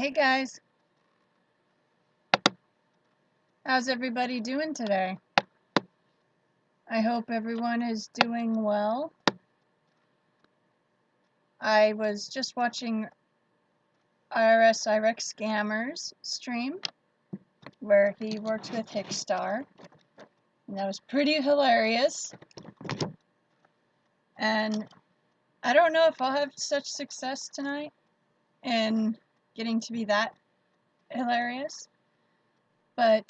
Hey guys, how's everybody doing today? I hope everyone is doing well. I was just watching IRS IREX Scammer's stream where he worked with Hickstar, and that was pretty hilarious. And I don't know if I'll have such success tonight in getting to be that hilarious, but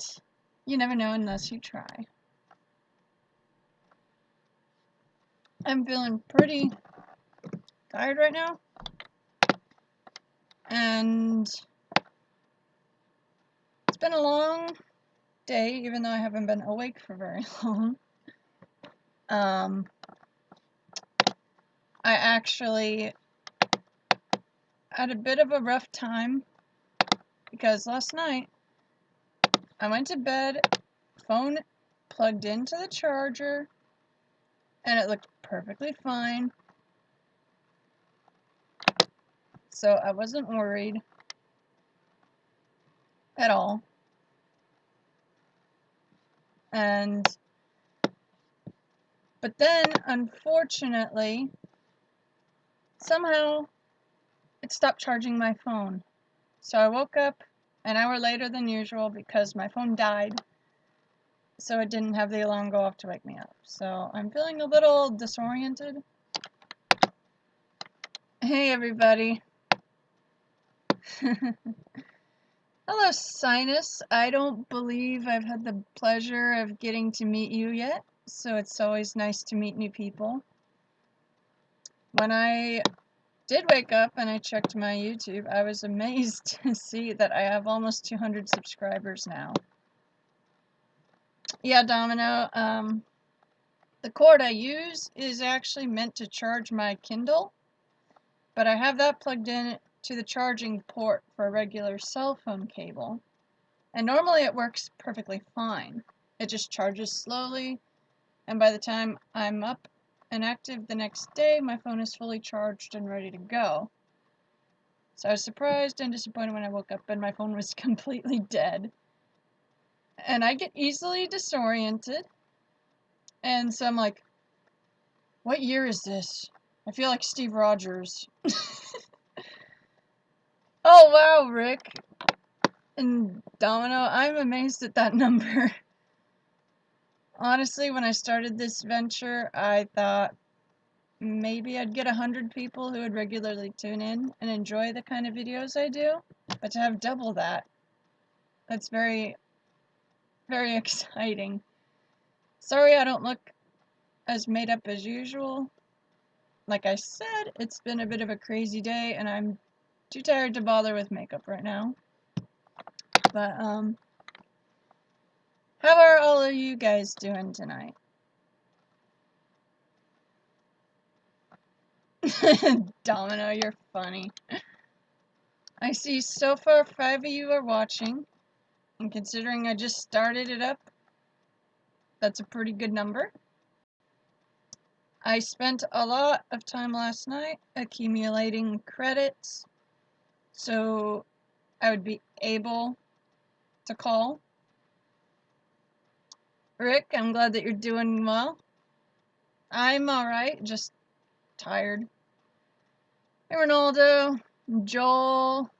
you never know unless you try. I'm feeling pretty tired right now, and it's been a long day, even though I haven't been awake for very long. I actually had a bit of a rough time because last night I went to bed, phone plugged into the charger, and it looked perfectly fine. So I wasn't worried at all. But then, unfortunately, somehow it stopped charging my phone. So I woke up an hour later than usual because my phone died. So it didn't have the alarm go off to wake me up. So I'm feeling a little disoriented. Hey everybody. Hello Sinus. I don't believe I've had the pleasure of getting to meet you yet, so it's always nice to meet new people. When I did wake up and I checked my YouTube, I was amazed to see that I have almost 200 subscribers now. Yeah, Domino, the cord I use is actually meant to charge my Kindle, but I have that plugged in to the charging port for a regular cell phone cable. And normally it works perfectly fine. It just charges slowly, and by the time I'm up and active the next day, my phone is fully charged and ready to go. So I was surprised and disappointed when I woke up and my phone was completely dead. And I get easily disoriented. And so I'm like, what year is this? I feel like Steve Rogers. Oh wow, Rick and Domino, I'm amazed at that number. Honestly, when I started this venture, I thought maybe I'd get 100 people who would regularly tune in and enjoy the kind of videos I do. But to have double that, that's very, very exciting. Sorry I don't look as made up as usual. Like I said, it's been a bit of a crazy day and I'm too tired to bother with makeup right now. But, how are all of you guys doing tonight? Domino, you're funny. I see so far 5 of you are watching, and considering I just started it up, that's a pretty good number. I spent a lot of time last night accumulating credits so I would be able to call. Rick, I'm glad that you're doing well. I'm alright, just tired. Hey Ronaldo, Joel.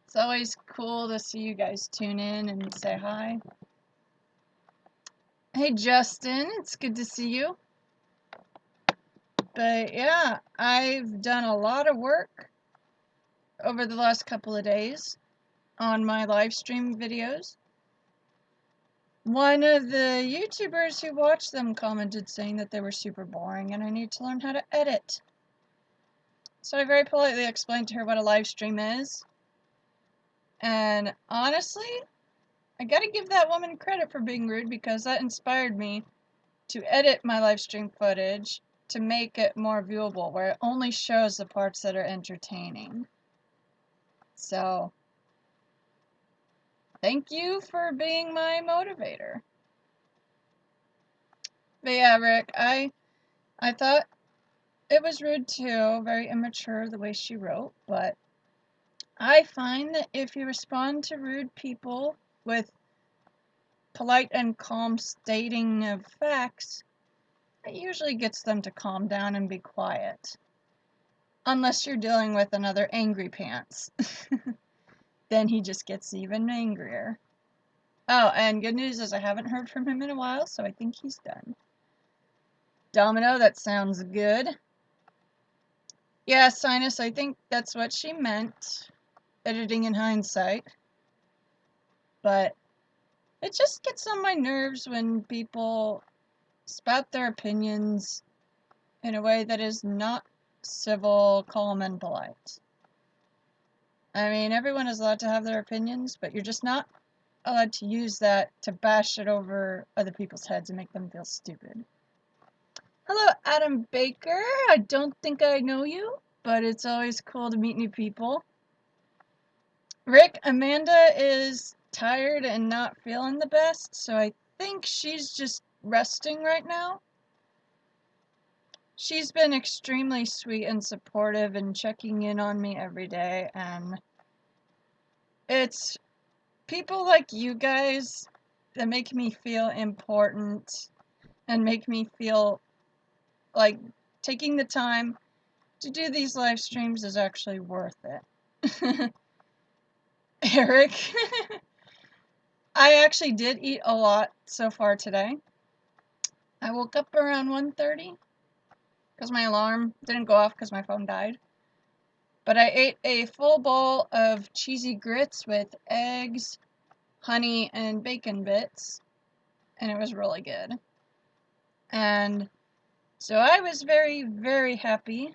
It's always cool to see you guys tune in and say hi. Hey Justin, it's good to see you. But yeah, I've done a lot of work over the last couple of days on my live stream videos. One of the YouTubers who watched them commented saying that they were super boring and I need to learn how to edit. So I very politely explained to her what a live stream is. And honestly, I gotta give that woman credit for being rude because that inspired me to edit my live stream footage to make it more viewable, where it only shows the parts that are entertaining. So, thank you for being my motivator. But yeah, Rick, I thought it was rude too, very immature the way she wrote, but I find that if you respond to rude people with polite and calm stating of facts, it usually gets them to calm down and be quiet. Unless you're dealing with another angry pants. Then he just gets even angrier. Oh, and good news is I haven't heard from him in a while, so I think he's done. Domino, that sounds good. Yeah, Sinus, I think that's what she meant. Editing in hindsight. But it just gets on my nerves when people spout their opinions in a way that is not civil, calm, and polite. I mean, everyone is allowed to have their opinions, but you're just not allowed to use that to bash it over other people's heads and make them feel stupid. Hello, Adam Baker. I don't think I know you, but it's always cool to meet new people. Rick, Amanda is tired and not feeling the best, so I think she's just resting right now. She's been extremely sweet and supportive and checking in on me every day, and it's people like you guys that make me feel important and make me feel like taking the time to do these live streams is actually worth it. Eric, I actually did eat a lot so far today. I woke up around 1:30 because my alarm didn't go off because my phone died. But I ate a full bowl of cheesy grits with eggs, honey, and bacon bits, and it was really good. And so I was very, very happy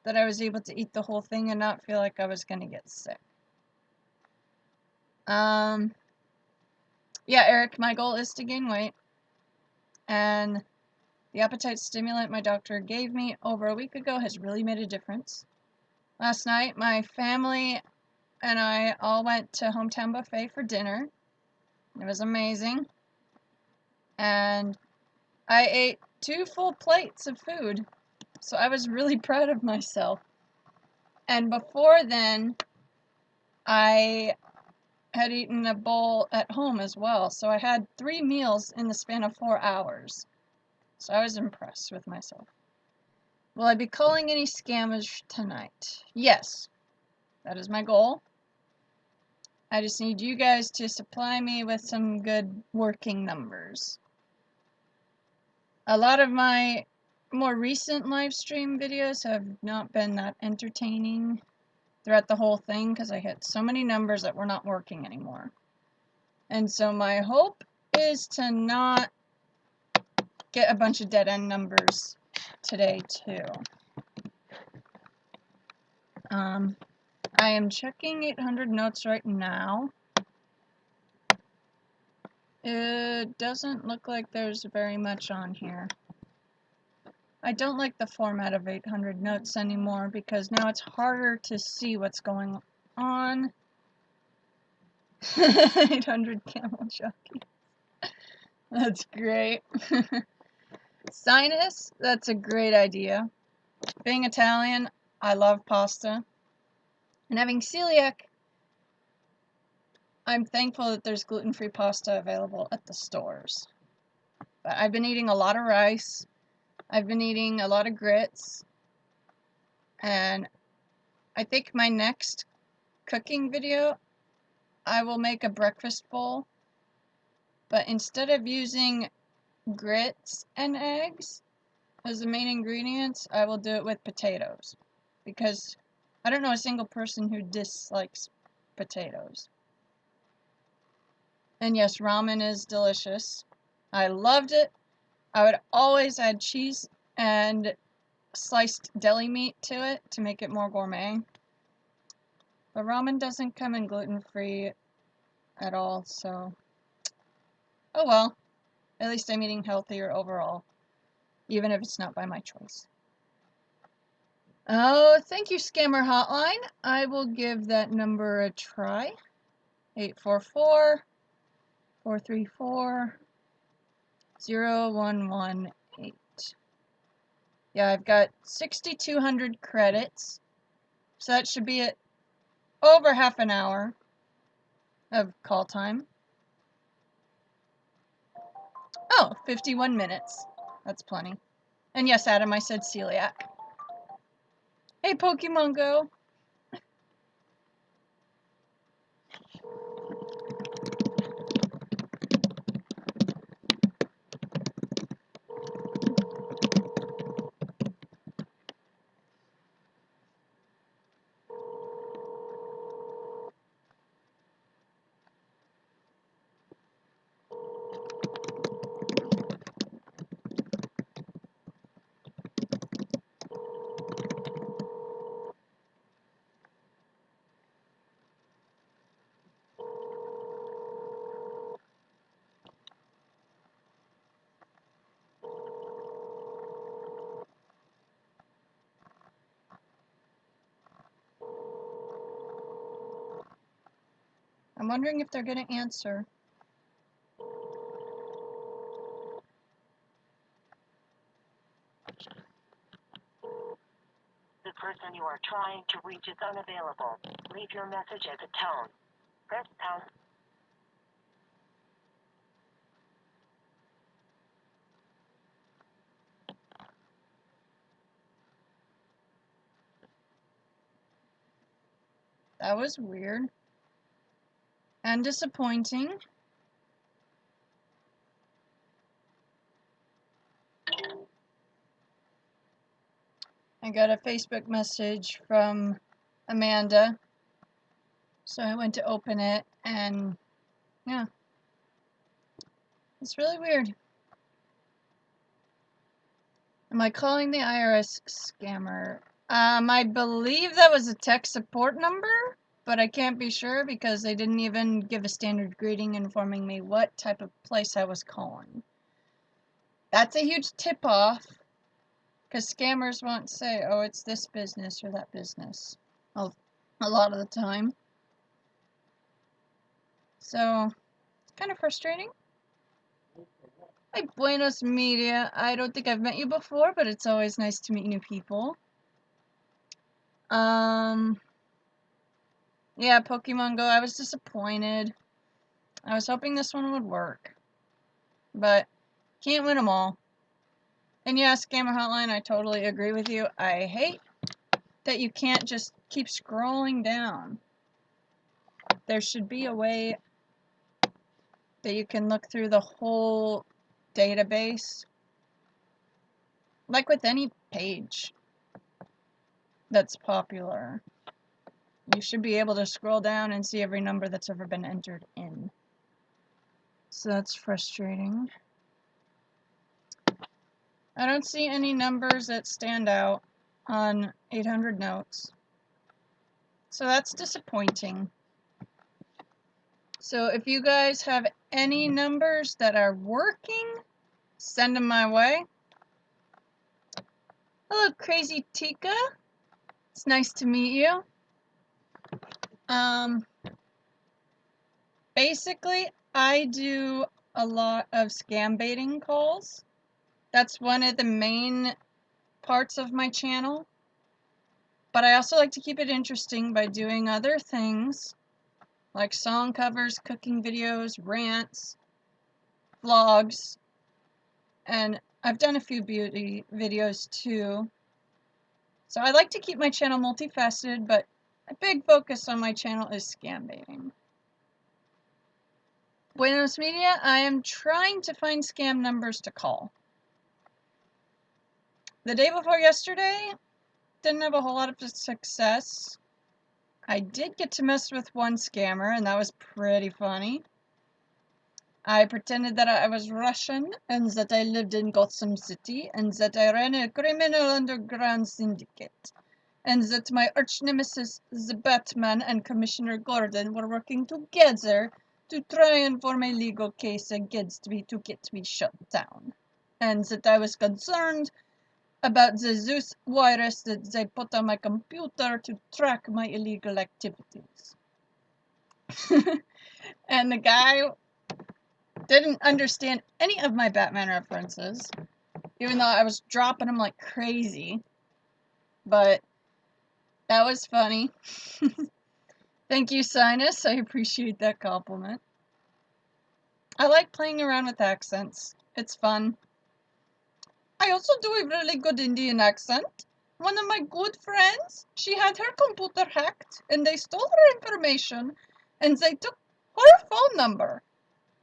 that I was able to eat the whole thing and not feel like I was going to get sick. Yeah, Eric, my goal is to gain weight. And the appetite stimulant my doctor gave me over a week ago has really made a difference. Last night, my family and I all went to Hometown Buffet for dinner. It was amazing. And I ate 2 full plates of food. So I was really proud of myself. And before then, I had eaten a bowl at home as well. So I had 3 meals in the span of 4 hours. So I was impressed with myself. Will I be calling any scammers tonight? Yes, that is my goal. I just need you guys to supply me with some good working numbers. A lot of my more recent live stream videos have not been that entertaining throughout the whole thing because I hit so many numbers that were not working anymore. And so my hope is to not get a bunch of dead end numbers today too. I am checking 800 notes right now. It doesn't look like there's very much on here. I don't like the format of 800 notes anymore because now it's harder to see what's going on. 800 camel jockey. That's great. Sinus, that's a great idea. Being Italian, I love pasta. And having celiac, I'm thankful that there's gluten-free pasta available at the stores. But I've been eating a lot of rice. I've been eating a lot of grits. And I think my next cooking video, I will make a breakfast bowl. But instead of using grits and eggs as the main ingredients, I will do it with potatoes. Because I don't know a single person who dislikes potatoes. And yes, ramen is delicious. I loved it. I would always add cheese and sliced deli meat to it to make it more gourmet. But ramen doesn't come in gluten-free at all, so oh well. At least I'm eating healthier overall, even if it's not by my choice. Oh, thank you, Scammer Hotline. I will give that number a try. 844-434-0118. Yeah, I've got 6,200 credits. So that should be it. over half an hour of call time. Oh, 51 minutes. That's plenty. And yes, Adam, I said celiac. Hey, Pokemon Go. I'm wondering if they're going to answer. The person you are trying to reach is unavailable. Leave your message at the tone. Press pound. That was weird. And disappointing. I got a Facebook message from Amanda. So I went to open it and yeah. It's really weird. Am I calling the IRS scammer? I believe that was a tech support number, but I can't be sure because they didn't even give a standard greeting informing me what type of place I was calling. That's a huge tip-off, because scammers won't say, oh, it's this business or that business, a lot of the time. So, it's kind of frustrating. Hi, Buenos Media. I don't think I've met you before, but it's always nice to meet new people. Yeah, Pokemon Go, I was disappointed. I was hoping this one would work. But, can't win them all. And yeah, Scammer Hotline, I totally agree with you. I hate that you can't just keep scrolling down. There should be a way that you can look through the whole database. Like with any page that's popular. You should be able to scroll down and see every number that's ever been entered in. So that's frustrating. I don't see any numbers that stand out on 800 notes. So that's disappointing. So if you guys have any numbers that are working, send them my way. Hello, Crazy Tika. It's nice to meet you. Basically, I do a lot of scam baiting calls. That's one of the main parts of my channel. But I also like to keep it interesting by doing other things, like song covers, cooking videos, rants, vlogs, and I've done a few beauty videos too. So I like to keep my channel multifaceted, but a big focus on my channel is scam baiting. Buenos Media, I am trying to find scam numbers to call. The day before yesterday, didn't have a whole lot of success. I did get to mess with one scammer, and that was pretty funny. I pretended that I was Russian, and that I lived in Gotham City, and that I ran a criminal underground syndicate, and that my arch-nemesis, the Batman, and Commissioner Gordon were working together to try and form a legal case against me to get me shut down, and that I was concerned about the Zeus virus that they put on my computer to track my illegal activities. And the guy didn't understand any of my Batman references, even though I was dropping them like crazy. But that was funny. Thank you, Sinus. I appreciate that compliment. I like playing around with accents. It's fun. I also do a really good Indian accent. One of my good friends, she had her computer hacked, and they stole her information, and they took her phone number,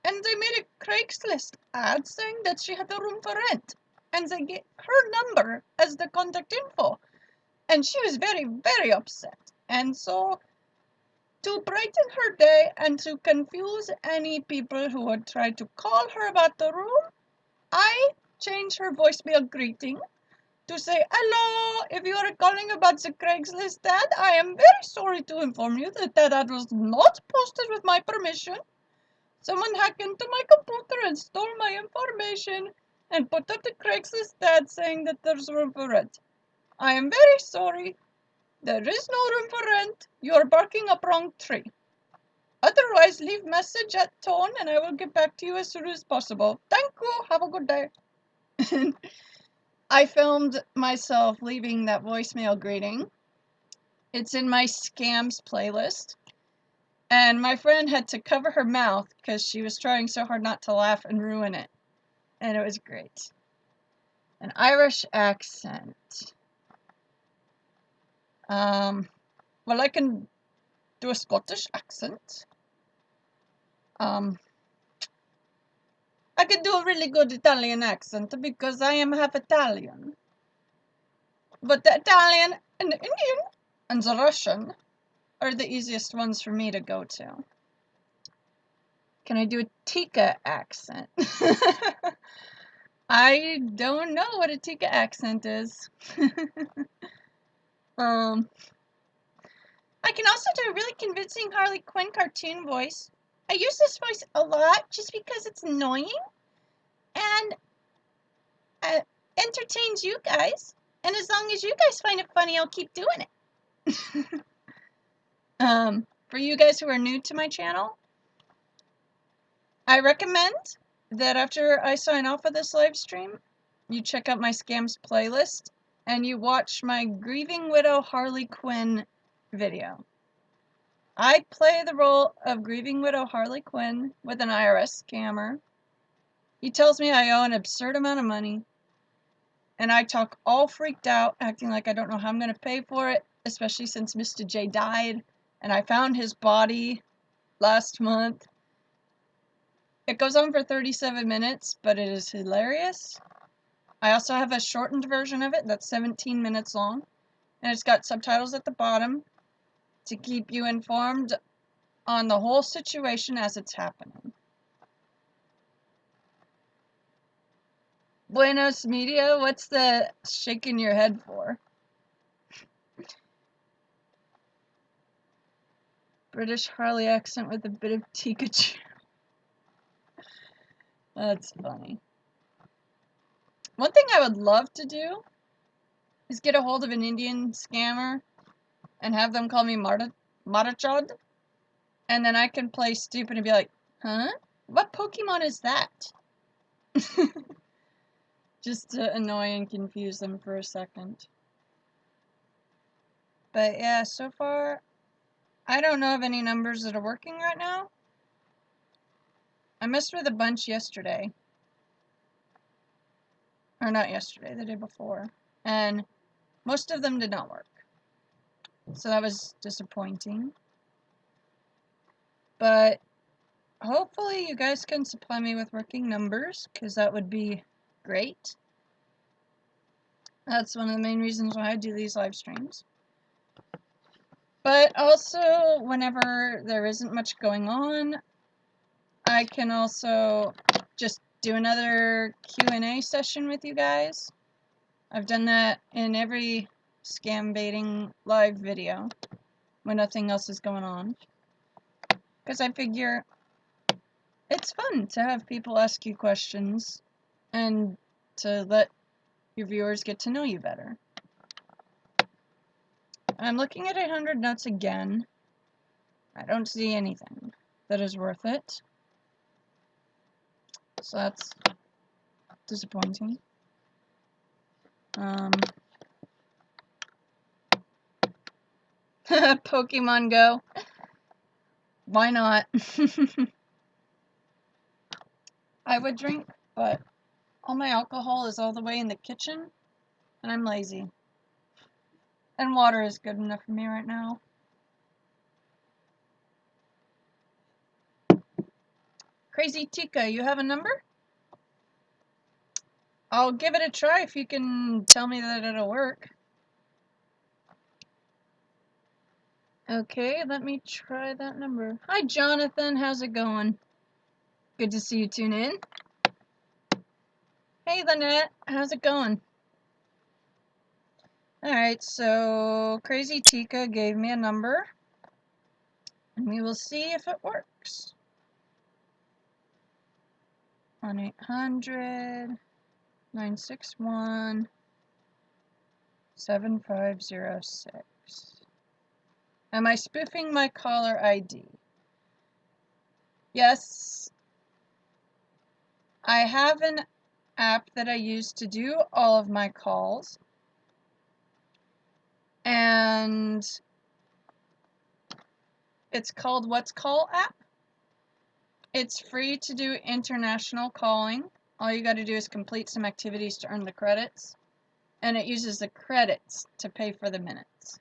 and they made a Craigslist ad saying that she had a room for rent, and they gave her number as the contact info, and she was very, very upset. And so, to brighten her day and to confuse any people who would try to call her about the room, I changed her voicemail greeting to say, "Hello, if you are calling about the Craigslist ad, I am very sorry to inform you that that ad was not posted with my permission. Someone hacked into my computer and stole my information and put up the Craigslist ad saying that there's room for rent. I am very sorry. There is no room for rent. You are barking up wrong tree. Otherwise, leave message at tone and I will get back to you as soon as possible. Thank you. Have a good day." I filmed myself leaving that voicemail greeting. It's in my scams playlist. And my friend had to cover her mouth because she was trying so hard not to laugh and ruin it. And it was great. An Irish accent. Well, I can do a Scottish accent. I can do a really good Italian accent because I am half Italian. But the Italian and the Indian and the Russian are the easiest ones for me to go to. Can I do a Tika accent? I don't know what a Tika accent is. I can also do a really convincing Harley Quinn cartoon voice. I use this voice a lot just because it's annoying and entertains you guys. And as long as you guys find it funny, I'll keep doing it. For you guys who are new to my channel, I recommend that after I sign off of this live stream, you check out my scams playlist and you watch my Grieving Widow Harley Quinn video. I play the role of Grieving Widow Harley Quinn with an IRS scammer. He tells me I owe an absurd amount of money, and I talk all freaked out, acting like I don't know how I'm going to pay for it, especially since Mr. J died, and I found his body last month. It goes on for 37 minutes, but it is hilarious. I also have a shortened version of it that's 17 minutes long, and it's got subtitles at the bottom to keep you informed on the whole situation as it's happening. Buenos Media, what's the shaking your head for? British Harley accent with a bit of Pikachu. That's funny. One thing I would love to do is get a hold of an Indian scammer and have them call me Marachod, and then I can play stupid and be like, huh? What Pokemon is that? Just to annoy and confuse them for a second. But yeah, so far, I don't know of any numbers that are working right now. I messed with a bunch yesterday. Or not yesterday, the day before. And most of them did not work. So that was disappointing. But hopefully you guys can supply me with working numbers, because that would be great. That's one of the main reasons why I do these live streams. But also, whenever there isn't much going on, I can also just do another Q&A session with you guys. I've done that in every scam baiting live video when nothing else is going on. Because I figure it's fun to have people ask you questions and to let your viewers get to know you better. I'm looking at 800 notes again. I don't see anything that is worth it. So that's disappointing. Pokemon Go. Why not? I would drink, but all my alcohol is all the way in the kitchen, and I'm lazy. And water is good enough for me right now. Crazy Tika, you have a number? I'll give it a try if you can tell me that it'll work. Okay, let me try that number. Hi, Jonathan. How's it going? Good to see you tune in. Hey, Lynette. How's it going? Alright, so Crazy Tika gave me a number. And we will see if it works. 1-800-961-7506. Am I spoofing my caller ID? Yes. I have an app that I use to do all of my calls. And it's called What's Call app. It's free to do international calling. All you got to do is complete some activities to earn the credits. And it uses the credits to pay for the minutes.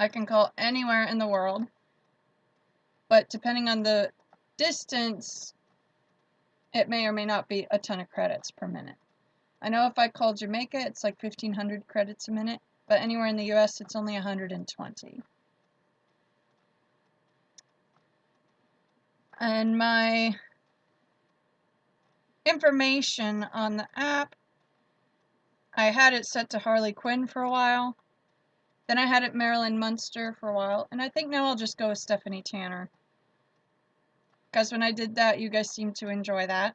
I can call anywhere in the world. But depending on the distance, it may or may not be a ton of credits per minute. I know if I call Jamaica, it's like 1,500 credits a minute. But anywhere in the US, it's only 120. And my information on the app, I had it set to Harley Quinn for a while. Then I had it Marilyn Munster for a while. And I think now I'll just go with Stephanie Tanner. Because when I did that, you guys seemed to enjoy that.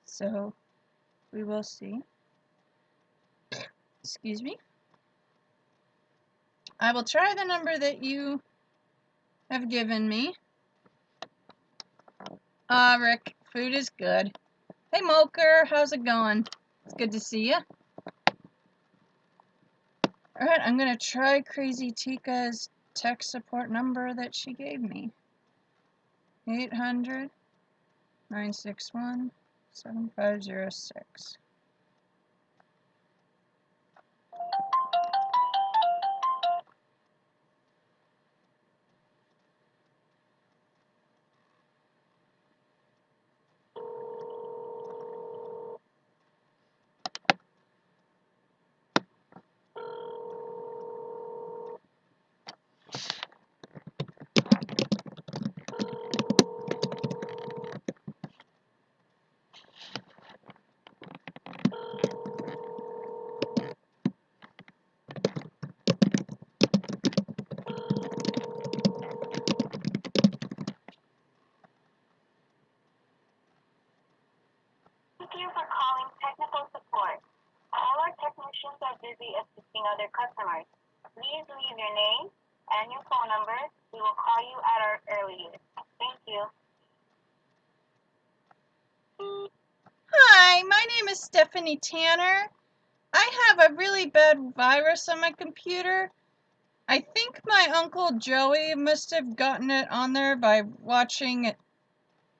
So, we will see. Excuse me. I will try the number that you have given me. Rick, food is good. Hey, Moker, how's it going? It's good to see you. Alright, I'm going to try Crazy Tika's tech support number that she gave me. 800-961-7506. Thank you for calling technical support. All our technicians are busy assisting other customers. Please leave your name and your phone number. We will call you at our earliest. Thank you. Hi, my name is Stephanie Tanner. I have a really bad virus on my computer. I think my Uncle Joey must have gotten it on there by watching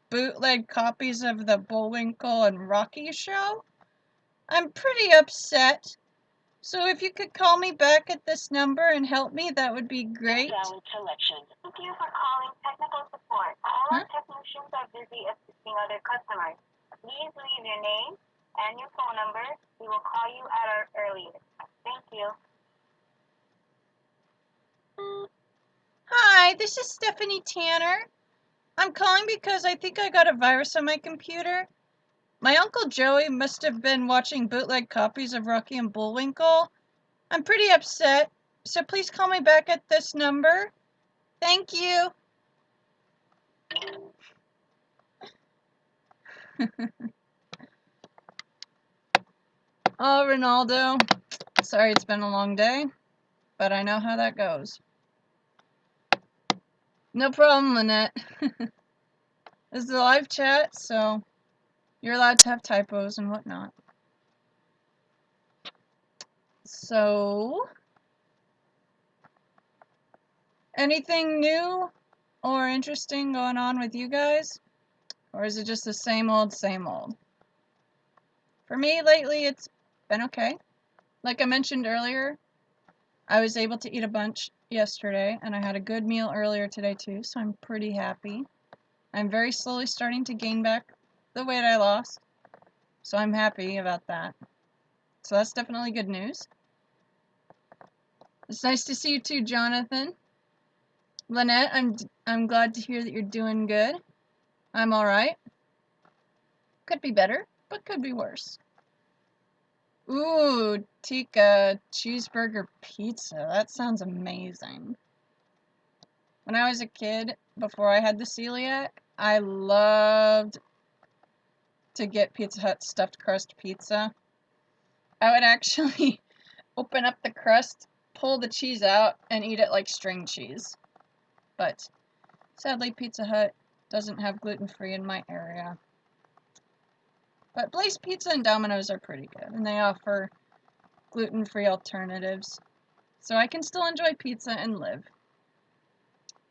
bootleg copies of the Bullwinkle and Rocky show. I'm pretty upset. So if you could call me back at this number and help me, that would be great. Valid selection. Thank you for calling technical support. All our technicians are busy assisting other customers. Please leave your name and your phone number. We will call you at our earliest. Thank you. Hi, this is Stephanie Tanner. I'm calling because I think I got a virus on my computer. My Uncle Joey must have been watching bootleg copies of Rocky and Bullwinkle. I'm pretty upset, so please call me back at this number. Thank you. Oh, Ronaldo. Sorry it's been a long day, but I know how that goes. No problem, Lynette. This is a live chat, so you're allowed to have typos and whatnot. So, Anything new or interesting going on with you guys? Or is it just the same old, same old? For me, lately, it's been okay. Like I mentioned earlier, I was able to eat a bunch yesterday, and I had a good meal earlier today too, so I'm pretty happy. I'm very slowly starting to gain back the weight I lost, so I'm happy about that. So that's definitely good news. It's nice to see you too, Jonathan. Lynette, I'm glad to hear that you're doing good. I'm alright. Could be better, but could be worse. Ooh, Tikka cheeseburger pizza. That sounds amazing. When I was a kid, before I had the celiac, I loved to get Pizza Hut stuffed crust pizza. I would actually open up the crust, pull the cheese out, and eat it like string cheese. But sadly, Pizza Hut doesn't have gluten-free in my area. But Blaze Pizza and Domino's are pretty good, and they offer gluten-free alternatives. So I can still enjoy pizza and live.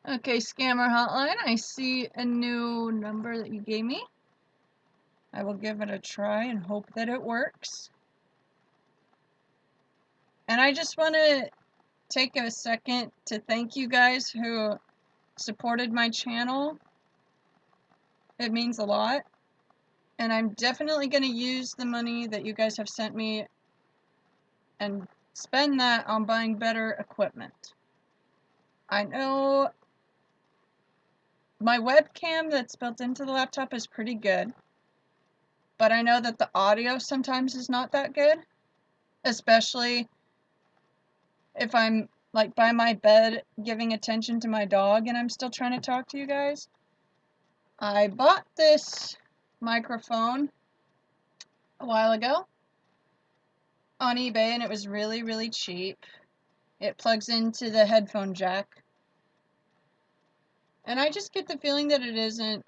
Okay, Scammer Hotline, I see a new number that you gave me. I will give it a try and hope that it works. And I just want to take a second to thank you guys who supported my channel. It means a lot. And I'm definitely going to use the money that you guys have sent me and spend that on buying better equipment. I know my webcam that's built into the laptop is pretty good, but I know that the audio sometimes is not that good, especially if I'm like by my bed giving attention to my dog and I'm still trying to talk to you guys. I bought this microphone a while ago on eBay and it was really, really cheap. It plugs into the headphone jack. And I just get the feeling that it isn't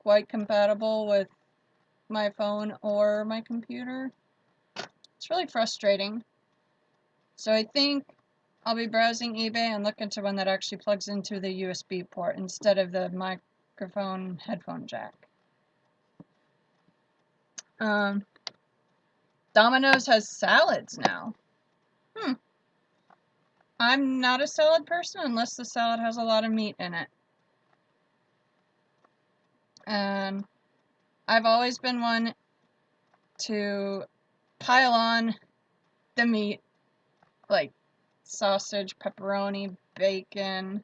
quite compatible with my phone or my computer. It's really frustrating. So I think I'll be browsing eBay and look into one that actually plugs into the USB port instead of the microphone headphone jack. Domino's has salads now. I'm not a salad person unless the salad has a lot of meat in it. I've always been one to pile on the meat, like sausage, pepperoni, bacon,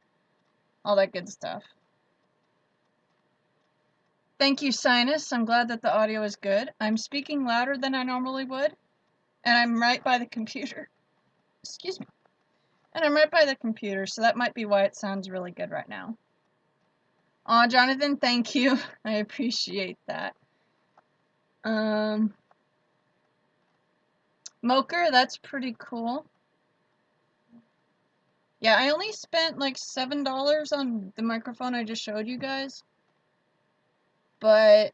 all that good stuff. Thank you, Sinus. I'm glad that the audio is good. I'm speaking louder than I normally would, and I'm right by the computer. Excuse me. And I'm right by the computer, so that might be why it sounds really good right now. Aw, Jonathan, thank you. I appreciate that. Mocher, that's pretty cool. Yeah, I only spent like $7 on the microphone I just showed you guys. But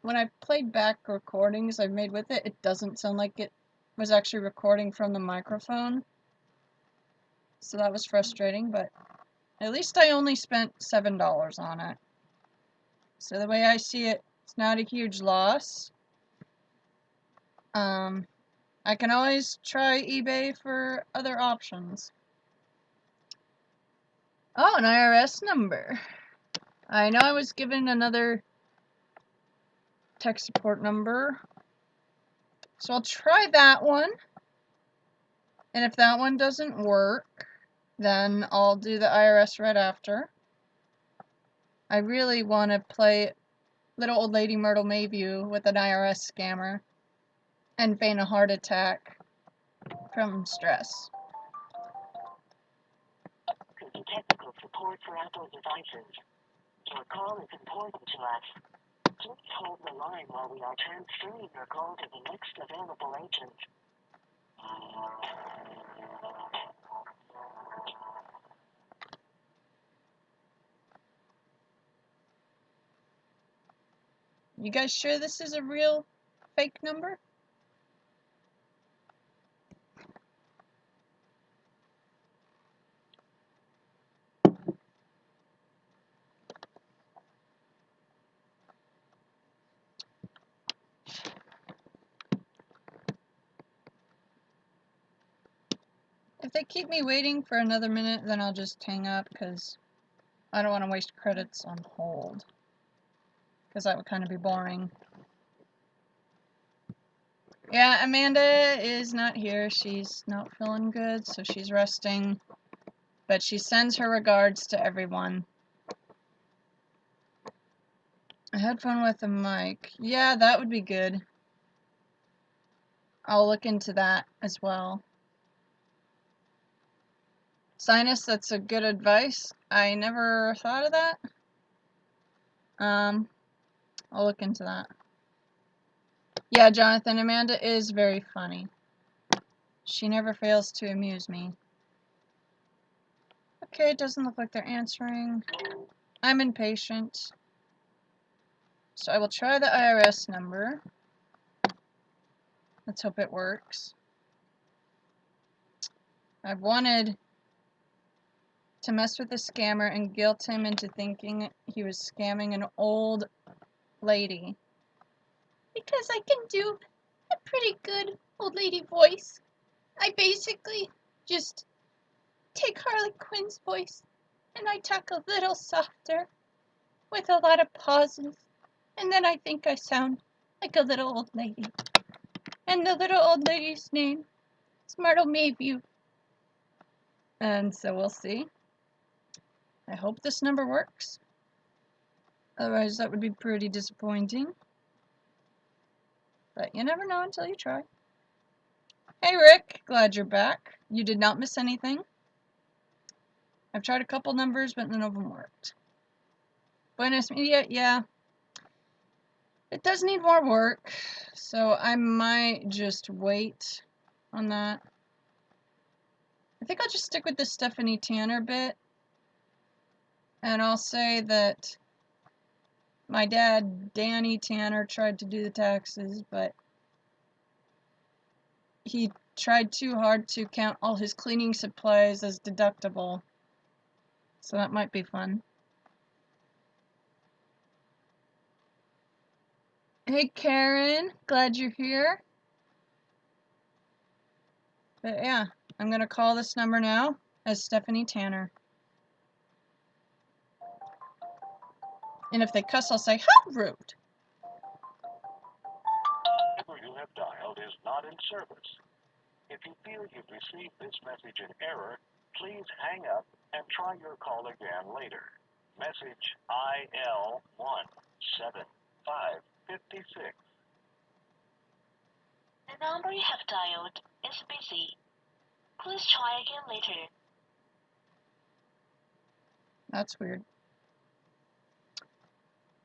when I played back recordings I've made with it, it doesn't sound like it was actually recording from the microphone. So that was frustrating, but at least I only spent $7 on it. So the way I see it, it's not a huge loss. I can always try eBay for other options. Oh, an IRS number. I know I was given another tech support number. So I'll try that one. And if that one doesn't work, then I'll do the IRS right after. I really want to play Little Old Lady Myrtle Mayview with an IRS scammer and feign a heart attack from stress. Technical support for Apple devices. Your call is important to us. Please hold the line while we are transferring your call to the next available agent. You guys sure this is a real fake number? If they keep me waiting for another minute, then I'll just hang up because I don't want to waste credits on hold. Because that would kind of be boring. Yeah, Amanda is not here. She's not feeling good, so she's resting. But she sends her regards to everyone. A headphone with a mic. Yeah, that would be good. I'll look into that as well. Sinus, that's a good advice. I never thought of that. I'll look into that. Yeah, Jonathan, Amanda is very funny. She never fails to amuse me. Okay, it doesn't look like they're answering. I'm impatient. So I will try the IRS number. Let's hope it works. I've wanted to mess with the scammer and guilt him into thinking he was scamming an old lady. Because I can do a pretty good old lady voice. I basically just take Harley Quinn's voice and I talk a little softer with a lot of pauses. And then I think I sound like a little old lady. And the little old lady's name is Myrtle Mayview. And so we'll see. I hope this number works. Otherwise, that would be pretty disappointing. But you never know until you try. Hey, Rick. Glad you're back. You did not miss anything. I've tried a couple numbers, but none of them worked. Buenos Media, yeah. It does need more work, so I might just wait on that. I think I'll just stick with the Stephanie Tanner bit. And I'll say that my dad, Danny Tanner, tried to do the taxes, but he tried too hard to count all his cleaning supplies as deductible. So that might be fun. Hey Karen, glad you're here. But yeah, I'm gonna call this number now as Stephanie Tanner. And if they cuss, I'll say, how rude. The number you have dialed is not in service. If you feel you've received this message in error, please hang up and try your call again later. Message IL17556. The number you have dialed is busy. Please try again later. That's weird.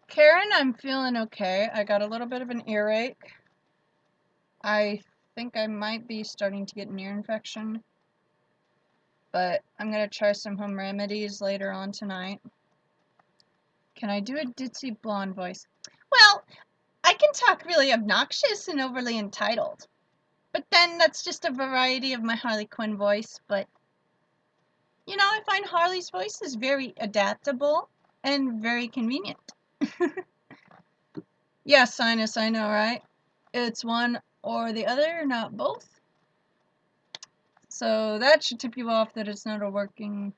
Karen, I'm feeling okay. I got a little bit of an earache. I think I might be starting to get an ear infection. But I'm going to try some home remedies later on tonight. Can I do a ditzy blonde voice? Well, I can talk really obnoxious and overly entitled. But then that's just a variety of my Harley Quinn voice. But, you know, I find Harley's voice is very adaptable and very convenient. Yeah, sinus, I know, right? It's one or the other, not both. So that should tip you off that it's not a working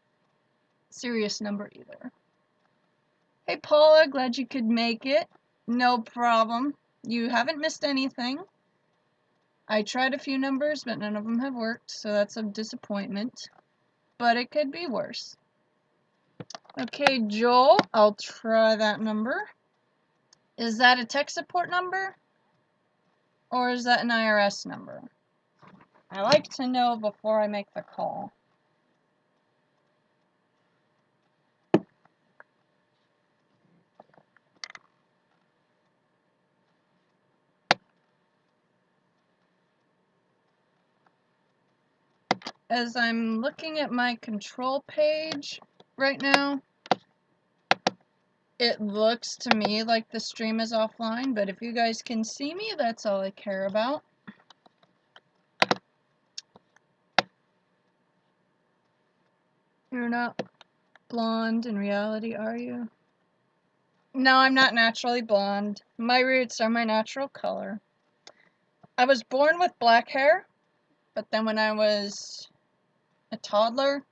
serious number either. Hey Paula, glad you could make it. No problem. You haven't missed anything. I tried a few numbers, but none of them have worked, so that's a disappointment. But it could be worse. Okay, Joel, I'll try that number. Is that a tech support number? Or is that an IRS number? I like to know before I make the call. As I'm looking at my control page right now, it looks to me like the stream is offline, but if you guys can see me, that's all I care about. You're not blonde in reality, are you? No, I'm not naturally blonde. My roots are my natural color. I was born with black hair, but then when I was a toddler,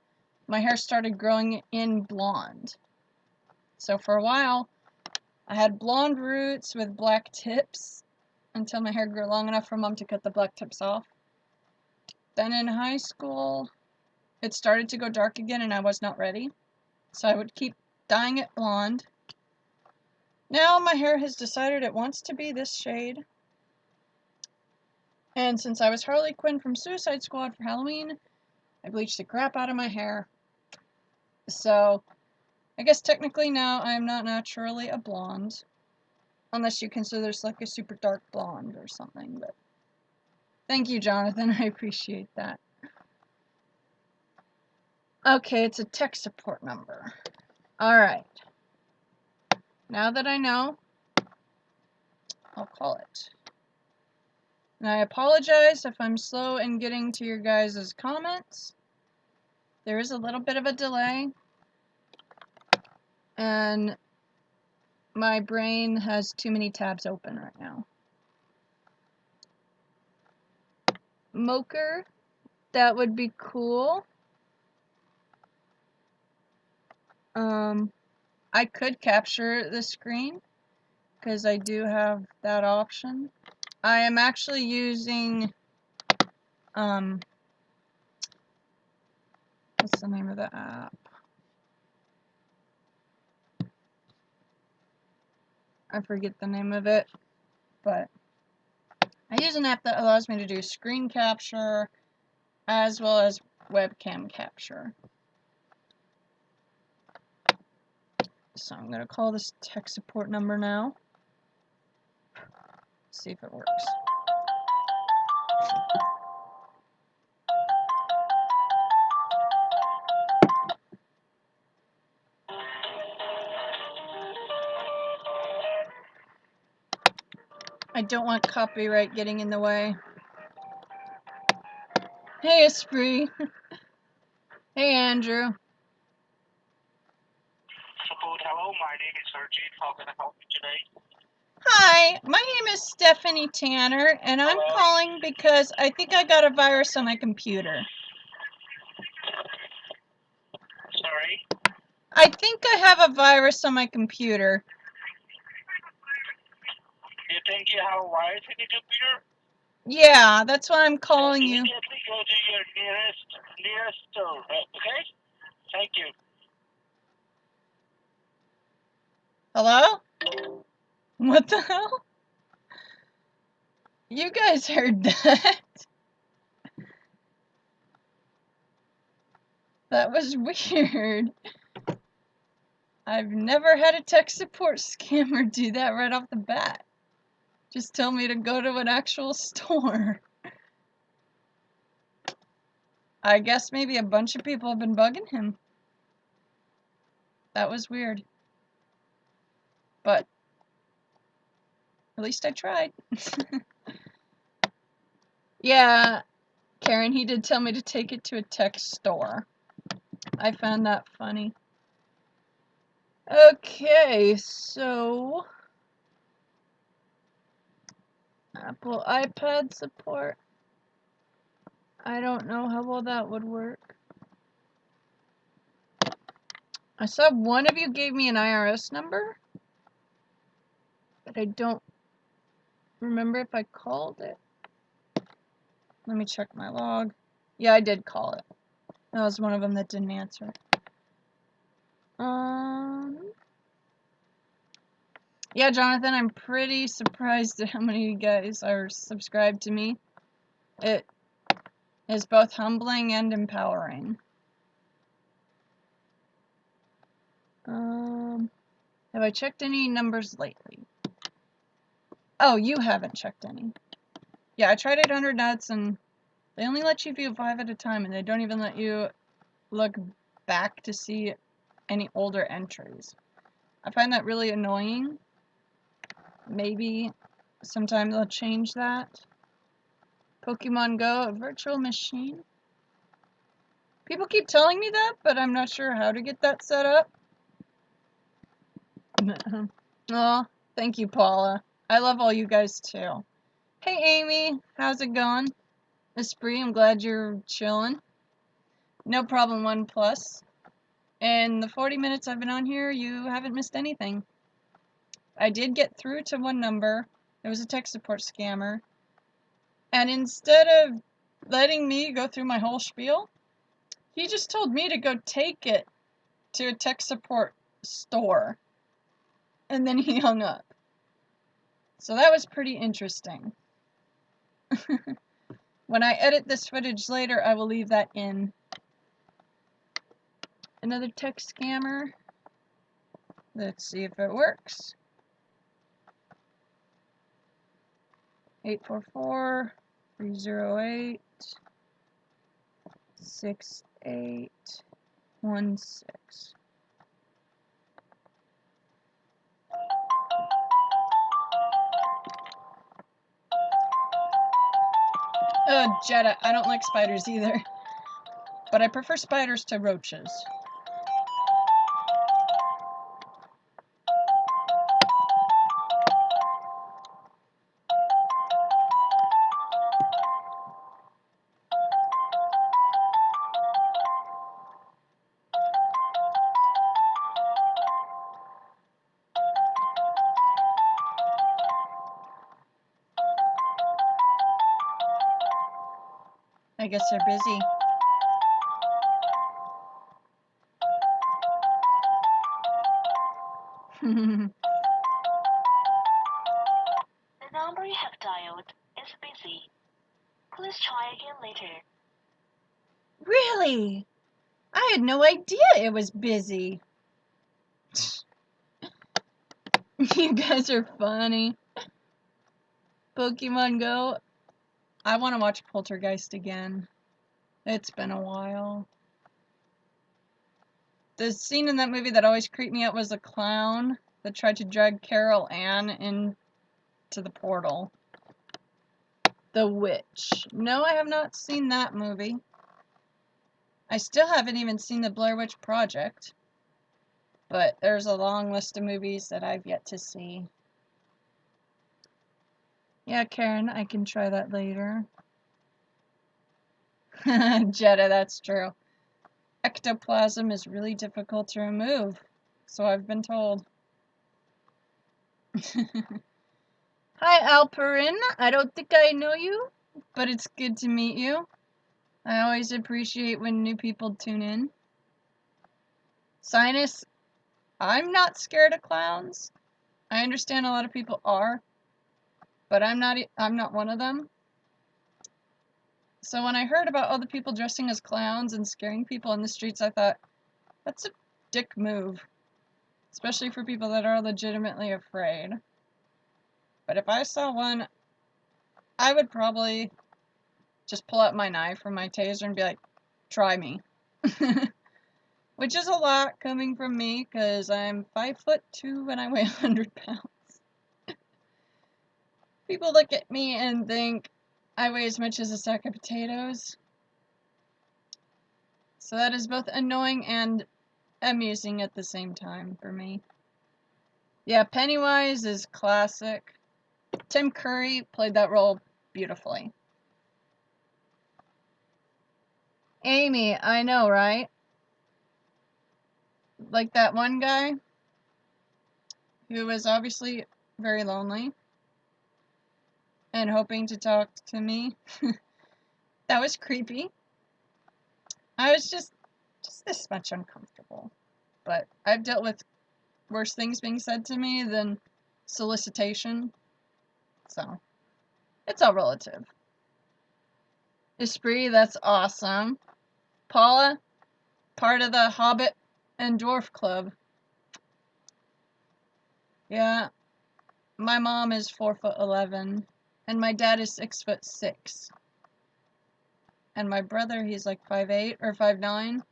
my hair started growing in blonde. So for a while, I had blonde roots with black tips until my hair grew long enough for Mom to cut the black tips off. Then in high school, it started to go dark again and I was not ready. So I would keep dyeing it blonde. Now my hair has decided it wants to be this shade. And since I was Harley Quinn from Suicide Squad for Halloween, I bleached the crap out of my hair. So I guess technically now I am not naturally a blonde. Unless you consider this like a super dark blonde or something. But thank you, Jonathan. I appreciate that. Okay, it's a tech support number. Alright. Now that I know, I'll call it. And I apologize if I'm slow in getting to your guys' comments. There is a little bit of a delay. And my brain has too many tabs open right now. Mocher, that would be cool. I could capture the screen because I do have that option. I am actually using what's the name of the app? I forget the name of it, but I use an app that allows me to do screen capture as well as webcam capture. So I'm going to call this tech support number now. See if it works. I don't want copyright getting in the way. Hey, Esprit. Hey, Andrew. Support, hello, my name is Sergey. How can I help you today? Hi, my name is Stephanie Tanner, and I'm calling because I think I got a virus on my computer. Sorry? I think I have a virus on my computer. You think you have a virus in your computer? Yeah, that's why I'm calling you. Immediately go to your nearest store, okay? Thank you. Hello? What the hell? You guys heard that? That was weird. I've never had a tech support scammer do that right off the bat. Just tell me to go to an actual store. I guess maybe a bunch of people have been bugging him. That was weird. But at least I tried. Yeah, Karen, he did tell me to take it to a tech store. I found that funny. Okay, so Apple iPad support. I don't know how well that would work. I saw one of you gave me an IRS number, but I don't remember if I called it. Let me check my log. Yeah, I did call it. That was one of them that didn't answer. Yeah, Jonathan, I'm pretty surprised at how many of you guys are subscribed to me. It is both humbling and empowering. Have I checked any numbers lately? Oh, you haven't checked any. Yeah, I tried 800 nuts and they only let you view 5 at a time and they don't even let you look back to see any older entries. I find that really annoying. Maybe sometime they'll change that. Pokemon Go, a virtual machine. People keep telling me that, but I'm not sure how to get that set up. Oh, thank you, Paula. I love all you guys too. Hey, Amy, how's it going? Esprit, I'm glad you're chilling. No problem, One Plus. In the 40 minutes I've been on here, you haven't missed anything. I did get through to one number. It was a tech support scammer. And instead of letting me go through my whole spiel, he just told me to go take it to a tech support store. And then he hung up. So that was pretty interesting. When I edit this footage later, I will leave that in. Another tech scammer. Let's see if it works. 844-308-6816. Jetta, I don't like spiders either. But I prefer spiders to roaches. I guess they're busy. The number you have dialed is busy. Please try again later. Really? I had no idea it was busy. You guys are funny. Pokemon Go. I want to watch Poltergeist again. It's been a while. The scene in that movie that always creeped me out was the clown that tried to drag Carol Ann into the portal. The Witch. No, I have not seen that movie. I still haven't even seen the Blair Witch Project. But there's a long list of movies that I've yet to see. Yeah, Karen, I can try that later. Jetta, that's true. Ectoplasm is really difficult to remove, so I've been told. Hi, Alperin. I don't think I know you, but it's good to meet you. I always appreciate when new people tune in. Sinus, I'm not scared of clowns. I understand a lot of people are, but I'm not one of them. So when I heard about all the people dressing as clowns and scaring people in the streets, I thought, that's a dick move. Especially for people that are legitimately afraid. But if I saw one, I would probably just pull out my knife or my taser and be like, try me. Which is a lot coming from me, because I'm 5'2" and I weigh 100 pounds. People look at me and think I weigh as much as a sack of potatoes. So that is both annoying and amusing at the same time for me. Yeah, Pennywise is classic. Tim Curry played that role beautifully. Amy, I know, right? Like that one guy who was obviously very lonely and hoping to talk to me. That was creepy. I was just this much uncomfortable. But I've dealt with worse things being said to me than solicitation. So, it's all relative. Esprit, that's awesome. Paula, part of the Hobbit and Dwarf Club. Yeah, my mom is 4'11", and my dad is 6'6". And my brother, he's like 5'8" or 5'9".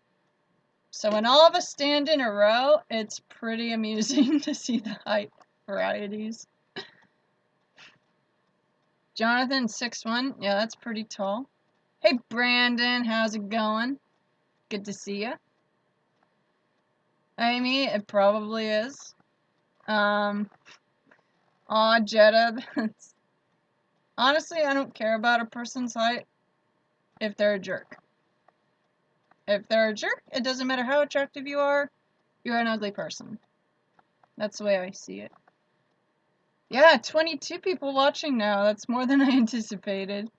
So when all of us stand in a row, it's pretty amusing to see the height varieties. Jonathan, 6'1". Yeah, that's pretty tall. Hey, Brandon, how's it going? Good to see you. Amy, it probably is. Aw, Jetta, that's... Honestly, I don't care about a person's height if they're a jerk. If they're a jerk, it doesn't matter how attractive you are, you're an ugly person. That's the way I see it. Yeah, 22 people watching now. That's more than I anticipated.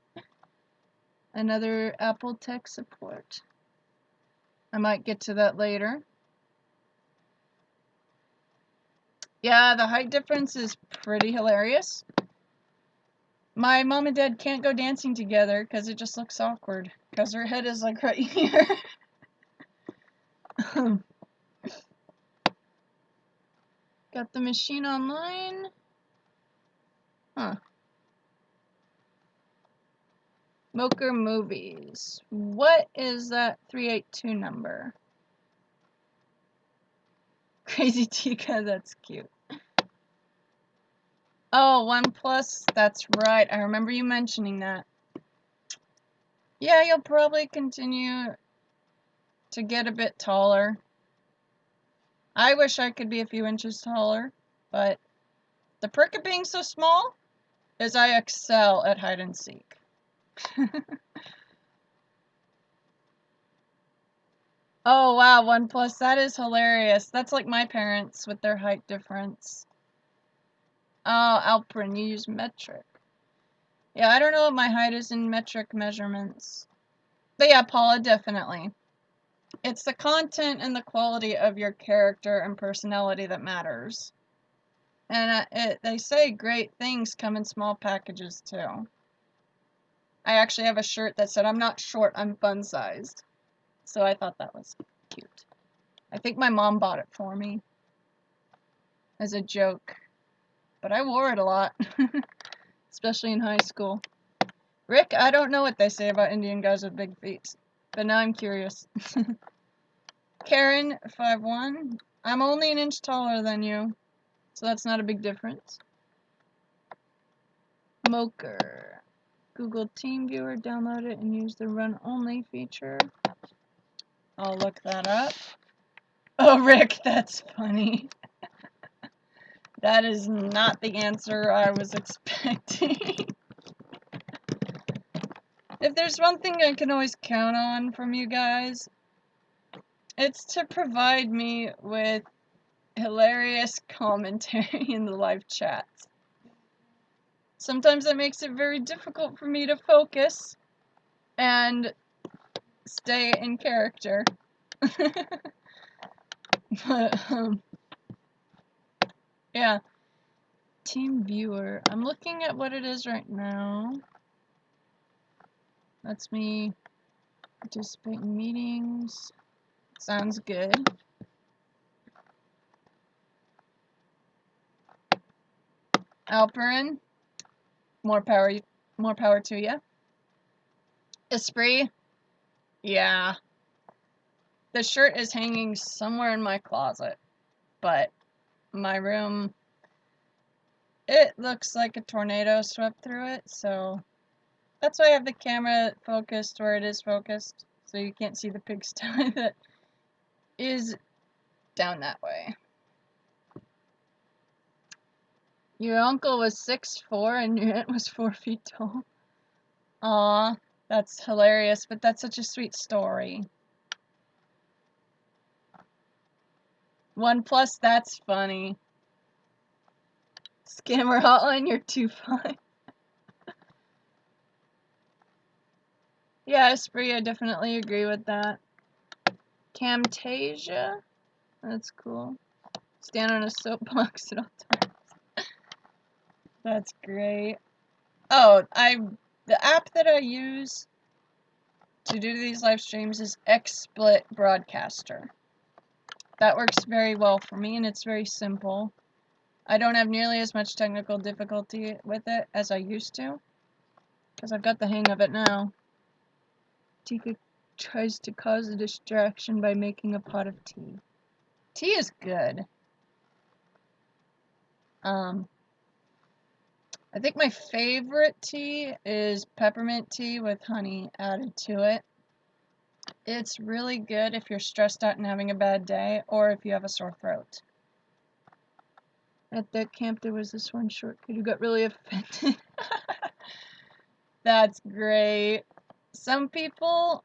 Another Apple tech support. I might get to that later. Yeah, the height difference is pretty hilarious. My mom and dad can't go dancing together because it just looks awkward. Because her head is like right here. Got the machine online. Huh. Mocha Movies. What is that 382 number? Crazy Tika, that's cute. Oh, OnePlus, that's right. I remember you mentioning that. Yeah, you'll probably continue to get a bit taller. I wish I could be a few inches taller, but the perk of being so small is I excel at hide and seek. Oh wow, OnePlus, that is hilarious. That's like my parents with their height difference. Oh, Alprin, you use metric. Yeah, I don't know what my height is in metric measurements. But yeah, Paula, definitely. It's the content and the quality of your character and personality that matters. And they say great things come in small packages too. I actually have a shirt that said, I'm not short, I'm fun-sized. So I thought that was cute. I think my mom bought it for me as a joke. But I wore it a lot, especially in high school. Rick, I don't know what they say about Indian guys with big feet, but now I'm curious. Karen51, I'm only an inch taller than you, so that's not a big difference. Moker, Google TeamViewer, download it and use the run only feature. I'll look that up. Oh, Rick, that's funny. That is not the answer I was expecting. If there's one thing I can always count on from you guys, it's to provide me with hilarious commentary in the live chats. Sometimes it makes it very difficult for me to focus and stay in character. But, yeah. TeamViewer. I'm looking at what it is right now. Lets me participate in meetings. Sounds good. Alperin, more power to you. Esprit, yeah. The shirt is hanging somewhere in my closet, but my room, it looks like a tornado swept through it, so that's why I have the camera focused where it is focused, so you can't see the pigsty that is down that way. Your uncle was 6'4" and your aunt was 4 feet tall. Aw, that's hilarious, but that's such a sweet story. OnePlus, that's funny. Scammer hotline, you're too fine. Yeah, Esprit, I definitely agree with that. Camtasia, that's cool. Stand on a soapbox at all times. That's great. Oh, the app that I use to do these live streams is XSplit Broadcaster. That works very well for me, and it's very simple. I don't have nearly as much technical difficulty with it as I used to, because I've got the hang of it now. Tika tries to cause a distraction by making a pot of tea. Tea is good. I think my favorite tea is peppermint tea with honey added to it. It's really good if you're stressed out and having a bad day, or if you have a sore throat. At that camp, there was this one short kid who got really offended. That's great. Some people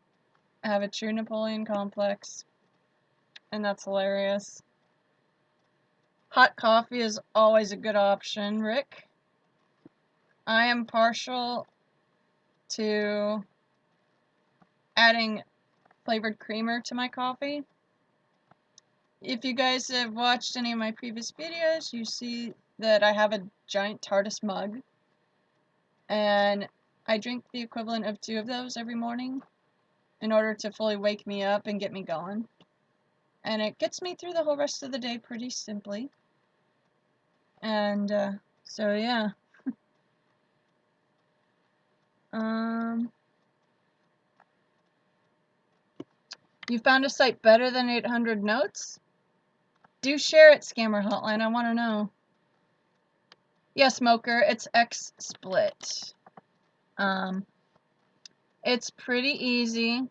have a true Napoleon complex, and that's hilarious. Hot coffee is always a good option, Rick. I am partial to adding flavored creamer to my coffee. If you guys have watched any of my previous videos, you see that I have a giant TARDIS mug, and I drink the equivalent of 2 of those every morning in order to fully wake me up and get me going. And it gets me through the whole rest of the day pretty simply. And so yeah. You found a site better than 800 Notes? Do share it, Scammer Hotline. I want to know. Yeah, Smoker, it's XSplit. It's pretty easy.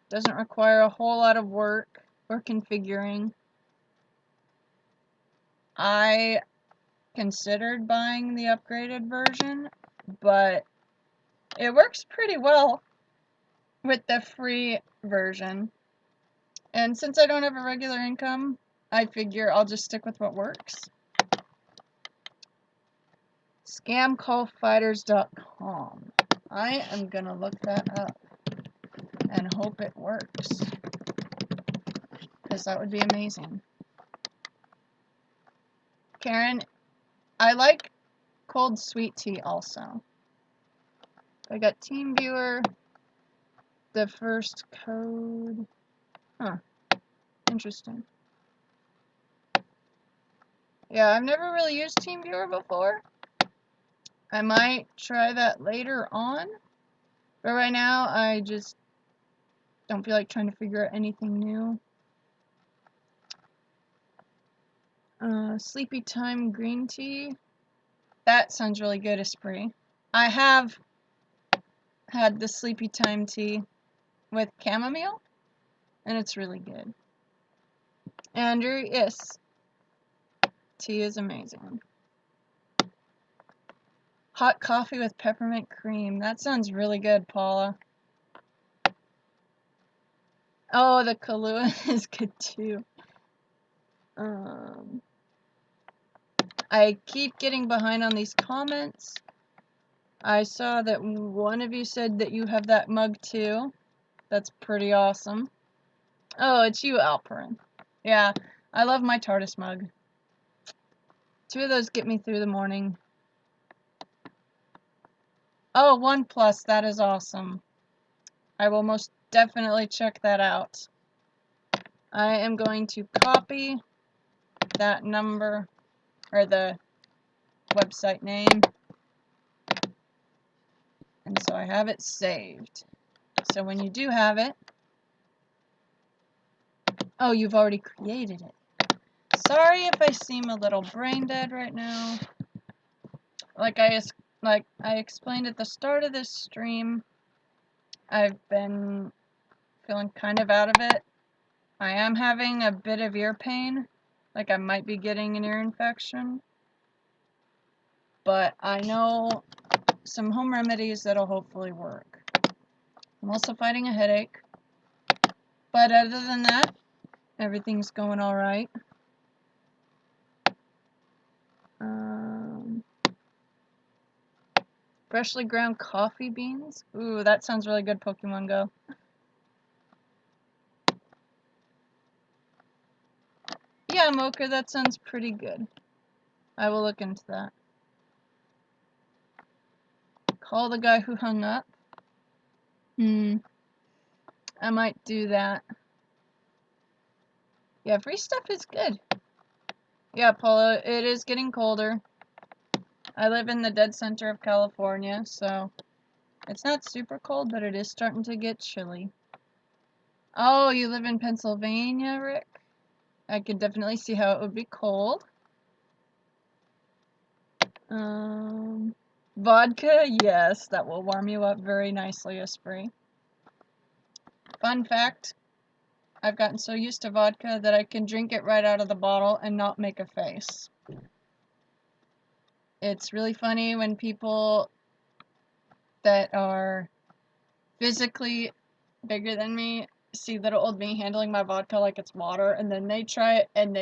Doesn't require a whole lot of work or configuring. I considered buying the upgraded version, but it works pretty well with the free version. And since I don't have a regular income, I figure I'll just stick with what works. Scamcallfighters.com. I am gonna look that up and hope it works, because that would be amazing. Karen, I like cold sweet tea also. I got TeamViewer, the first code. Huh. Interesting. Yeah, I've never really used TeamViewer before. I might try that later on. But right now, I just don't feel like trying to figure out anything new. Sleepy Time green tea. That sounds really good, Esprit. I have had the Sleepy Time tea with chamomile, and it's really good. Andrew, yes. Tea is amazing. Hot coffee with peppermint cream. That sounds really good, Paula. Oh, the Kahlua is good too. I keep getting behind on these comments. I saw that one of you said that you have that mug too. That's pretty awesome. Oh, it's you, Alperin. Yeah, I love my TARDIS mug. 2 of those get me through the morning. Oh, OnePlus, that is awesome. I will most definitely check that out. I am going to copy that number, or the website name, and so I have it saved. So when you do have it, oh, you've already created it. Sorry if I seem a little brain dead right now. Like I explained at the start of this stream, I've been feeling kind of out of it. I am having a bit of ear pain, like I might be getting an ear infection. But I know some home remedies that'll hopefully work. I'm also fighting a headache. But other than that, everything's going alright. Freshly ground coffee beans. Ooh, that sounds really good, Pokemon Go. Yeah, Mocha, that sounds pretty good. I will look into that. Call the guy who hung up. I might do that. Yeah, free stuff is good. Yeah, Paula, it is getting colder. I live in the dead center of California, so it's not super cold, but it is starting to get chilly. Oh, you live in Pennsylvania, Rick? I could definitely see how it would be cold. Vodka? Yes, that will warm you up very nicely, Esprit. Fun fact, I've gotten so used to vodka that I can drink it right out of the bottle and not make a face. It's really funny when people that are physically bigger than me see little old me handling my vodka like it's water, and then they try it, and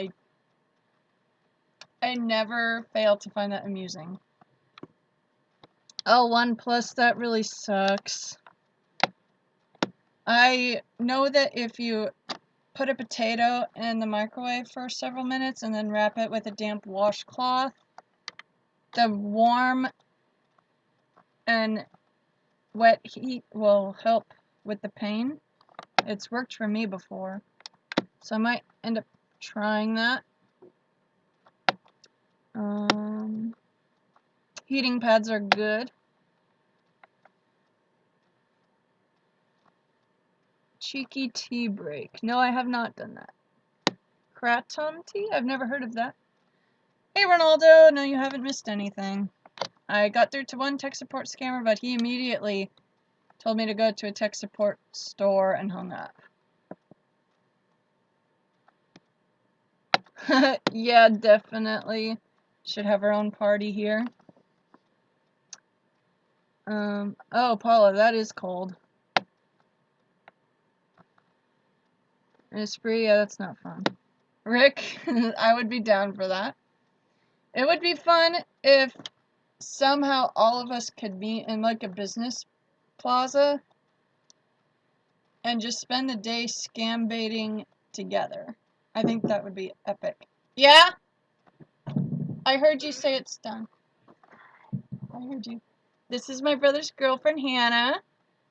I never fail to find that amusing. Oh, OnePlus, that really sucks. I know that if you put a potato in the microwave for several minutes and then wrap it with a damp washcloth, the warm and wet heat will help with the pain. It's worked for me before, so I might end up trying that. Heating pads are good. Cheeky tea break. No, I have not done that. Kraton tea? I've never heard of that. Hey, Ronaldo! No, you haven't missed anything. I got through to one tech support scammer, but he immediately told me to go to a tech support store and hung up. Yeah, definitely. Should have our own party here. Oh, Paula, that is cold. Esprit, yeah, that's not fun. Rick, I would be down for that. It would be fun if somehow all of us could meet in like a business plaza and just spend the day scam baiting together. I think that would be epic. Yeah? I heard you say it's done. I heard you. This is my brother's girlfriend, Hannah.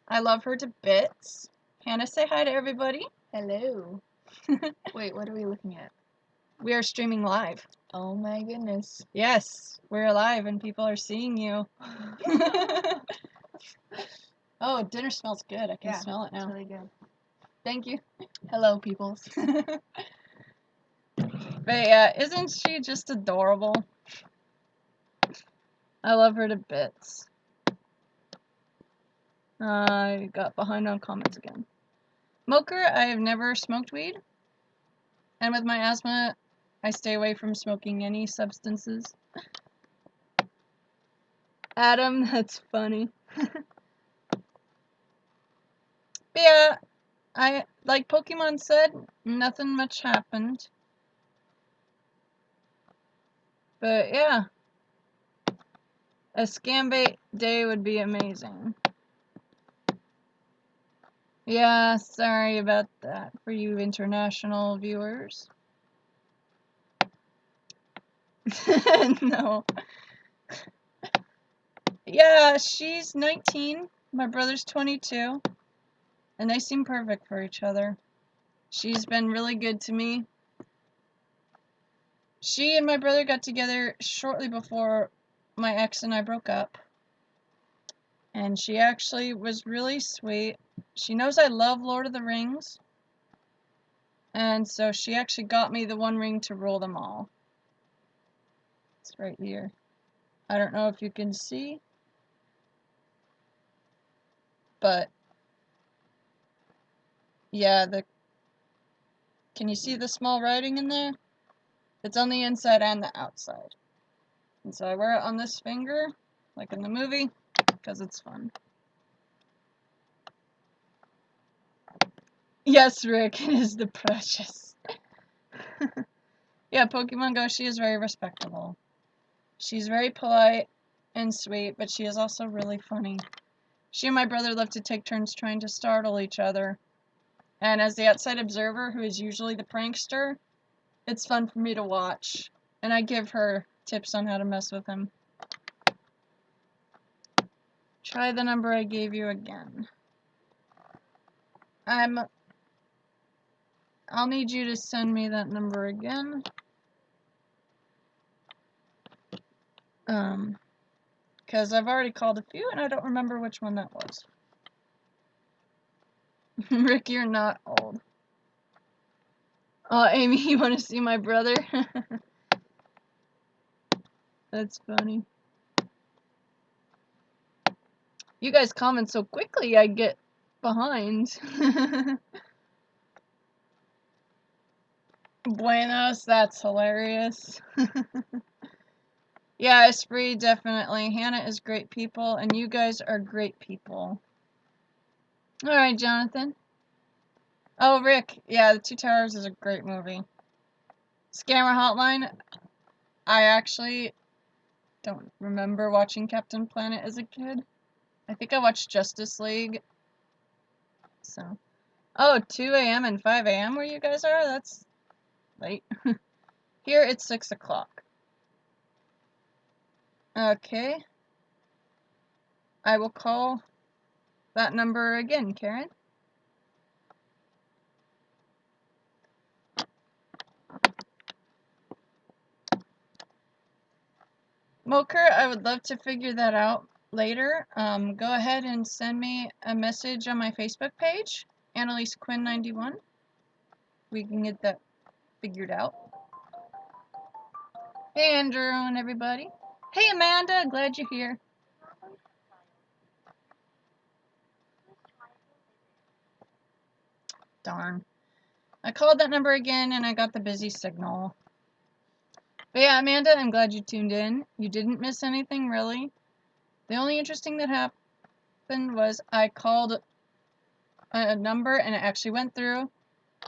I love her to bits. Hannah, say hi to everybody. Hello. Wait, what are we looking at? We are streaming live. Oh my goodness. Yes, we're live and people are seeing you. Oh, dinner smells good. I can smell it now. It's really good. Thank you. Hello, peoples. But yeah, isn't she just adorable? I love her to bits. I got behind on comments again. Smoker, I have never smoked weed. And with my asthma, I stay away from smoking any substances. Adam, that's funny. But yeah, like Pokemon said, nothing much happened. But yeah, a scam bait day would be amazing. Yeah, sorry about that for you international viewers. No. Yeah, she's 19, my brother's 22, and they seem perfect for each other. She's been really good to me. She and my brother got together shortly before my ex and I broke up. And she actually was really sweet. She knows I love Lord of the Rings. And so she actually got me the One Ring to rule them all. It's right here. I don't know if you can see. But yeah, can you see the small writing in there? It's on the inside and the outside. And so I wear it on this finger, like in the movie, because it's fun. Yes, Rick, it is the precious. Yeah, Pokemon Go, she is very respectable. She's very polite and sweet, but she is also really funny. She and my brother love to take turns trying to startle each other. And as the outside observer, who is usually the prankster, it's fun for me to watch. And I give her tips on how to mess with him. Try the number I gave you again. I'll need you to send me that number again. Because I've already called a few and I don't remember which one that was. Rick, you're not old. Oh, Amy, you want to see my brother? That's funny. You guys comment so quickly, I get behind. Buenos, that's hilarious. Yeah, Esprit, definitely. Hannah is great people, and you guys are great people. Alright, Jonathan. Oh, Rick. Yeah, The Two Towers is a great movie. Scammer Hotline. I actually don't remember watching Captain Planet as a kid. I think I watched Justice League. So. Oh, 2 a.m. and 5 a.m. where you guys are? That's late. Here it's 6 o'clock. Okay. I will call that number again, Karen. Moker, I would love to figure that out later. Go ahead and send me a message on my Facebook page, Annalise Quinn91. We can get that figured out. Hey, Andrew and everybody. Hey, Amanda, glad you're here. Darn. I called that number again and I got the busy signal. But yeah, Amanda, I'm glad you tuned in. You didn't miss anything, really. The only interesting that happened was I called a number and it actually went through.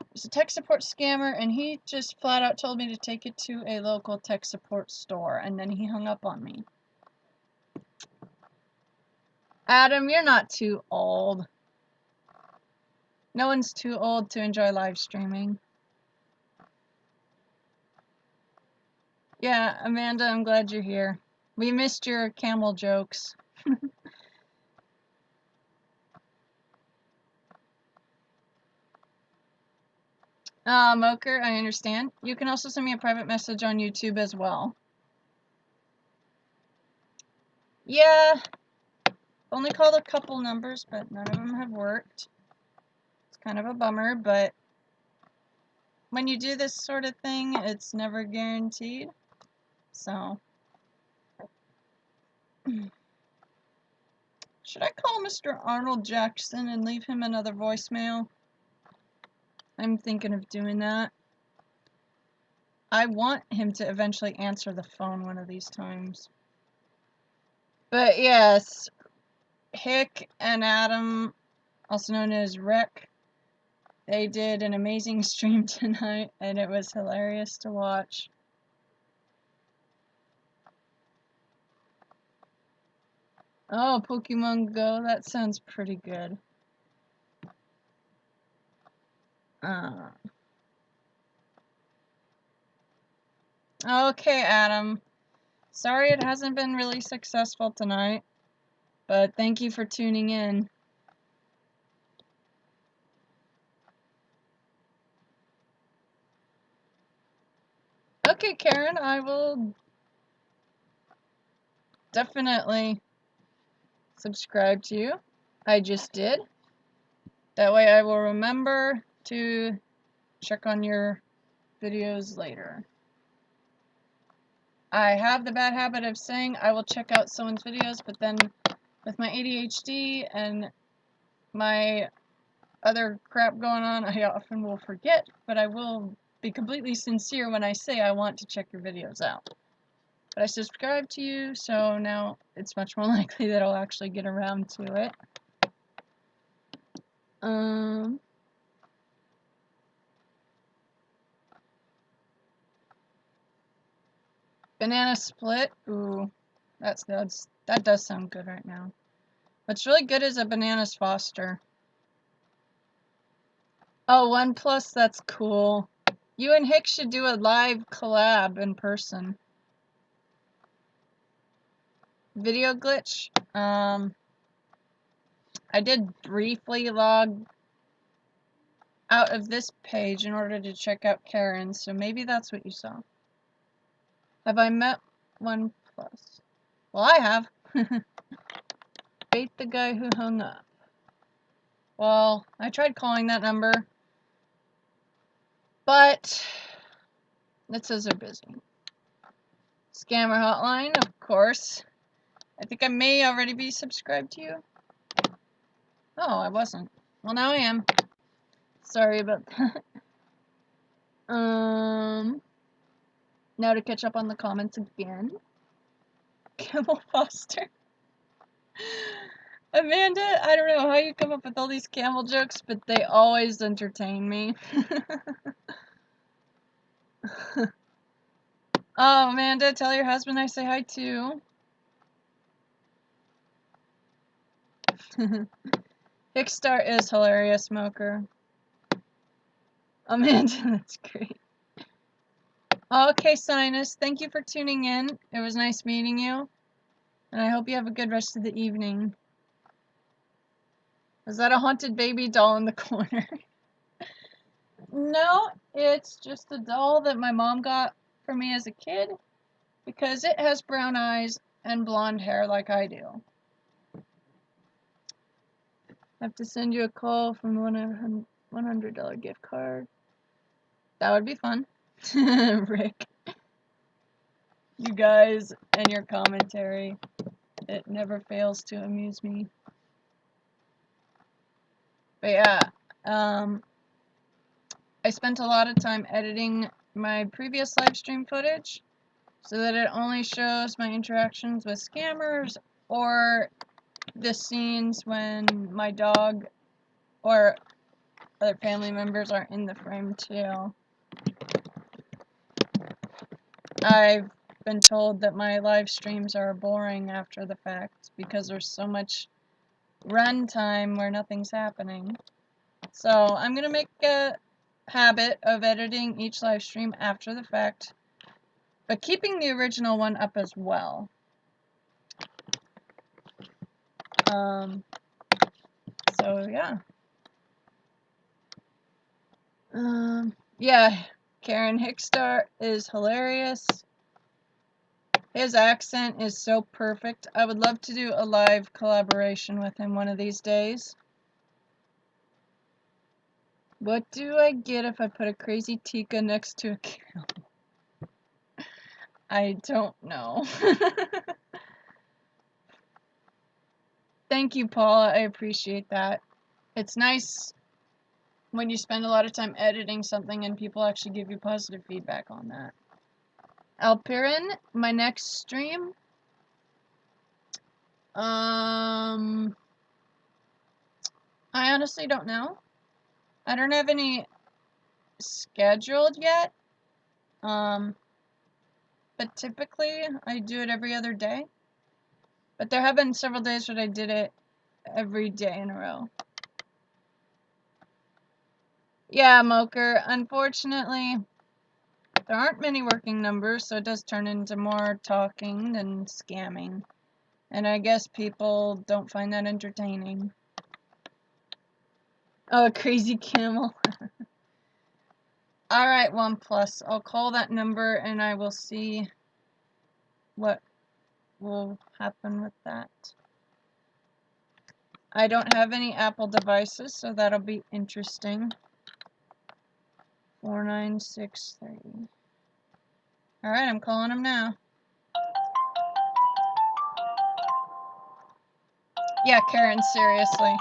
It was a tech support scammer and he just flat out told me to take it to a local tech support store and then he hung up on me. Adam, you're not too old. No one's too old to enjoy live streaming. Yeah, Amanda, I'm glad you're here. We missed your camel jokes. Moker, I understand. You can also send me a private message on YouTube as well. Yeah, only called a couple numbers, but none of them have worked. It's kind of a bummer, but when you do this sort of thing, it's never guaranteed. So, should I call Mr. Arnold Jackson and leave him another voicemail? I'm thinking of doing that. I want him to eventually answer the phone one of these times. But yes, Hick and Adam, also known as Rick, they did an amazing stream tonight, and it was hilarious to watch. Oh, Pokemon Go, that sounds pretty good. Okay, Adam. Sorry it hasn't been really successful tonight, but thank you for tuning in. Okay, Karen, I will definitely subscribe to you. I just did. That way I will remember to check on your videos later. I have the bad habit of saying I will check out someone's videos, but then with my ADHD and my other crap going on, I often will forget, but I will be completely sincere when I say I want to check your videos out. But I subscribe to you, so now it's much more likely that I'll actually get around to it. Banana split. Ooh, that does sound good right now. What's really good is a bananas Foster. Oh, OnePlus, that's cool. You and Hick should do a live collab in person. Video glitch. I did briefly log out of this page in order to check out Karen, so maybe that's what you saw. Have I met OnePlus? Well, I have. Bait the guy who hung up. Well, I tried calling that number, but it says they're busy. Scammer hotline, of course. I think I may already be subscribed to you. Oh, I wasn't. Well, now I am. Sorry about that. Now to catch up on the comments again. Camel Foster. Amanda, I don't know how you come up with all these camel jokes, but they always entertain me. Oh, Amanda, tell your husband I say hi too. Hickstar is hilarious, Smoker. Amanda, that's great. Okay, Sinus, thank you for tuning in. It was nice meeting you, and I hope you have a good rest of the evening. Is that a haunted baby doll in the corner? No, it's just a doll that my mom got for me as a kid because it has brown eyes and blonde hair like I do. I have to send you a call from $100 gift card. That would be fun. Rick, you guys and your commentary, it never fails to amuse me. But yeah, I spent a lot of time editing my previous live stream footage so that it only shows my interactions with scammers or the scenes when my dog or other family members are in the frame too. I've been told that my live streams are boring after the fact because there's so much run time where nothing's happening. So I'm going to make a habit of editing each live stream after the fact, but keeping the original one up as well. So yeah. Yeah, Karen Hickstar is hilarious. His accent is so perfect. I would love to do a live collaboration with him one of these days. What do I get if I put a crazy Tika next to a camel? I don't know. Thank you, Paula. I appreciate that. It's nice when you spend a lot of time editing something and people actually give you positive feedback on that. Alpirin, my next stream. I honestly don't know. I don't have any scheduled yet. But typically I do it every other day. But there have been several days where I did it every day in a row. Yeah, Moker, unfortunately, there aren't many working numbers, so it does turn into more talking than scamming. And I guess people don't find that entertaining. Oh, a crazy camel. Alright, OnePlus. I'll call that number and I will see what will happen with that. I don't have any Apple devices, so that'll be interesting. 4963. Alright, I'm calling him now. Yeah, Karen, seriously.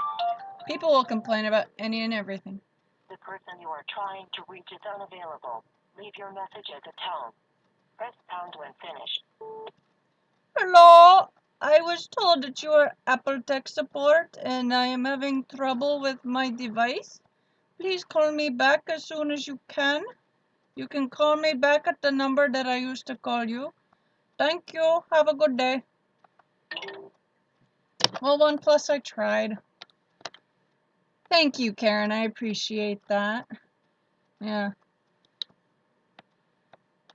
People will complain about any and everything. The person you are trying to reach is unavailable. Leave your message at the tone. Press pound when finished. Hello, I was told that you are Apple Tech Support and I am having trouble with my device. Please call me back as soon as you can. You can call me back at the number that I used to call you. Thank you. Have a good day. Well, OnePlus, I tried. Thank you, Karen. I appreciate that. Yeah.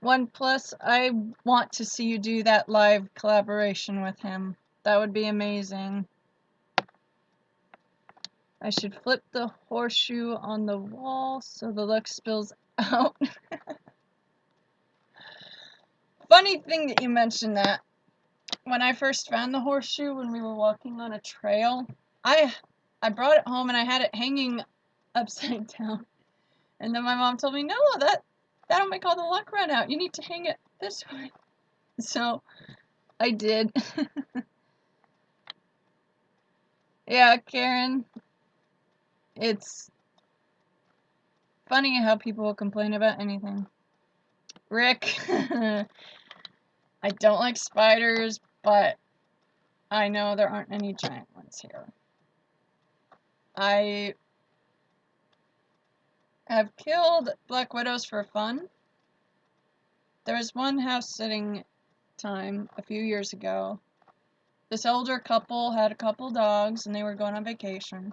OnePlus, I want to see you do that live collaboration with him. That would be amazing. I should flip the horseshoe on the wall so the luck spills out. Funny thing that you mentioned that. When I first found the horseshoe when we were walking on a trail, I brought it home and I had it hanging upside down. And then my mom told me, no, that'll make all the luck run out. You need to hang it this way. So I did. Yeah, Karen, it's funny how people will complain about anything. Rick, I don't like spiders, but I know there aren't any giant ones here. I have killed black widows for fun. There was one house sitting time a few years ago. This older couple had a couple dogs and they were going on vacation.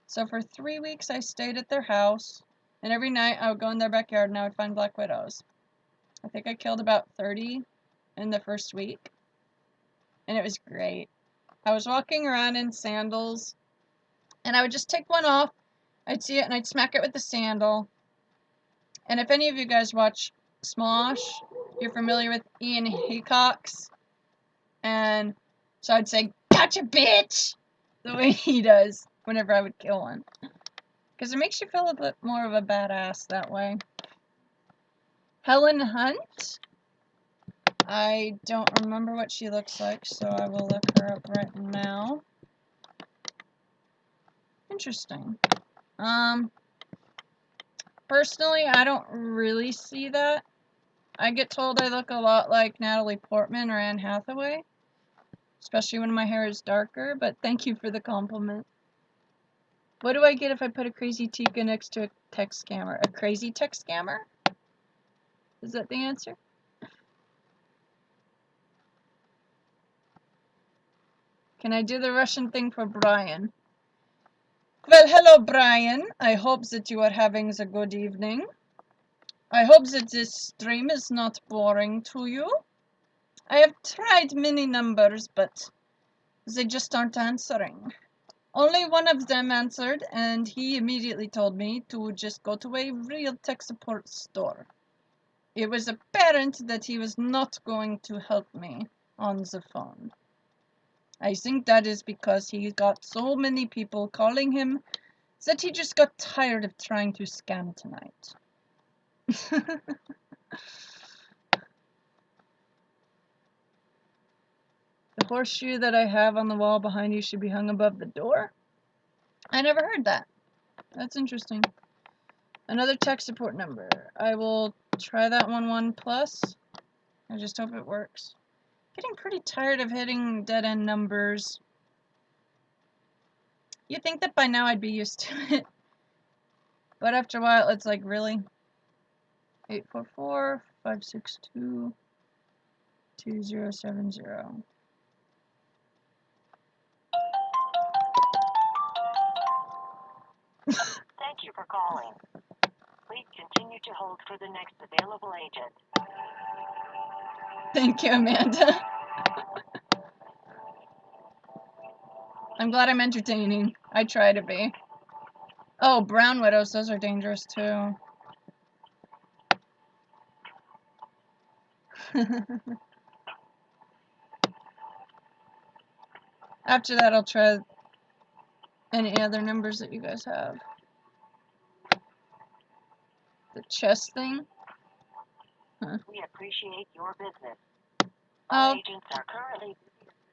So for 3 weeks I stayed at their house, and every night I would go in their backyard and I would find black widows. I think I killed about 30 in the first week, and it was great. I was walking around in sandals, and I would just take one off, I'd see it, and I'd smack it with the sandal. And if any of you guys watch Smosh, you're familiar with Ian Haycox, and so I'd say, "Gotcha, bitch!" the way he does whenever I would kill one. Because it makes you feel a bit more of a badass that way. Helen Hunt? I don't remember what she looks like, so I will look her up right now. Interesting. Personally, I don't really see that. I get told I look a lot like Natalie Portman or Anne Hathaway, especially when my hair is darker, but thank you for the compliment. What do I get if I put a crazy Tika next to a text scammer? A crazy text scammer? Is that the answer? Can I do the Russian thing for Brian? Well, hello, Brian. I hope that you are having a good evening. I hope that this stream is not boring to you. I have tried many numbers, but they just aren't answering. Only one of them answered, and he immediately told me to just go to a real tech support store. It was apparent that he was not going to help me on the phone. I think that is because he got so many people calling him that he just got tired of trying to scam tonight. The horseshoe that I have on the wall behind you should be hung above the door? I never heard that. That's interesting. Another tech support number. I will try that 1 plus. I just hope it works. Getting pretty tired of hitting dead-end numbers. You'd think that by now I'd be used to it. But after a while, it's like, really? 844-562-2070. Thank you for calling. Please continue to hold for the next available agent. Thank you, Amanda. I'm glad I'm entertaining. I try to be. Oh, brown widows, those are dangerous too. After that, I'll try any other numbers that you guys have. The chest thing? Huh. We appreciate your business. Oh. All agents are currently...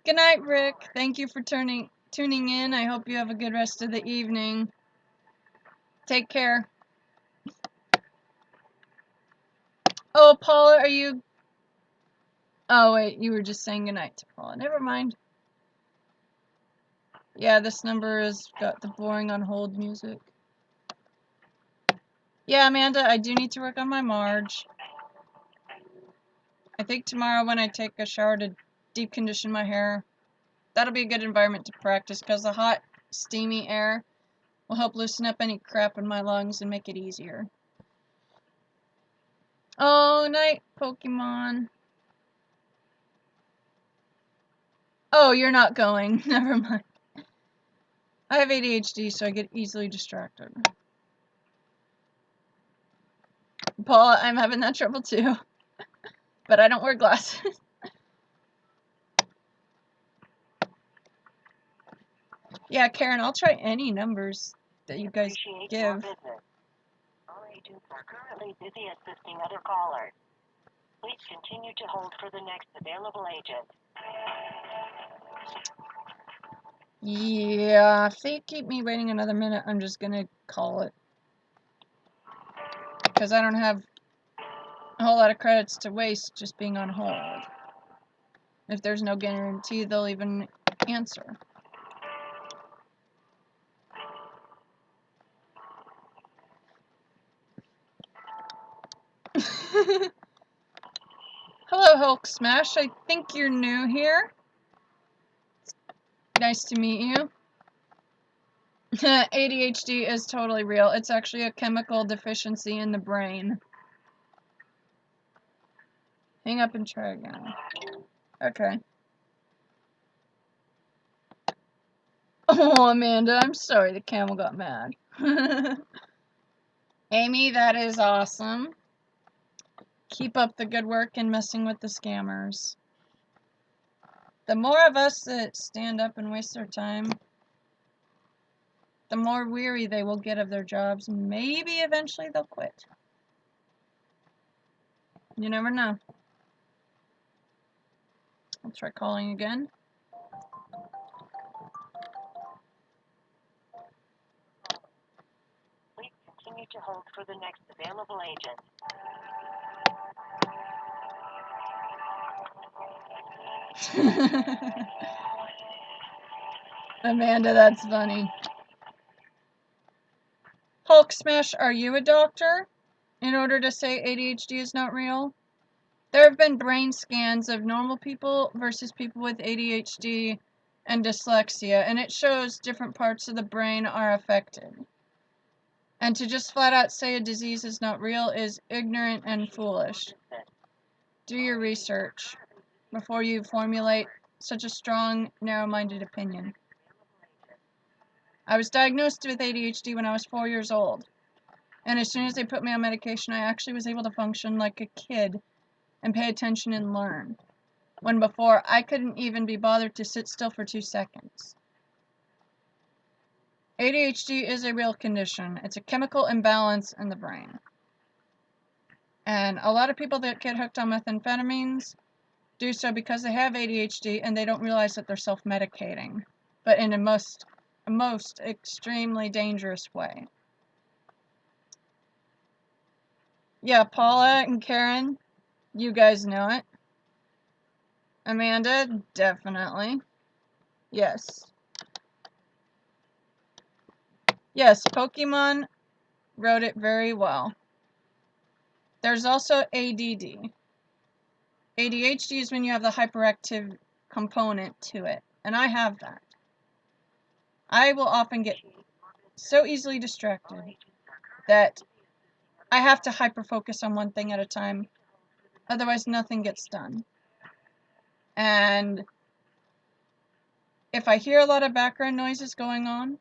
Good night, Rick. Thank you for tuning in. I hope you have a good rest of the evening. Take care. Oh, Paula, are you... Oh, wait, you were just saying goodnight to Paula. Never mind. Yeah, this number has got the boring on hold music. Yeah, Amanda, I do need to work on my Marge. I think tomorrow when I take a shower to deep condition my hair, that'll be a good environment to practice because the hot, steamy air will help loosen up any crap in my lungs and make it easier. Oh, night, Pokemon. Oh, you're not going. Never mind. I have ADHD, so I get easily distracted. Paula, I'm having that trouble too. But I don't wear glasses. Yeah, Karen, I'll try any numbers that you guys give. All agents are currently busy assisting other callers. Please continue to hold for the next available agent. Yeah, if they keep me waiting another minute, I'm just gonna call it. Because I don't have a whole lot of credits to waste just being on hold. if there's no guarantee they'll even answer. Hello, Hulk Smash. I think you're new here. Nice to meet you. ADHD is totally real. It's actually a chemical deficiency in the brain. Hang up and try again. Okay. Oh, Amanda, I'm sorry the camel got mad. Amy, that is awesome. Keep up the good work and messing with the scammers. The more of us that stand up and waste their time, the more weary they will get of their jobs. Maybe eventually they'll quit. You never know. I'll try calling again. Please continue to hold for the next available agent. Amanda, that's funny. Hulk Smash, are you a doctor? In order to say ADHD is not real? There have been brain scans of normal people versus people with ADHD and dyslexia, and it shows different parts of the brain are affected. And to just flat out say a disease is not real is ignorant and foolish. Do your research before you formulate such a strong, narrow-minded opinion. I was diagnosed with ADHD when I was 4 years old, and as soon as they put me on medication, I actually was able to function like a kid and pay attention and learn, when before I couldn't even be bothered to sit still for 2 seconds. ADHD is a real condition. It's a chemical imbalance in the brain. And a lot of people that get hooked on methamphetamines do so because they have ADHD and they don't realize that they're self-medicating, but in a most extremely dangerous way. Yeah, Paula and Karen, you guys know it. Amanda, definitely. Yes. Yes, Pokemon wrote it very well. There's also ADD. ADHD is when you have the hyperactive component to it, and I have that. I will often get so easily distracted that I have to hyper-focus on one thing at a time, otherwise nothing gets done. And if I hear a lot of background noises going on,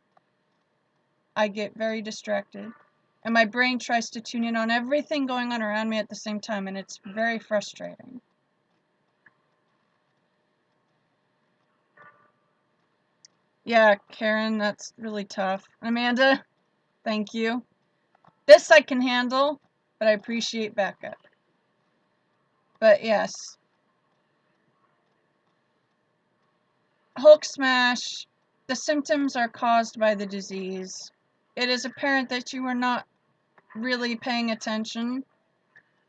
I get very distracted. And my brain tries to tune in on everything going on around me at the same time, and it's very frustrating. Yeah, Karen, that's really tough. Amanda, thank you. This I can handle, but I appreciate backup. But yes. Hulk Smash, the symptoms are caused by the disease. It is apparent that you are not really paying attention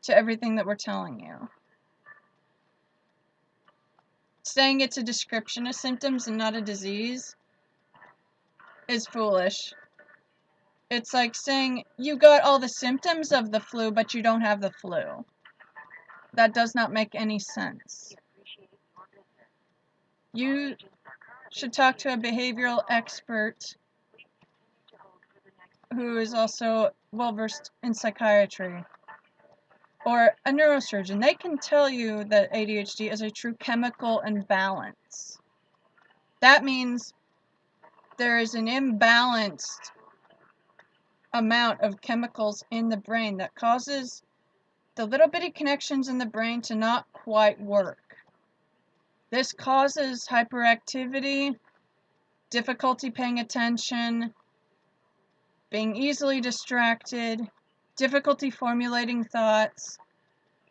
to everything that we're telling you. Saying it's a description of symptoms and not a disease is foolish. It's like saying you got all the symptoms of the flu, but you don't have the flu. That does not make any sense. You should talk to a behavioral expert who is also well-versed in psychiatry, or a neurosurgeon. They can tell you that ADHD is a true chemical imbalance. That means there is an imbalanced amount of chemicals in the brain that causes the little bitty connections in the brain to not quite work. This causes hyperactivity, difficulty paying attention, being easily distracted, difficulty formulating thoughts,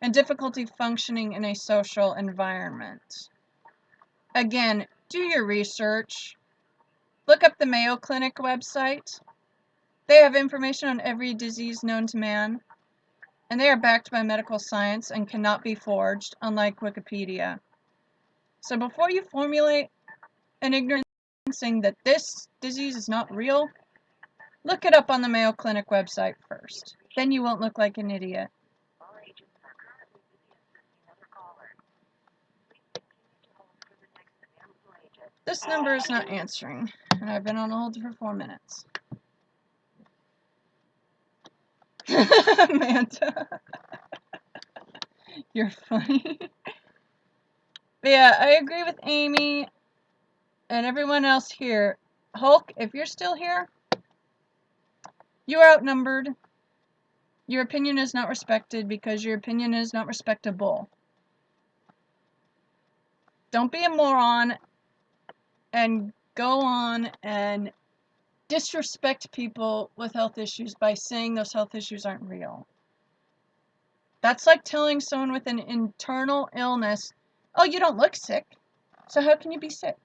and difficulty functioning in a social environment. Again, do your research. Look up the Mayo Clinic website. They have information on every disease known to man, and they are backed by medical science and cannot be forged, unlike Wikipedia. So before you formulate an ignorant saying that this disease is not real, look it up on the Mayo Clinic website first. Then you won't look like an idiot. This number is not answering, and I've been on hold for 4 minutes. Amanda. You're funny. But yeah, I agree with Amy and everyone else here. Hulk, if you're still here, you are outnumbered. Your opinion is not respected because your opinion is not respectable. Don't be a moron and go on and disrespect people with health issues by saying those health issues aren't real. That's like telling someone with an internal illness, oh, you don't look sick, so how can you be sick?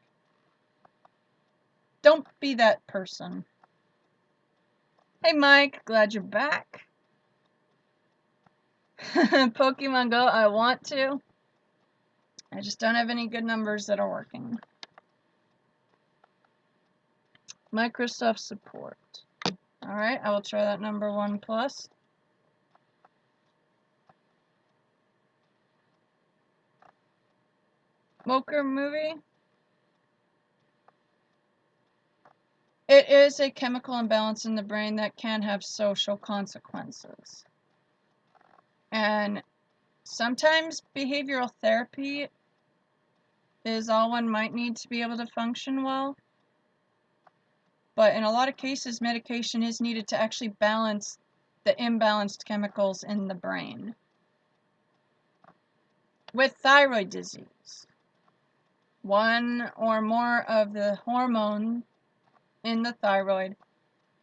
Don't be that person. Hey Mike, glad you're back. Pokemon Go, I want to. I just don't have any good numbers that are working. Microsoft support. Alright, I will try that number 1+. Smoker movie. It is a chemical imbalance in the brain that can have social consequences. And sometimes behavioral therapy is all one might need to be able to function well. But in a lot of cases, medication is needed to actually balance the imbalanced chemicals in the brain. With thyroid disease, one or more of the hormone in the thyroid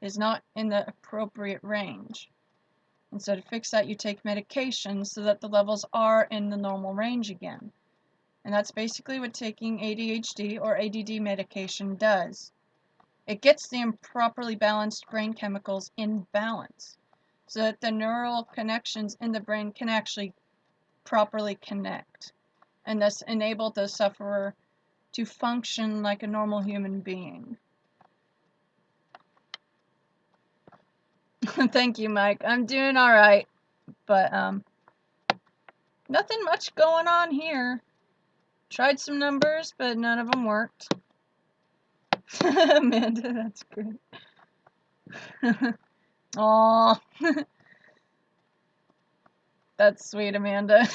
is not in the appropriate range. And so to fix that, you take medication so that the levels are in the normal range again. And that's basically what taking ADHD or ADD medication does. It gets the improperly balanced brain chemicals in balance so that the neural connections in the brain can actually properly connect and thus enable the sufferer to function like a normal human being. Thank you, Mike. I'm doing all right, but nothing much going on here. Tried some numbers, but none of them worked. Amanda, that's good. Aw. That's sweet, Amanda.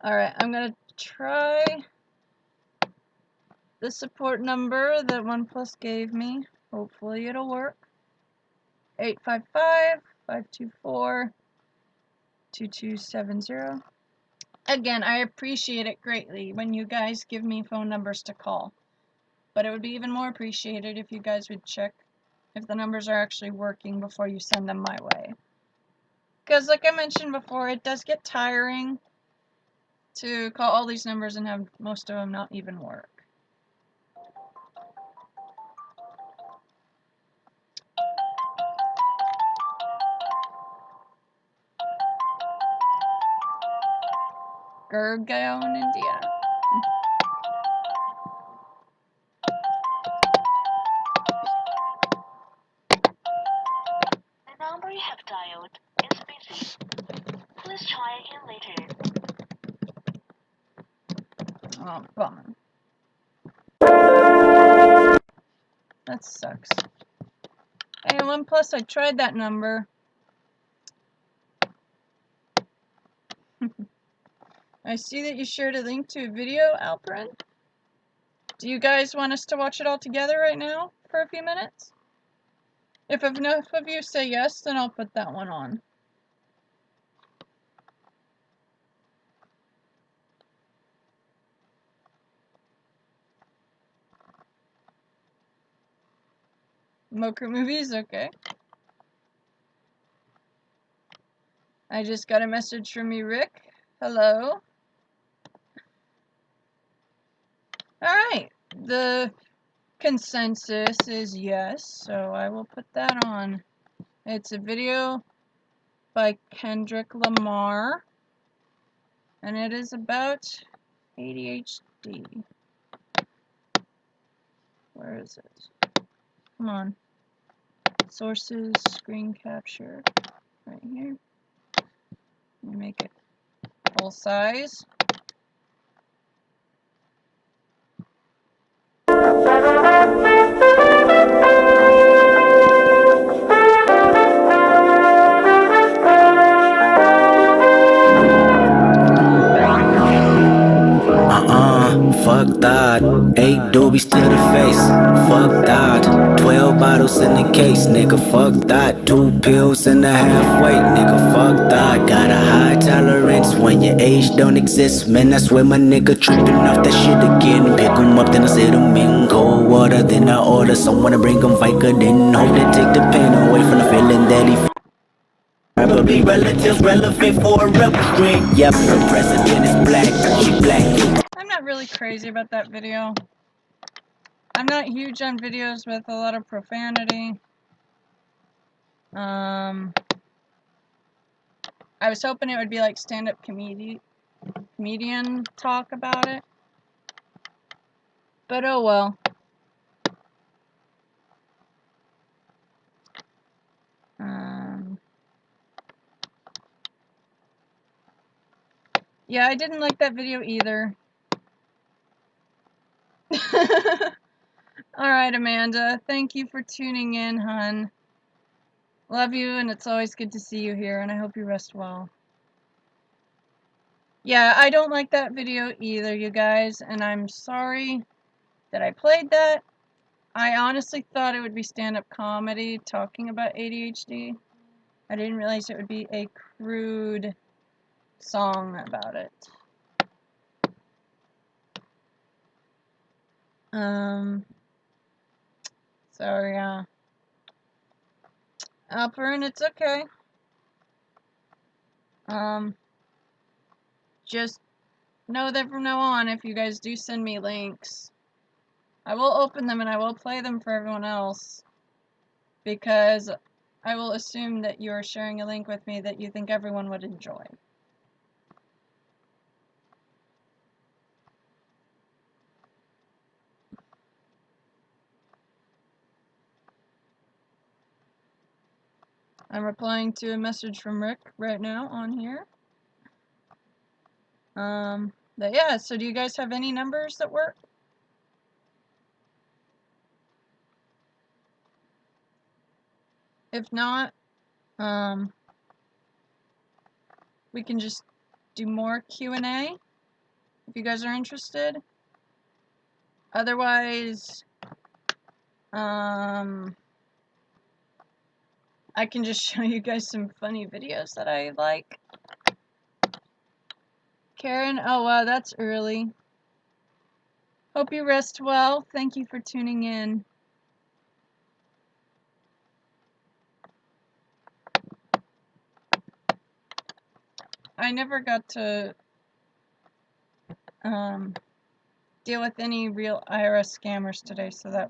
Alright, I'm gonna try the support number that OnePlus gave me. Hopefully it'll work. 855-524-2270. Again, I appreciate it greatly when you guys give me phone numbers to call. But it would be even more appreciated if you guys would check if the numbers are actually working before you send them my way. Because like I mentioned before, it does get tiring to call all these numbers and have most of them not even work. Gurgaon, India. The number you have dialed is busy. Please try again later. Oh, bummer. That sucks. Hey, OnePlus, I tried that number. I see that you shared a link to a video, Alperin. Do you guys want us to watch it all together right now for a few minutes? If enough of you say yes, then I'll put that one on. Mocha movies, okay. I just got a message from you, Rick. Hello. Alright, the consensus is yes, so I will put that on. It's a video by Kendrick Lamar, and it is about ADHD. Where is it? Come on. Sources, screen capture. Right here. Let me make it full size. Fuck that. 8 doobies to the face. Fuck that. 12 bottles in the case, nigga. Fuck that. 2 pills and a half weight, nigga. Fuck that. Got a high tolerance when your age don't exist. Man, I swear my nigga tripping off that shit again. Pick 'em up, then I sit 'em in cold water. Then I order someone to bring 'em Vicodin. Hope they take the pain away from the feeling that he probably relatives relevant for a rebel string. Yep, the president is black. She black. I'm not really crazy about that video. I'm not huge on videos with a lot of profanity. I was hoping it would be like stand-up comedian talk about it. But oh well. Yeah, I didn't like that video either. Alright, Amanda. Thank you for tuning in, hun. Love you, and it's always good to see you here, and I hope you rest well. Yeah, I don't like that video either, you guys, and I'm sorry that I played that. I honestly thought it would be stand-up comedy talking about ADHD. I didn't realize it would be a crude song about it. So yeah. Alpern, it's okay. Just know that from now on, if you guys do send me links, I will open them and I will play them for everyone else. Because I will assume that you are sharing a link with me that you think everyone would enjoy. I'm replying to a message from Rick right now on here. But yeah, so do you guys have any numbers that work? If not, we can just do more Q&A if you guys are interested. Otherwise, I can just show you guys some funny videos that I like. Karen, oh wow, that's early. Hope you rest well. Thank you for tuning in. I never got to deal with any real IRS scammers today, so that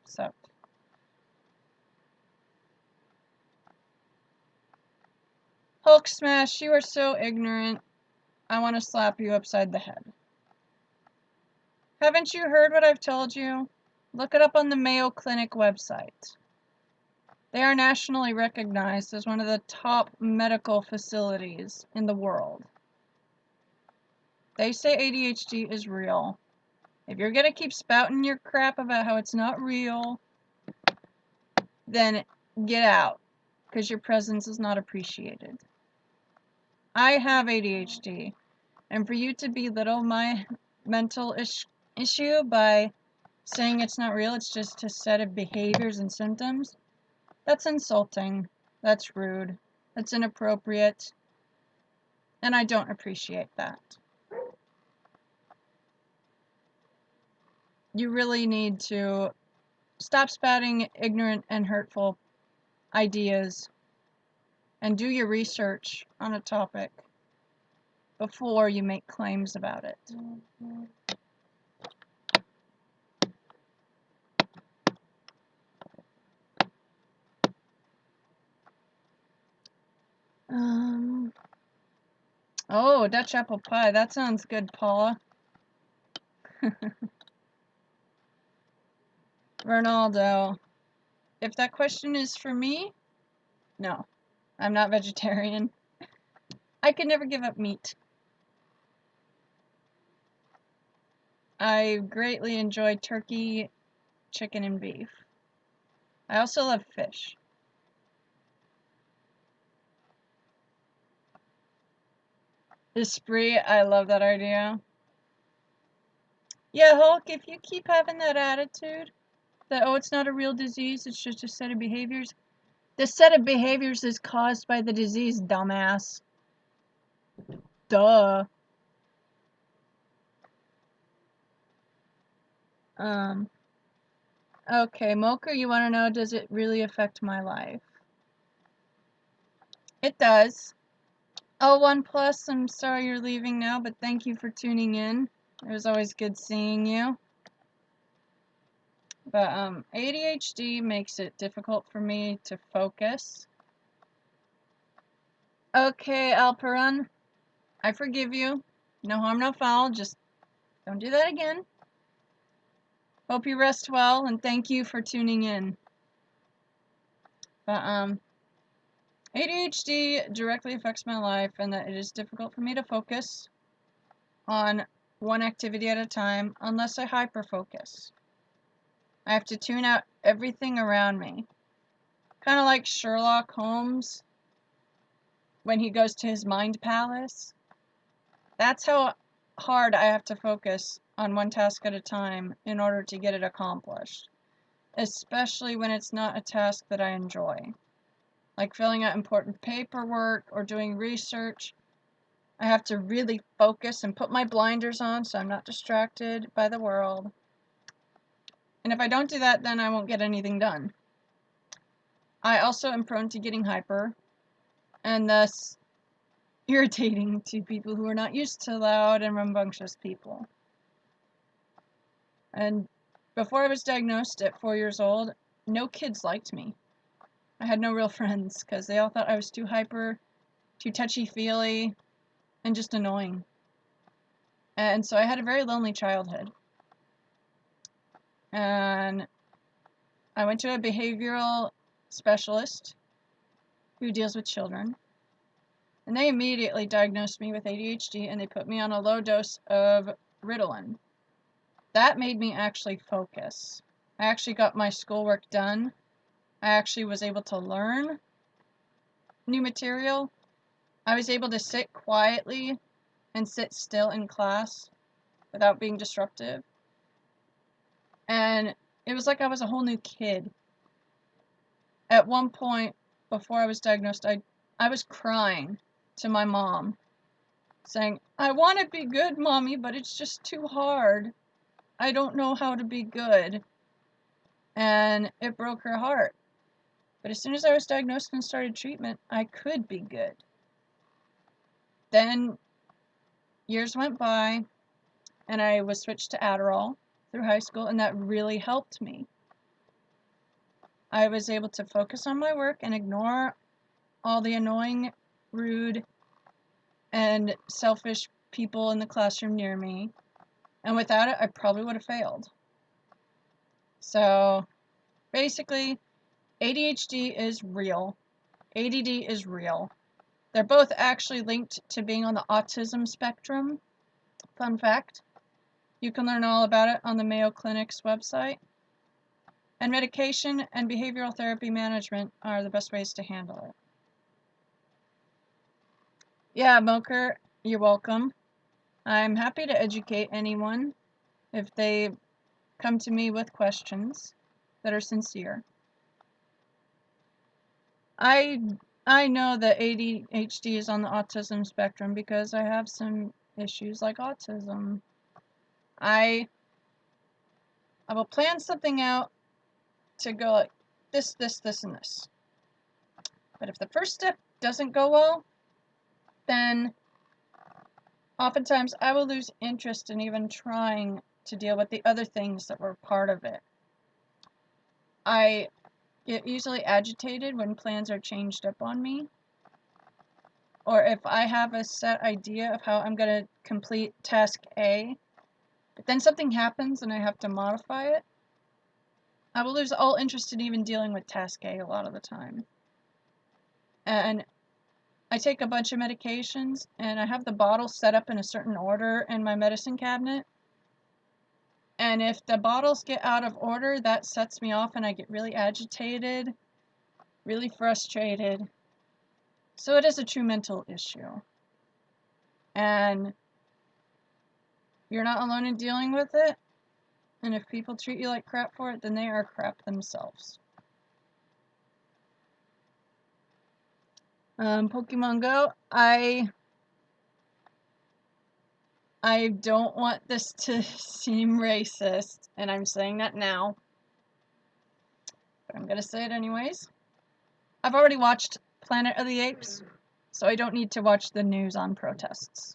sucked. Hulk Smash, you are so ignorant. I want to slap you upside the head. Haven't you heard what I've told you? Look it up on the Mayo Clinic website. They are nationally recognized as one of the top medical facilities in the world. They say ADHD is real. If you're gonna keep spouting your crap about how it's not real, then get out, because your presence is not appreciated. I have ADHD, and for you to belittle my mental issue by saying it's not real, it's just a set of behaviors and symptoms, that's insulting, that's rude, that's inappropriate, and I don't appreciate that. You really need to stop spouting ignorant and hurtful ideas and do your research on a topic before you make claims about it. Oh, Dutch apple pie. That sounds good, Paula. Ronaldo, if that question is for me, no. I'm not vegetarian. I could never give up meat. I greatly enjoy turkey, chicken, and beef. I also love fish. Esprit, I love that idea. Yeah, Hulk, if you keep having that attitude that, oh, it's not a real disease, it's just a set of behaviors. The set of behaviors is caused by the disease, dumbass. Duh. Okay, Mocha, you want to know, does it really affect my life? It does. Oh, OnePlus, I'm sorry you're leaving now, but thank you for tuning in. It was always good seeing you. But ADHD makes it difficult for me to focus. Okay, Alperon, I forgive you. No harm, no foul. Just don't do that again. Hope you rest well, and thank you for tuning in. But ADHD directly affects my life, and that it is difficult for me to focus on one activity at a time unless I hyperfocus. I have to tune out everything around me. Kind of like Sherlock Holmes when he goes to his mind palace. That's how hard I have to focus on one task at a time in order to get it accomplished. Especially when it's not a task that I enjoy. Like filling out important paperwork or doing research. I have to really focus and put my blinders on so I'm not distracted by the world. And if I don't do that, then I won't get anything done. I also am prone to getting hyper, and thus irritating to people who are not used to loud and rambunctious people. And before I was diagnosed at 4 years old, no kids liked me. I had no real friends because they all thought I was too hyper, too touchy-feely, and just annoying. And so I had a very lonely childhood. And I went to a behavioral specialist who deals with children. And they immediately diagnosed me with ADHD and they put me on a low dose of Ritalin. That made me actually focus. I actually got my schoolwork done. I actually was able to learn new material. I was able to sit quietly and sit still in class without being disruptive. And it was like I was a whole new kid. At one point, before I was diagnosed, I was crying to my mom, saying, I want to be good, Mommy, but it's just too hard. I don't know how to be good. And it broke her heart. But as soon as I was diagnosed and started treatment, I could be good. Then years went by, and I was switched to Adderall through high school, and that really helped me. I was able to focus on my work and ignore all the annoying, rude, and selfish people in the classroom near me. And without it, I probably would have failed. So, basically, ADHD is real. ADD is real. They're both actually linked to being on the autism spectrum. Fun fact. You can learn all about it on the Mayo Clinic's website. And medication and behavioral therapy management are the best ways to handle it. Yeah, Moker, you're welcome. I'm happy to educate anyone if they come to me with questions that are sincere. I know that ADHD is on the autism spectrum because I have some issues like autism. I will plan something out to go like this, and this. But if the first step doesn't go well, then oftentimes I will lose interest in even trying to deal with the other things that were part of it. I get easily agitated when plans are changed up on me, or if I have a set idea of how I'm going to complete task A, But then something happens and I have to modify it. I will lose all interest in even dealing with task A a lot of the time. And I take a bunch of medications and I have the bottles set up in a certain order in my medicine cabinet. And if the bottles get out of order, that sets me off and I get really agitated, really frustrated. So it is a true mental issue. And you're not alone in dealing with it. And if people treat you like crap for it, then they are crap themselves. Pokemon Go, I don't want this to seem racist, and I'm saying that now, but I'm gonna say it anyways. I've already watched Planet of the Apes, so I don't need to watch the news on protests.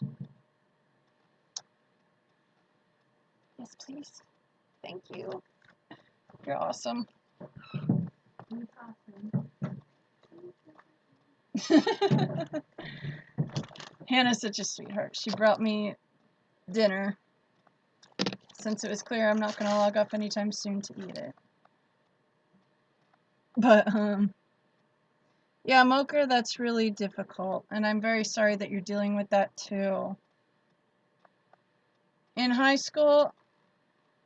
Yes, please. Thank you. You're awesome. Hannah's such a sweetheart. She brought me dinner since it was clear I'm not going to log off anytime soon to eat it. But, yeah, Mocha, that's really difficult, and I'm very sorry that you're dealing with that too. In high school,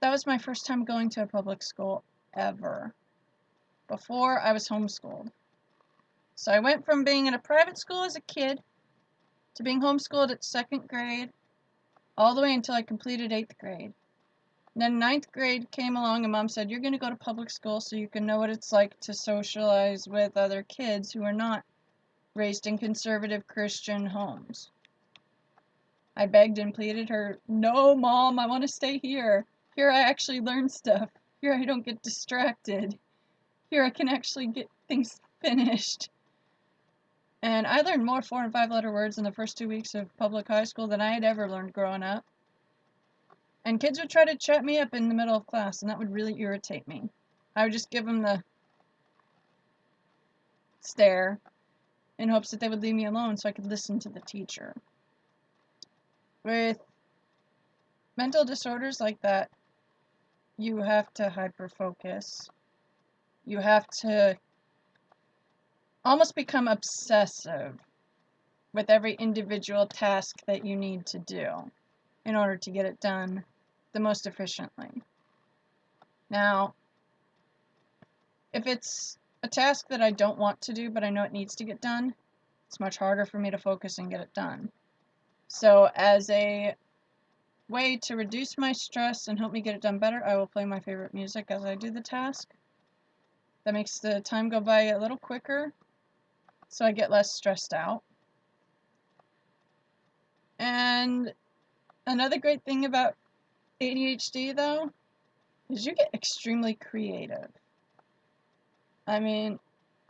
that was my first time going to a public school ever. Before, I was homeschooled. So I went from being in a private school as a kid to being homeschooled at 2nd grade, all the way until I completed 8th grade. Then 9th grade came along and Mom said, you're going to go to public school so you can know what it's like to socialize with other kids who are not raised in conservative Christian homes. I begged and pleaded her, no, Mom, I want to stay here. Here I actually learn stuff. Here I don't get distracted. Here I can actually get things finished. And I learned more 4- and 5-letter words in the first 2 weeks of public high school than I had ever learned growing up. And kids would try to chat me up in the middle of class, and that would really irritate me. I would just give them the stare in hopes that they would leave me alone so I could listen to the teacher. With mental disorders like that, you have to hyper-focus. You have to almost become obsessive with every individual task that you need to do in order to get it done the most efficiently. Now, if it's a task that I don't want to do, but I know it needs to get done, it's much harder for me to focus and get it done. So as a way to reduce my stress and help me get it done better, I will play my favorite music as I do the task. That makes the time go by a little quicker, so I get less stressed out. And another great thing about ADHD, though, is you get extremely creative. I mean,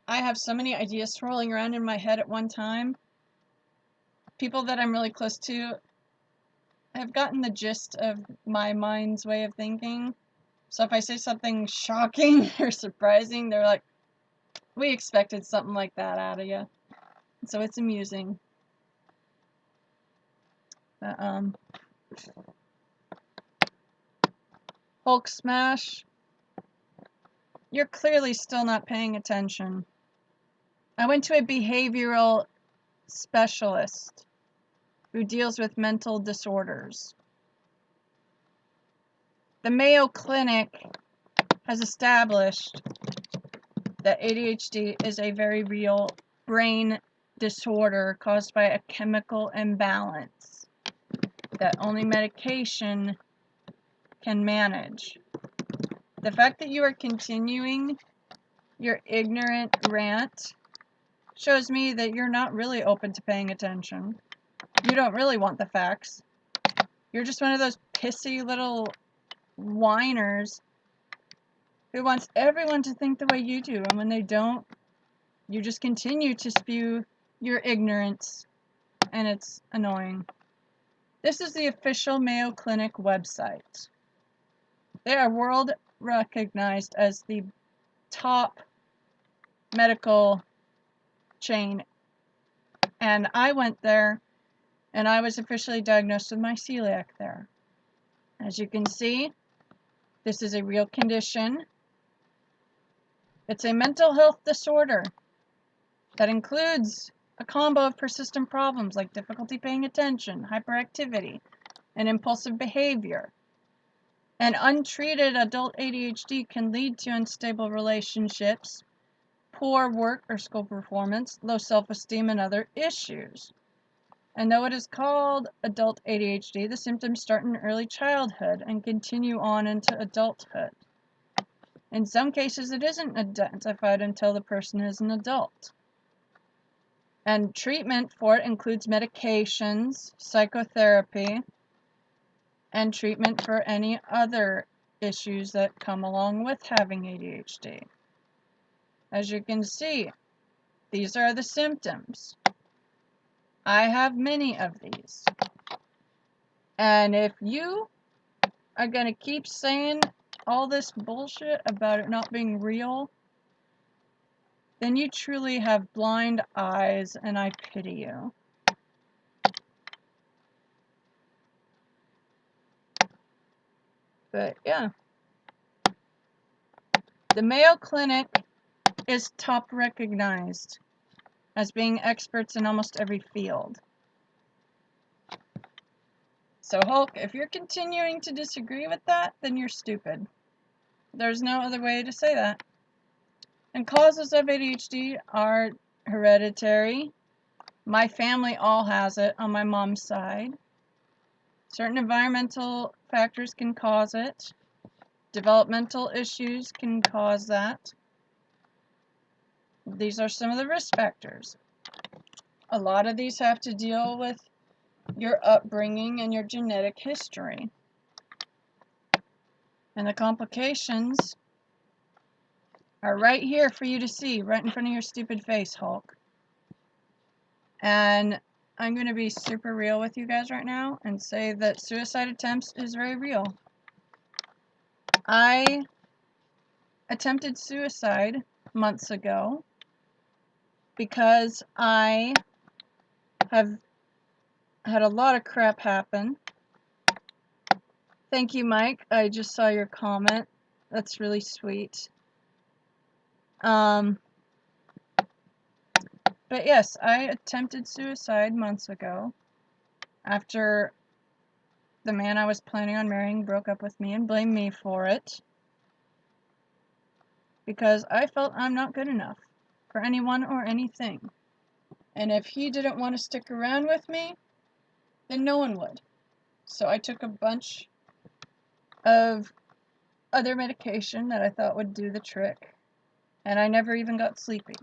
I have so many ideas swirling around in my head at one time. People that I'm really close to have gotten the gist of my mind's way of thinking. So if I say something shocking or surprising, they're like, we expected something like that out of you. So it's amusing. Hulk smash. You're clearly still not paying attention. I went to a behavioral specialist who deals with mental disorders. The Mayo Clinic has established that ADHD is a very real brain disorder caused by a chemical imbalance that only medication can manage. The fact that you are continuing your ignorant rant shows me that you're not really open to paying attention. You don't really want the facts. You're just one of those pissy little whiners who wants everyone to think the way you do, and when they don't, you just continue to spew your ignorance, and it's annoying. This is the official Mayo Clinic website. They are world recognized as the top medical chain, and I went there, and I was officially diagnosed with my celiac there. As you can see, this is a real condition. It's a mental health disorder that includes a combo of persistent problems like difficulty paying attention, hyperactivity, and impulsive behavior. And untreated adult ADHD can lead to unstable relationships, poor work or school performance, low self-esteem, and other issues. And though it is called adult ADHD, the symptoms start in early childhood and continue on into adulthood. In some cases, it isn't identified until the person is an adult. And treatment for it includes medications, psychotherapy, and treatment for any other issues that come along with having ADHD. As you can see, these are the symptoms. I have many of these. And if you are going to keep saying all this bullshit about it not being real, then you truly have blind eyes, and I pity you. But yeah. The Mayo Clinic is top recognized as being experts in almost every field. So Hulk, if you're continuing to disagree with that, then you're stupid. There's no other way to say that. And causes of ADHD are hereditary. My family all has it on my mom's side. Certain environmental factors can cause it. Developmental issues can cause that. These are some of the risk factors. A lot of these have to deal with your upbringing and your genetic history. And the complications are right here for you to see, right in front of your stupid face, Hulk. And I'm going to be super real with you guys right now and say that suicide attempts is very real. I attempted suicide months ago because I have had a lot of crap happen. Thank you, Mike. I just saw your comment. That's really sweet. But yes, I attempted suicide months ago after the man I was planning on marrying broke up with me and blamed me for it because I felt I'm not good enough for anyone or anything. And if he didn't want to stick around with me, then no one would. So I took a bunch of other medication that I thought would do the trick, and I never even got sleepy.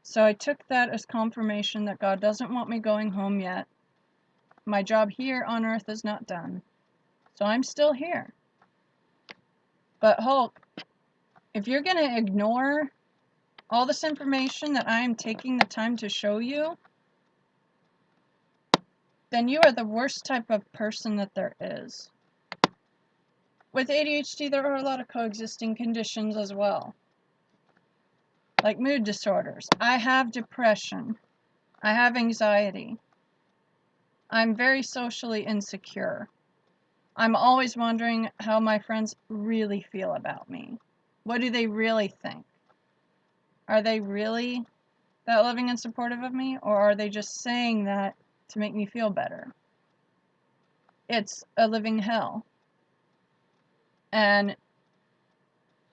So I took that as confirmation that God doesn't want me going home yet. My job here on earth is not done. So I'm still here. But Hulk, if you're going to ignore all this information that I am taking the time to show you, then you are the worst type of person that there is. With ADHD, there are a lot of coexisting conditions as well, like mood disorders. I have depression. I have anxiety. I'm very socially insecure. I'm always wondering how my friends really feel about me. What do they really think? Are they really that loving and supportive of me, or are they just saying that to make me feel better? It's a living hell. And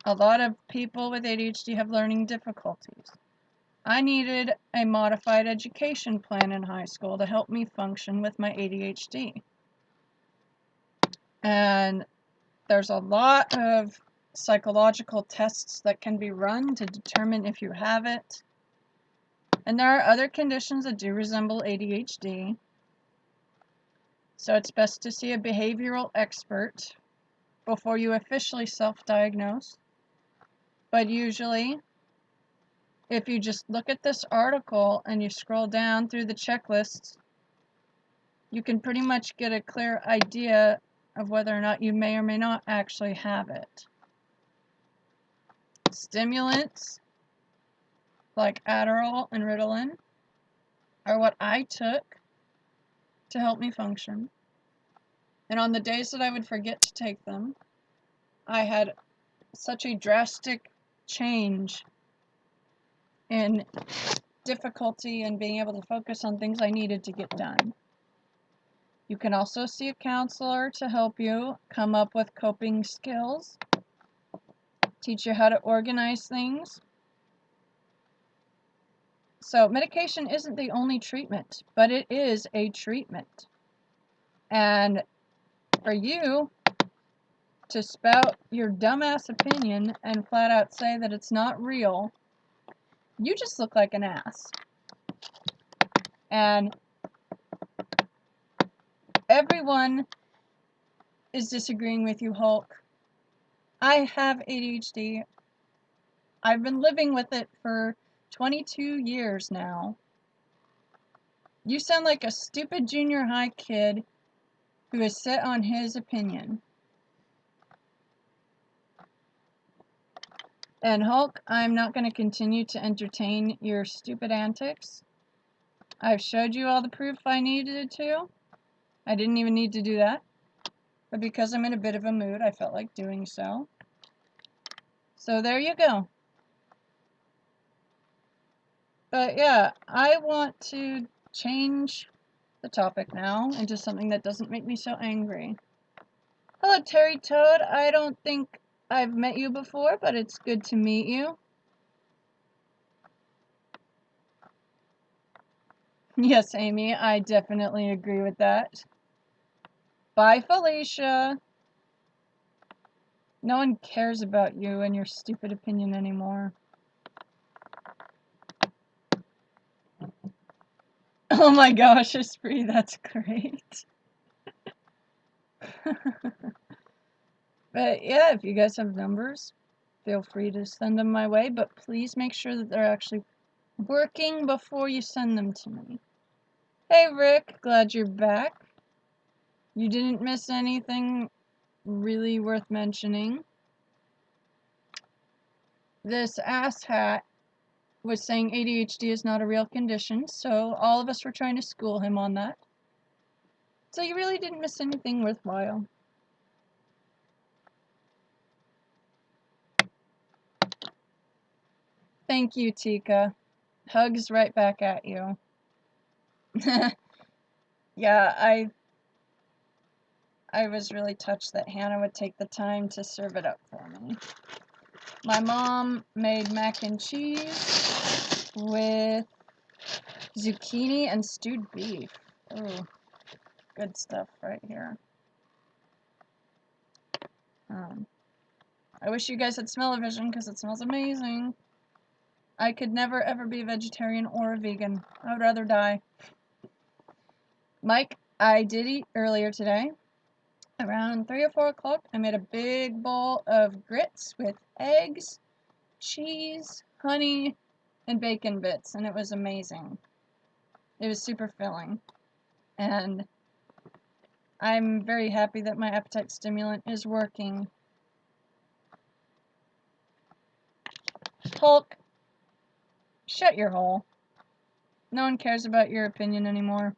a lot of people with ADHD have learning difficulties. I needed a modified education plan in high school to help me function with my ADHD. And there's a lot of psychological tests that can be run to determine if you have it. And there are other conditions that do resemble ADHD. So it's best to see a behavioral expert before you officially self-diagnose. But usually, if you just look at this article and you scroll down through the checklists, you can pretty much get a clear idea of whether or not you may or may not actually have it. Stimulants like Adderall and Ritalin are what I took to help me function. And on the days that I would forget to take them, I had such a drastic change in difficulty in being able to focus on things I needed to get done. You can also see a counselor to help you come up with coping skills, teach you how to organize things. So medication isn't the only treatment, but it is a treatment. And for you to spout your dumbass opinion and flat out say that it's not real, you just look like an ass. And everyone is disagreeing with you, Hulk. I have ADHD. I've been living with it for 22 years now. You sound like a stupid junior high kid who is set on his opinion. And Hulk, I'm not going to continue to entertain your stupid antics. I've showed you all the proof I needed to. I didn't even need to do that. But because I'm in a bit of a mood, I felt like doing so. So there you go. But yeah, I want to change the topic now into something that doesn't make me so angry. Hello, Terry Toad. I don't think I've met you before, but it's good to meet you. Yes, Amy, I definitely agree with that. Bye, Felicia. No one cares about you and your stupid opinion anymore. Oh my gosh, Esprit, that's great. But yeah, if you guys have numbers, feel free to send them my way, but please make sure that they're actually working before you send them to me. Hey Rick, glad you're back. You didn't miss anything really worth mentioning. This asshat was saying ADHD is not a real condition, so all of us were trying to school him on that. So you really didn't miss anything worthwhile. Thank you, Tika. Hugs right back at you. Yeah, I was really touched that Hannah would take the time to serve it up for me. My mom made mac and cheese with zucchini and stewed beef. Ooh, good stuff right here. I wish you guys had smell-o-vision because it smells amazing. I could never ever be a vegetarian or a vegan. I would rather die. Mike, I did eat earlier today. Around 3 or 4 o'clock, I made a big bowl of grits with eggs, cheese, honey, and bacon bits, and it was amazing. It was super filling. And I'm very happy that my appetite stimulant is working. Hulk, shut your hole. No one cares about your opinion anymore.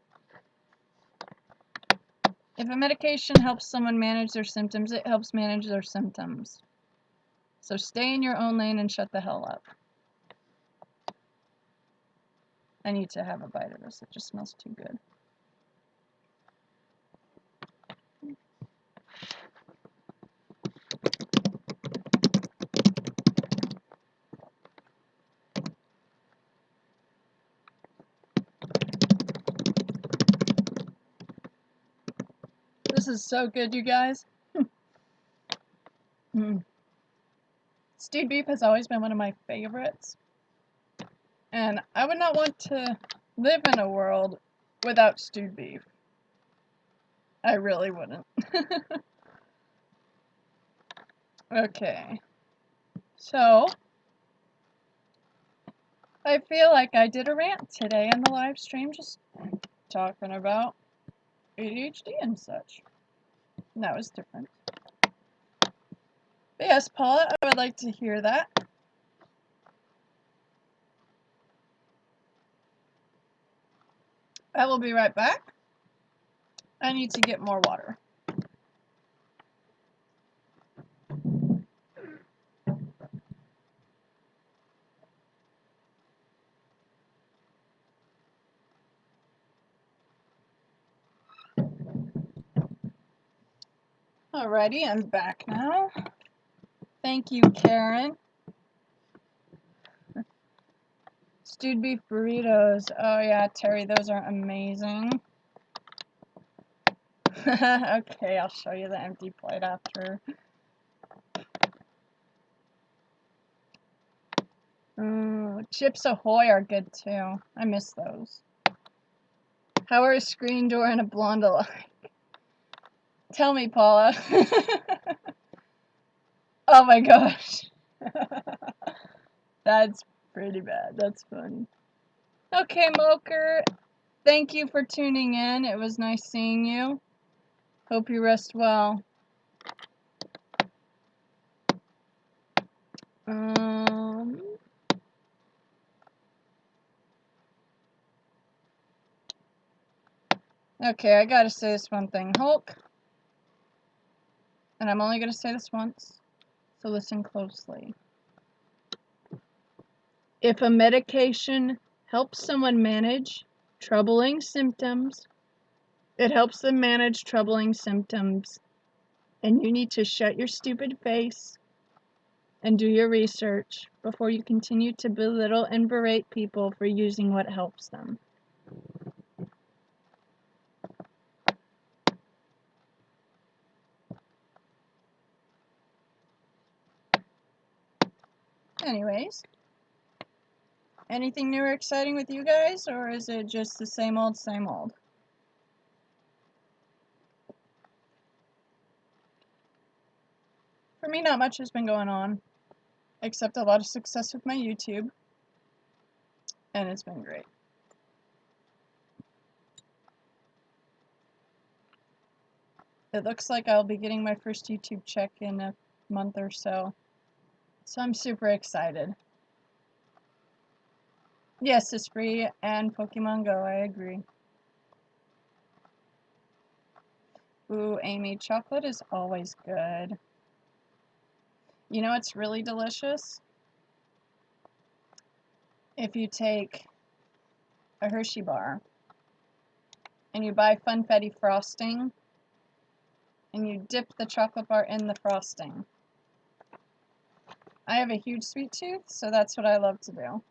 If a medication helps someone manage their symptoms, it helps manage their symptoms. So stay in your own lane and shut the hell up. I need to have a bite of this. It just smells too good. This is so good, you guys. Stewed beef has always been one of my favorites. And I would not want to live in a world without stewed beef. I really wouldn't. Okay. So, I feel like I did a rant today in the live stream just talking about ADHD and such. And that was different. But yes, Paula, I would like to hear that. I will be right back. I need to get more water. Alrighty, I'm back now. Thank you, Karen. Stewed beef burritos. Oh yeah, Terry, those are amazing. Okay, I'll show you the empty plate after. Chips Ahoy are good too. I miss those. How are a screen door and a blonde alike? Tell me, Paula. Oh my gosh. That's pretty bad. That's funny. Okay, Moker. Thank you for tuning in. It was nice seeing you. Hope you rest well. Okay, I gotta say this one thing. Hulk. And I'm only gonna say this once, so listen closely. If a medication helps someone manage troubling symptoms, it helps them manage troubling symptoms. And you need to shut your stupid face and do your research before you continue to belittle and berate people for using what helps them. Anyways, anything new or exciting with you guys, or is it just the same old, same old? For me, not much has been going on, except a lot of success with my YouTube, and it's been great. It looks like I'll be getting my first YouTube check in a month or so, so I'm super excited. Yes, it's free, and Pokemon Go, I agree. Ooh, Amy, chocolate is always good. You know what's really delicious? If you take a Hershey bar and you buy Funfetti frosting and you dip the chocolate bar in the frosting. I have a huge sweet tooth, so that's what I love to do.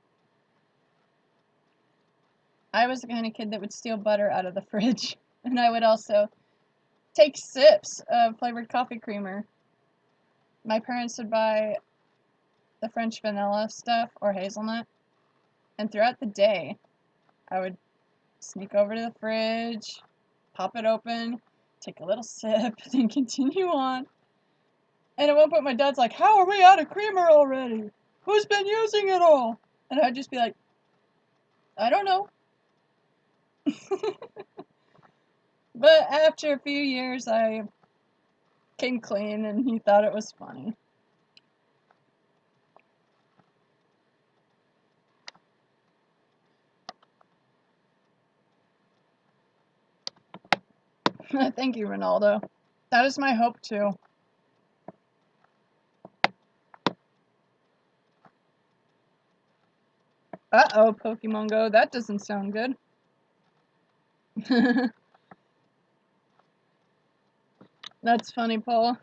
I was the kind of kid that would steal butter out of the fridge, and I would also take sips of flavored coffee creamer. My parents would buy the French vanilla stuff or hazelnut, and throughout the day, I would sneak over to the fridge, pop it open, take a little sip, then continue on. And at one point, my dad's like, "How are we out of creamer already? Who's been using it all?" And I'd just be like, "I don't know." But after a few years, I came clean, and he thought it was funny. Thank you, Ronaldo. That is my hope, too. Uh-oh, Pokemon Go. That doesn't sound good. That's funny, Paula.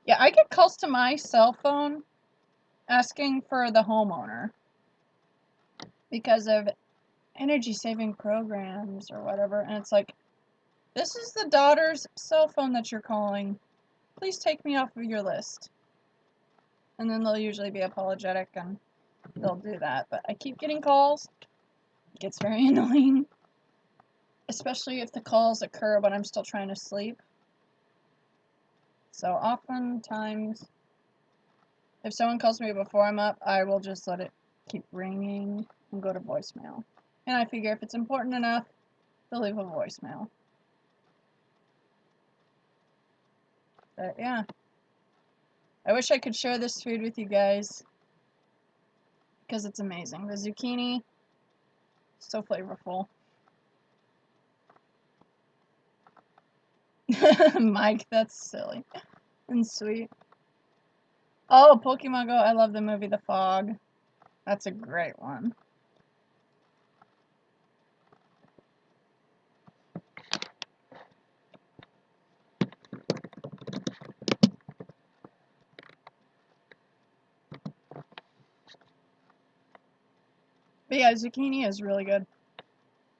Yeah, I get calls to my cell phone asking for the homeowner because of energy-saving programs or whatever, and it's like, this is the daughter's cell phone that you're calling. Please take me off of your list. And then they'll usually be apologetic and they'll do that. But I keep getting calls. It gets very annoying. Especially if the calls occur when I'm still trying to sleep. So oftentimes, if someone calls me before I'm up, I will just let it keep ringing and go to voicemail. And I figure if it's important enough, they'll leave a voicemail. But yeah. I wish I could share this food with you guys. Because it's amazing. The zucchini, so flavorful. Mike, that's silly and sweet. Oh, Pokemon Go, I love the movie The Fog. That's a great one. But yeah, zucchini is really good.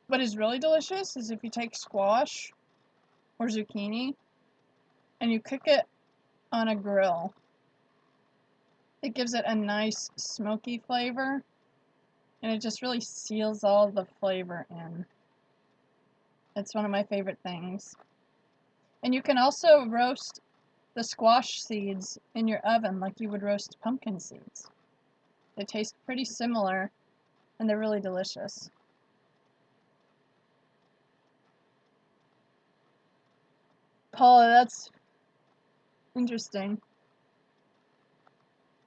What is really delicious is if you take squash or zucchini and you cook it on a grill. It gives it a nice smoky flavor, and it just really seals all the flavor in. It's one of my favorite things. And you can also roast the squash seeds in your oven like you would roast pumpkin seeds. They taste pretty similar, and they're really delicious. Paula, that's interesting.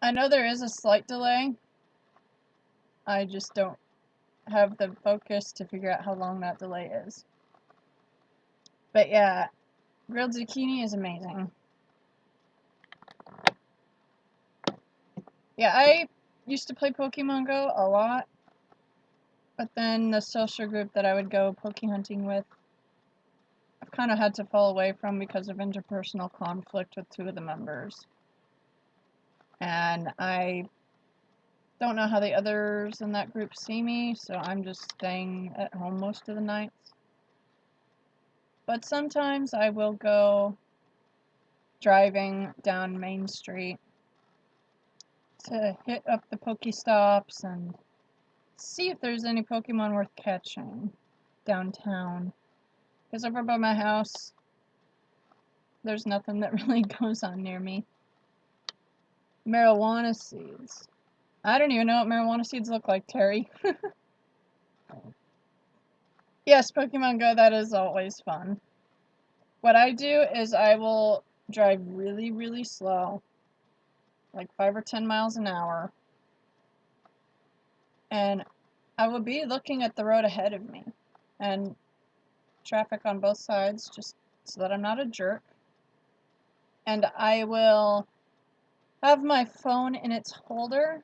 I know there is a slight delay. I just don't have the focus to figure out how long that delay is. But yeah, grilled zucchini is amazing. Yeah, I used to play Pokemon Go a lot, but then the social group that I would go Poke hunting with, I've kind of had to fall away from because of interpersonal conflict with two of the members. And I don't know how the others in that group see me, so I'm just staying at home most of the nights. But sometimes I will go driving down Main Street to hit up the Pokestops and see if there's any Pokemon worth catching downtown. Because over by my house, there's nothing that really goes on near me. Marijuana seeds. I don't even know what marijuana seeds look like, Terry. Yes, Pokemon Go, that is always fun. What I do is I will drive really, really slow, like 5 or 10 miles an hour, and I will be looking at the road ahead of me and traffic on both sides, just so that I'm not a jerk. And I will have my phone in its holder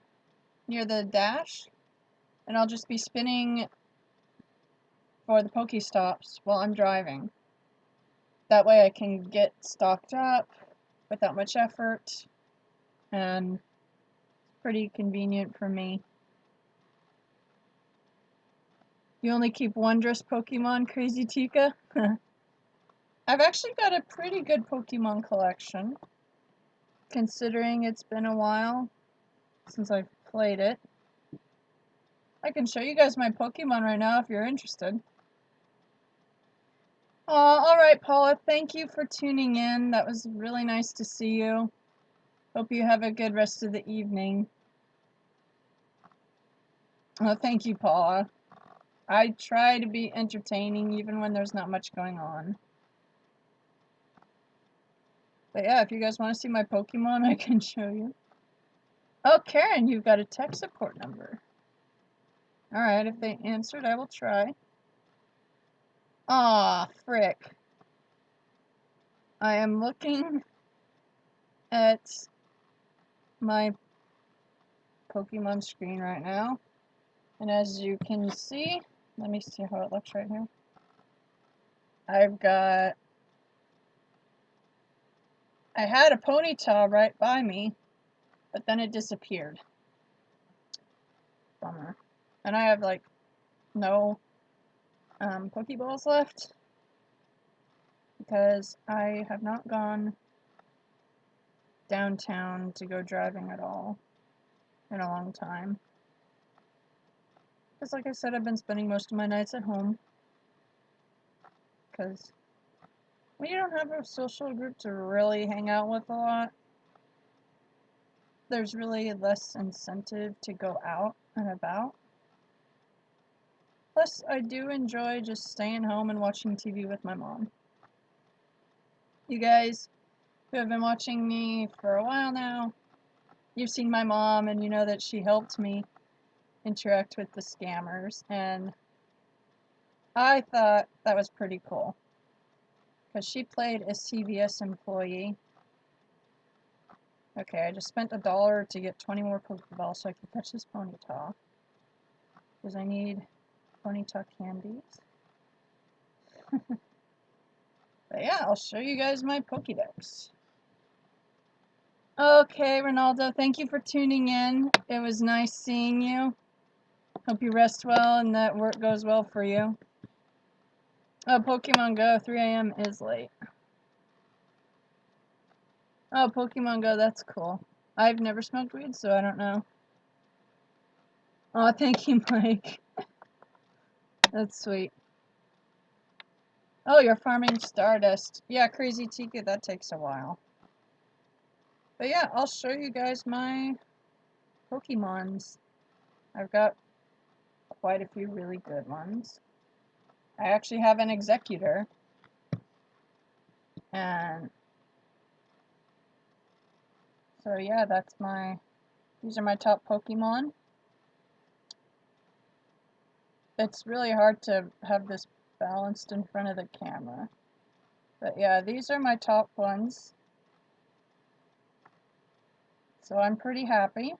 near the dash, and I'll just be spinning for the Pokestops while I'm driving. That way I can get stocked up without much effort, and it's pretty convenient for me. You only keep wondrous Pokemon, Crazy Tika? I've actually got a pretty good Pokemon collection, considering it's been a while since I've played it. I can show you guys my Pokemon right now if you're interested. Alright, Paula, thank you for tuning in. That was really nice to see you. Hope you have a good rest of the evening. Oh, thank you, Paula. I try to be entertaining even when there's not much going on. But yeah, if you guys want to see my Pokemon, I can show you. Oh, Karen, you've got a tech support number. Alright, if they answered, I will try. Aw, frick. I am looking at my Pokemon screen right now. And as you can see, let me see how it looks right here. I had a Ponyta right by me, but then it disappeared. Bummer. And I have like no Pokeballs left because I have not gone downtown to go driving at all in a long time. Because like I said, I've been spending most of my nights at home. Because when you don't have a social group to really hang out with a lot, there's really less incentive to go out and about. Plus, I do enjoy just staying home and watching TV with my mom. You guys who have been watching me for a while now, you've seen my mom and you know that she helped me interact with the scammers, and I thought that was pretty cool. Because she played a CVS employee. Okay, I just spent $1 to get 20 more Pokeballs so I can catch this Ponyta. Because I need Ponyta candies. But yeah, I'll show you guys my Pokédex. Okay, Ronaldo, thank you for tuning in. It was nice seeing you. Hope you rest well and that work goes well for you. Oh, Pokemon Go, 3 a.m. is late. Oh, Pokemon Go, that's cool. I've never smoked weed, so I don't know. Oh, thank you, Mike. That's sweet. Oh, you're farming Stardust. Yeah, Crazy Tika, that takes a while. But yeah, I'll show you guys my Pokemons. I've got quite a few really good ones. I actually have an Executor. And so yeah, these are my top Pokemon. It's really hard to have this balanced in front of the camera. But yeah, these are my top ones. So I'm pretty happy.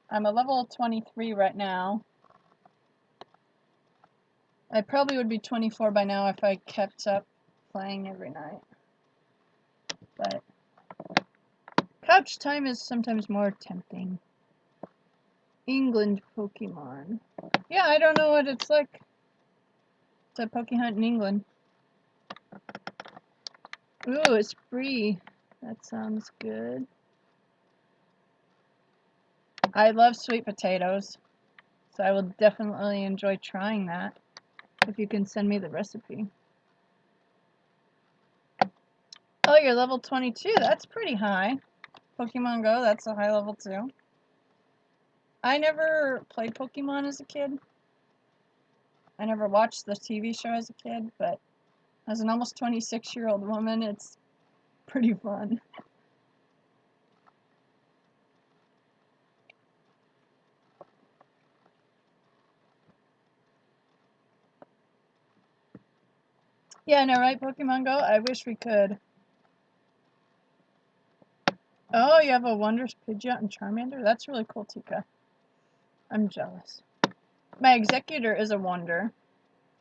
I'm a level 23 right now. I probably would be 24 by now if I kept up playing every night. But couch time is sometimes more tempting. England Pokemon. Yeah, I don't know what it's like to Pokehunt in England. Ooh, it's free. That sounds good. I love sweet potatoes, so I will definitely enjoy trying that if you can send me the recipe. Oh, you're level 22. That's pretty high. Pokemon Go, that's a high level too. I never played Pokemon as a kid. I never watched the TV show as a kid, but as an almost 26-year-old woman, it's pretty fun. Yeah, I know, right, Pokemon Go? I wish we could. Oh, you have a Wondrous Pidgeot and Charmander? That's really cool, Tika. I'm jealous. My Executor is a Wonder,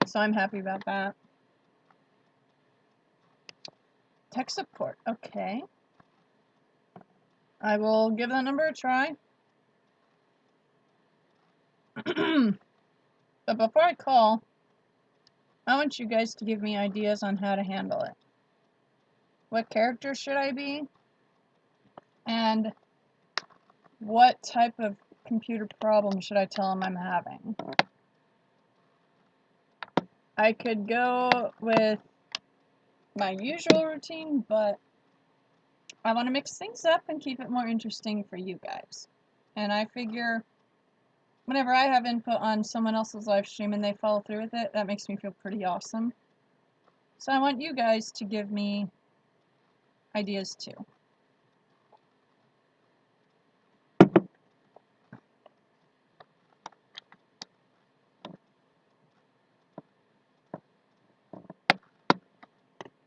so I'm happy about that. Tech support, okay. I will give that number a try. But before I call, I want you guys to give me ideas on how to handle it. What character should I be? And what type of computer problem should I tell them I'm having? I could go with my usual routine, but I want to mix things up and keep it more interesting for you guys. And I figure whenever I have input on someone else's live stream and they follow through with it, that makes me feel pretty awesome. So I want you guys to give me ideas too.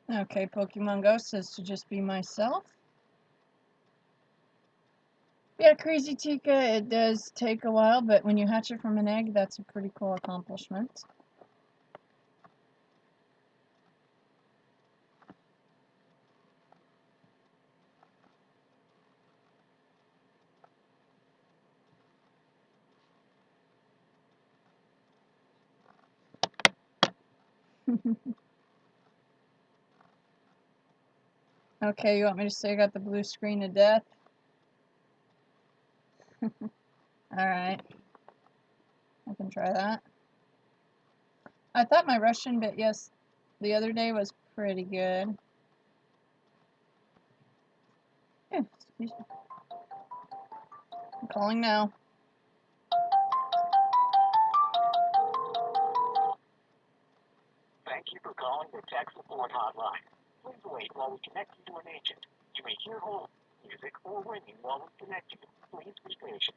Okay, Pokemon Go says to just be myself. Yeah, Crazy Tika, it does take a while, but when you hatch it from an egg, that's a pretty cool accomplishment. Okay, you want me to say I got the blue screen of death? Alright. I can try that. I thought my Russian bit, yes, the other day was pretty good. Yeah, excuse me. I'm calling now. Thank you for calling the tech support hotline. Please wait while we connect you to an agent. You may hear hold music or ringing while we connect you. Please be patient.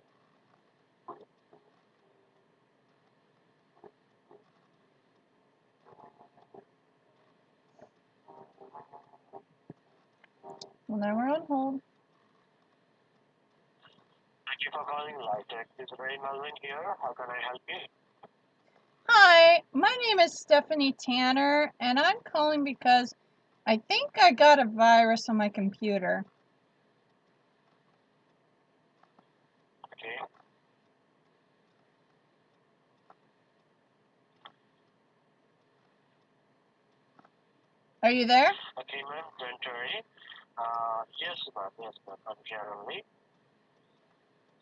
Well, now we're on hold. Thank you for calling Litech. This is Ray Melvin here. How can I help you? Hi, my name is Stephanie Tanner, and I'm calling because I think I got a virus on my computer. Okay. Are you there? Okay, ma'am, don't worry. Yes, ma'am, I'm here only.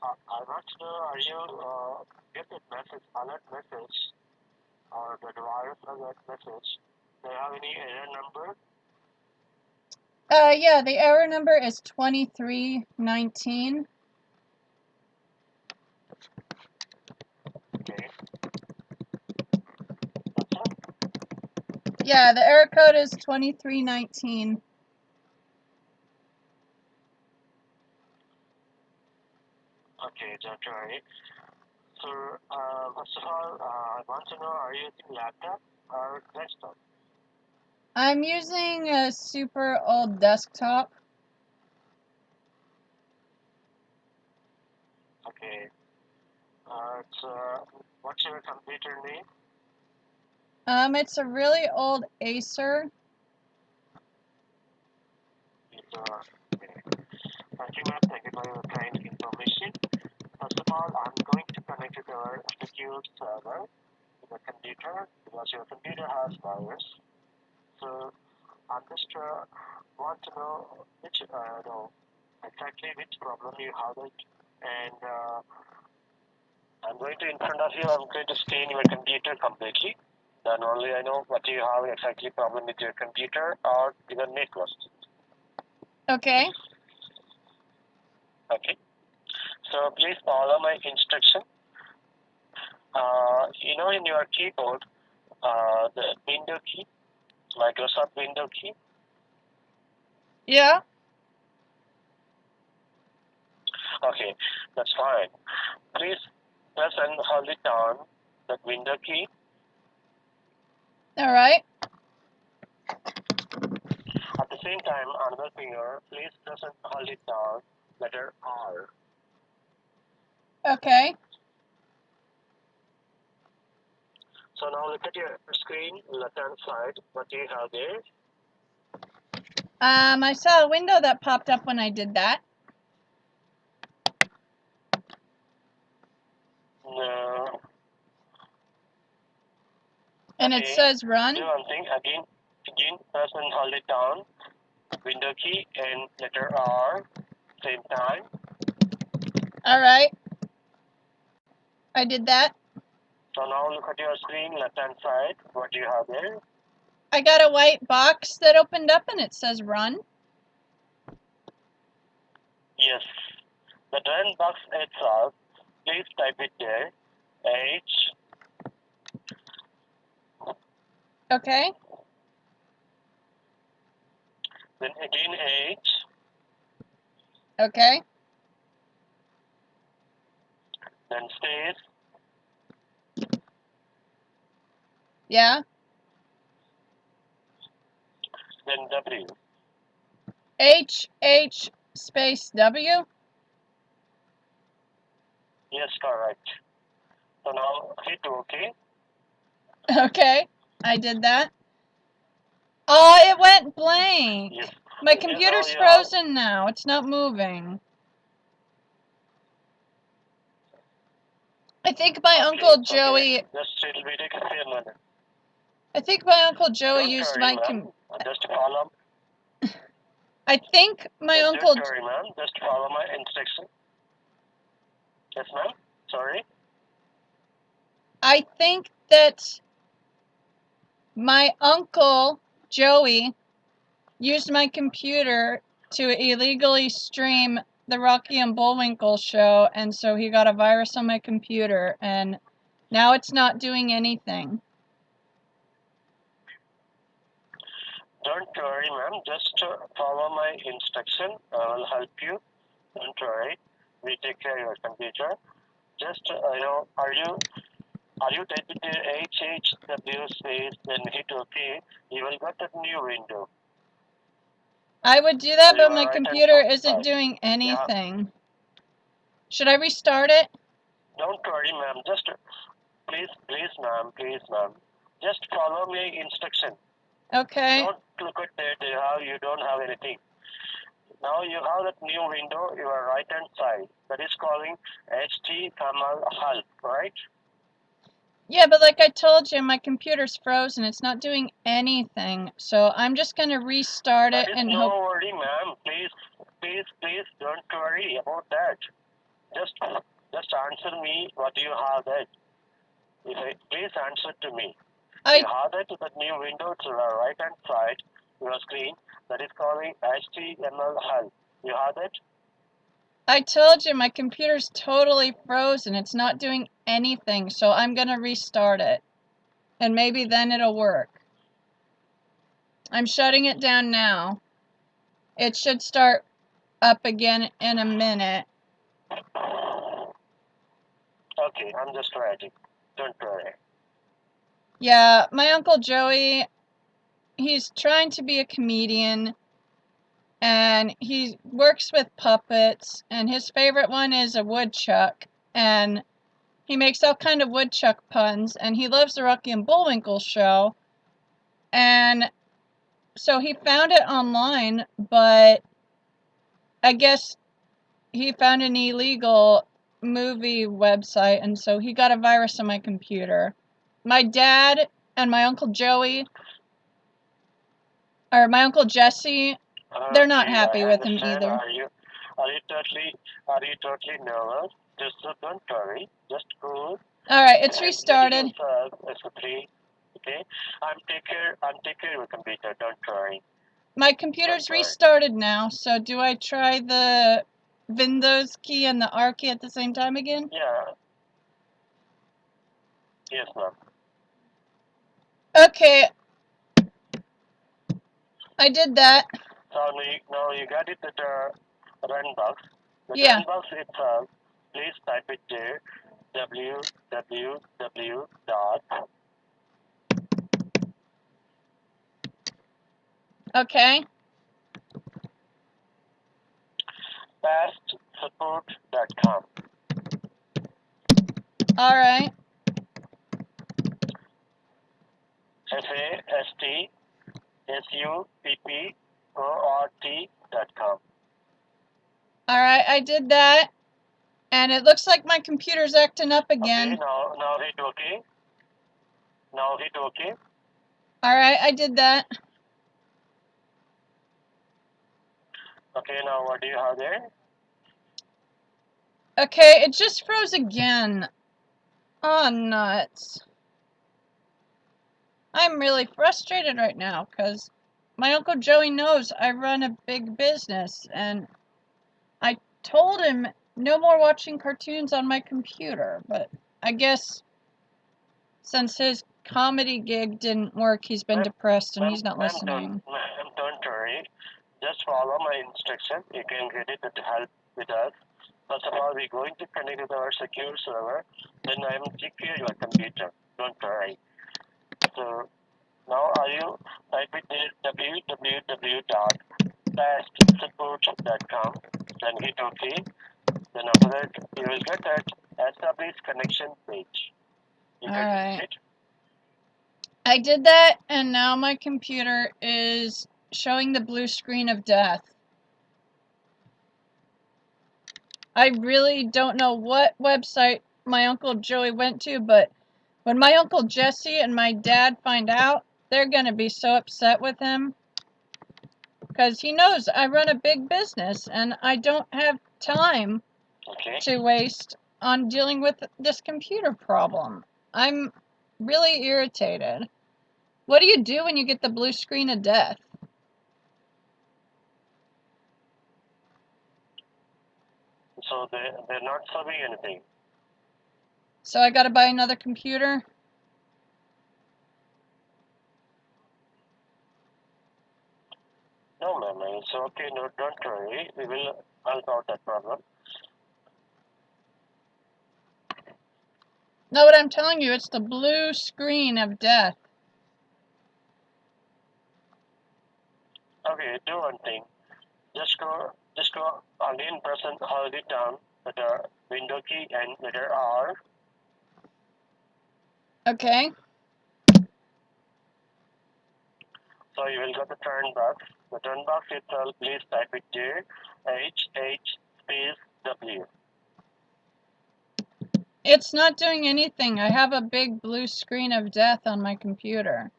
I want to know, are you get that message, alert message, or the virus alert message? Do you have any error number? Yeah, the error number is 2319. Okay. That's all? Yeah, the error code is 2319. Okay, don't worry. So, first of all, I want to know, are you using laptop or desktop? I'm using a super old desktop. Okay. What's your computer name? It's a really old Acer. Okay. Thank you, ma'am. Thank you for your kind information. First of all, I'm going to connect with our secure server to the computer because your computer has virus. So I'm just want to know exactly which problem you have it, and I'm going to in front of you. I'm going to scan your computer completely. Then only I know what you have exactly problem with your computer or even network. Okay. Okay. So please follow my instruction. In your keyboard, the window key, Microsoft window key. Yeah. Okay, that's fine. Please press and hold it down, that window key. All right. At the same time, another finger, please press and hold it down, letter R. Okay. So now look at your screen, left-hand side. What do you have there? I saw a window that popped up when I did that. No. And Okay. it says run. Do one thing again. Press and hold it down, window key and letter R, same time. All right. I did that. So now look at your screen, left-hand side. What do you have there? I got a white box that opened up and it says run. Yes. The run box itself, please type it there. H. Okay. Then again H. Okay. Then space. Yeah. Then W. H space W. Yes, correct. So now hit OK. Okay. I did that. Oh, it went blank. Yes. My Now computer's you have. frozen now. It's not moving. I think my Uncle Joey. Just it will take a few minutes. I think my Uncle Joey Don't used worry, my ma'am. Just follow. I think my Don't Uncle. worry, ma'am. Just follow my instruction. Yes, ma'am. Sorry. I think that my Uncle Joey used my computer to illegally stream the Rocky and Bullwinkle show, and so he got a virus on my computer, and now it's not doing anything. Don't worry, ma'am. Just follow my instruction. I will help you. Don't worry. We take care of your computer. Just are you typing the HHW space, then hit OK? You will get a new window. I would do that, So but my computer isn't doing anything. Should I restart it? Don't worry, ma'am. Just please, ma'am. Just follow my instruction. Okay. Don't look at that. You don't have anything. Now you have that new window, your right hand side. That is calling HTML help, right? Yeah, but like I told you, my computer's frozen. It's not doing anything. So I'm just going to restart it That is and no hope. worry, ma'am. Please don't worry about that. Just answer me. What do you have that? Please answer to me. You have that new window to the right hand side your screen that is calling HTML help. You have that? I told you my computer's totally frozen. It's not doing anything. So I'm going to restart it. And maybe then it'll work. I'm shutting it down now. It should start up again in a minute. Okay, I'm just writing. Don't worry. Yeah, my Uncle Joey, he's trying to be a comedian, and he works with puppets, and his favorite one is a woodchuck, and he makes all kind of woodchuck puns, and he loves the Rocky and Bullwinkle show, and so he found it online, but I guess he found an illegal movie website, and so he got a virus on my computer. My dad and my Uncle Joey, or my Uncle Jesse, they're not happy with him either. Are you totally nervous? Just don't worry. Just cool. All right, it's restarted. Okay, I'm take care of your computer. Don't worry. My computer's restarted now. So do I try the Windows key and the R key at the same time again? Yeah. Yes, ma'am. Okay. I did that. So now you got it at run box. The Yeah. run box itself, please type it there. www. Okay. fastsupport.com. All right. fastsupport.com. All right, I did that. And it looks like my computer's acting up again. Okay, now hit OK. Now hit OK. All right, I did that. Okay, now what do you have there? Okay, it just froze again. Oh, nuts. I'm really frustrated right now because my Uncle Joey knows I run a big business, and I told him no more watching cartoons on my computer, but I guess since his comedy gig didn't work, he's been depressed and he's not listening. Don't worry. Just follow my instructions. You can get it to help with us. First of all, we're going to connect with our secure server. Then I am secure your computer. Don't worry. So now are you type it there www.fastsupport.com. Then hit OK. Then after that you will get that establish connection page. You All can right. it. I did that, and now my computer is showing the blue screen of death. I really don't know what website my Uncle Joey went to, but when my Uncle Jesse and my dad find out, they're going to be so upset with him. Because he knows I run a big business, and I don't have time to waste on dealing with this computer problem. I'm really irritated. What do you do when you get the blue screen of death? So they're not serving anything. So I gotta buy another computer? No, ma'am, it's okay. No, don't worry. We will help out that problem. No, what I'm telling you, it's the blue screen of death. Okay, do one thing. Just go again, person hold it down with the window key and letter R. Okay. So you will get the turn box. The turn box itself, please type it there. H space W. It's not doing anything. I have a big blue screen of death on my computer.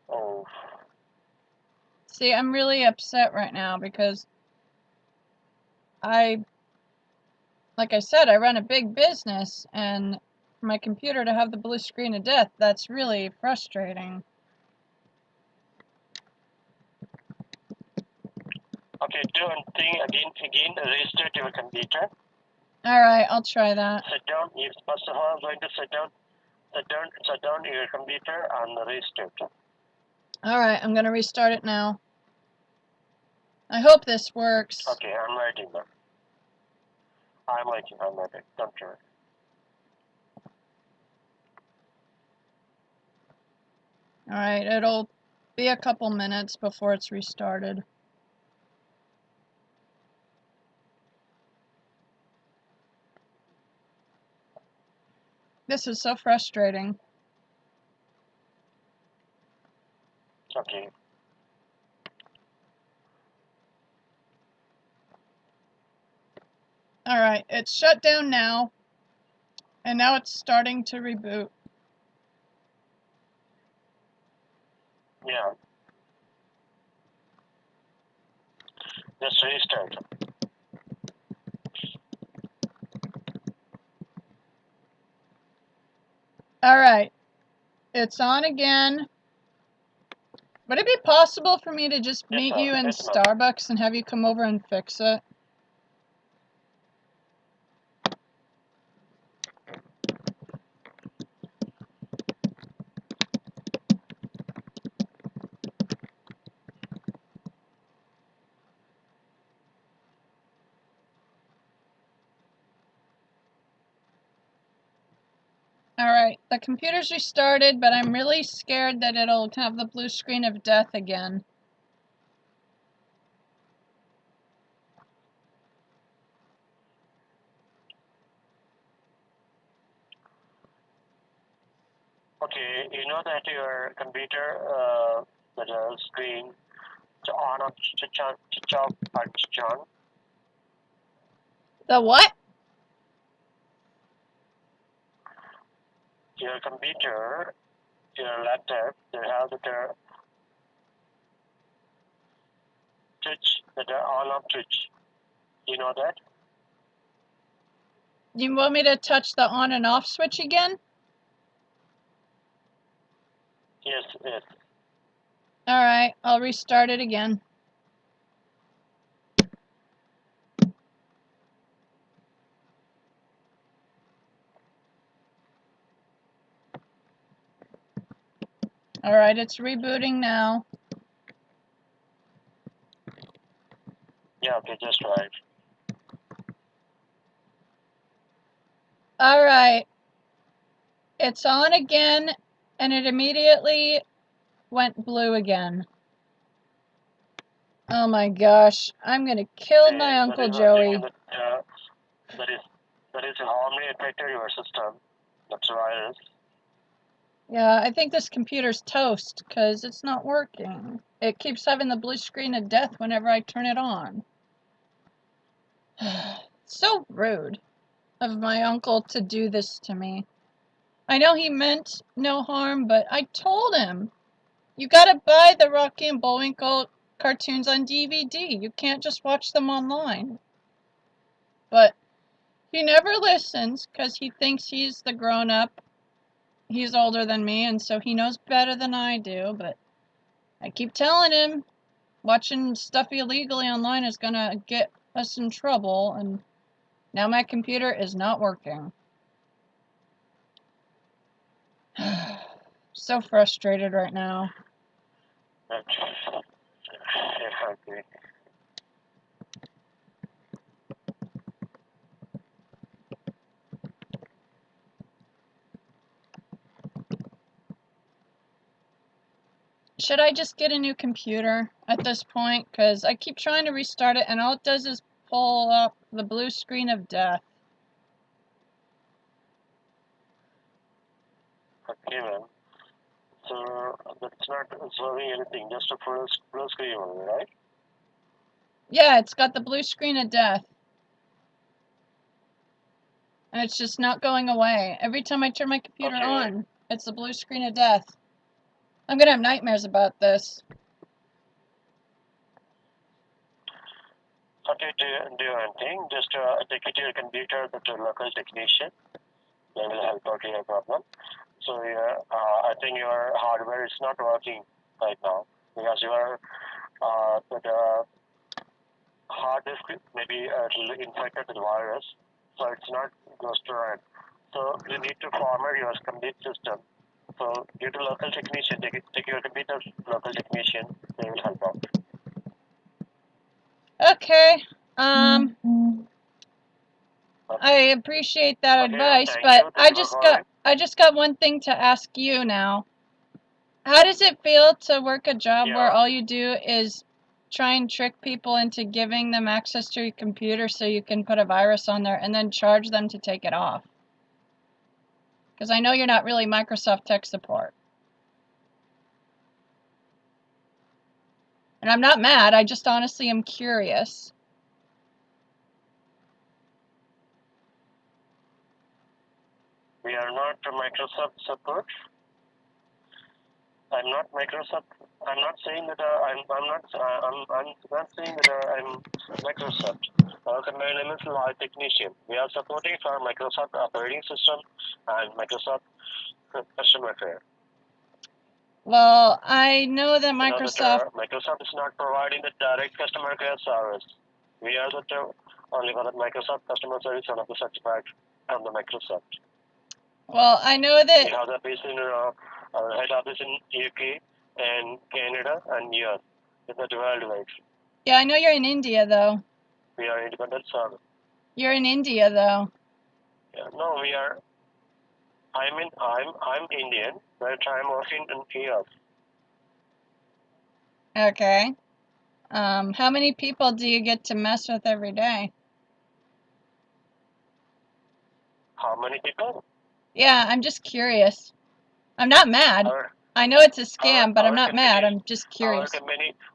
Oh, See, I'm really upset right now because like I said, I run a big business, and for my computer to have the blue screen of death, that's really frustrating. okay. Do one thing again. Restart your computer. Alright, I'll try that. Sit down. If first of all, I'm going to sit down your computer and restart. Alright, I'm gonna restart it now. I hope this works. Okay, I'm waiting now. I'm waiting. Don't worry. Alright, it'll be a couple minutes before it's restarted. This is so frustrating. Okay. Alright, it's shut down now, and now it's starting to reboot. Yeah. Just restart. Alright, it's on again. Would it be possible for me to just meet you in Starbucks and have you come over and fix it? Alright, the computer's restarted, but I'm really scared that it'll have the blue screen of death again. Okay, you know that your computer, the screen, to on off, switch on, switch off, or switch on. The what? Your computer, your laptop, they have the switch, the on off switch. You know that? You want me to touch the on and off switch again? Yes, yes. Alright, I'll restart it again. Alright, it's rebooting now. Yeah, okay, just right. Alright, it's on again, and it immediately went blue again. Oh my gosh, I'm gonna kill Okay, my Uncle that is Joey. that is harmly affected your system. That's a virus. Yeah, I think this computer's toast, because it's not working. It keeps having the blue screen of death whenever I turn it on. So rude of my uncle to do this to me. I know he meant no harm, but I told him, you gotta buy the Rocky and Bullwinkle cartoons on DVD. You can't just watch them online. But he never listens because he thinks he's the grown-up. He's older than me, and so he knows better than I do, but I keep telling him watching stuff illegally online is gonna get us in trouble, and now my computer is not working. So frustrated right now. Okay. Should I just get a new computer at this point? Because I keep trying to restart it, and all it does is pull up the blue screen of death. Okay, ma'am. So that's not observing anything, just a full screen only, right? Yeah, it's got the blue screen of death. And it's just not going away. Every time I turn my computer on, it's the blue screen of death. I'm gonna have nightmares about this. Okay, do one thing. Just take it to your computer, go to local technician. They will help out your problem. So I think your hardware is not working right now because your the hard disk maybe infected with virus, so it's not goes to run. So you need to format your complete system. So due to local technician, take your computer local technician. They will help out. Okay. I appreciate that advice, but I just got one thing to ask you now. How does it feel to work a job where all you do is try and trick people into giving them access to your computer so you can put a virus on there and then charge them to take it off? Because I know you're not really Microsoft tech support. And I'm not mad, I just honestly am curious. We are not Microsoft support. I'm not Microsoft. I'm not saying that I'm not saying that I'm Microsoft. My name is Live Technician. We are supporting for Microsoft operating system and Microsoft customer care. Well, I know that Microsoft... Microsoft is not providing the direct customer care service. We are the only for the Microsoft customer service one of the certified from the Microsoft. Well, I know that... We have the base in our head office in UK and Canada and US. It's a worldwide. Yeah, I know you're in India though. We are independent service. You're in India though. Yeah, no, we are. I'm Indian, but I'm working in US. Okay. How many people do you get to mess with every day? How many people? Yeah, I'm just curious. I'm not mad. I know it's a scam, but I'm not mad. I'm just curious.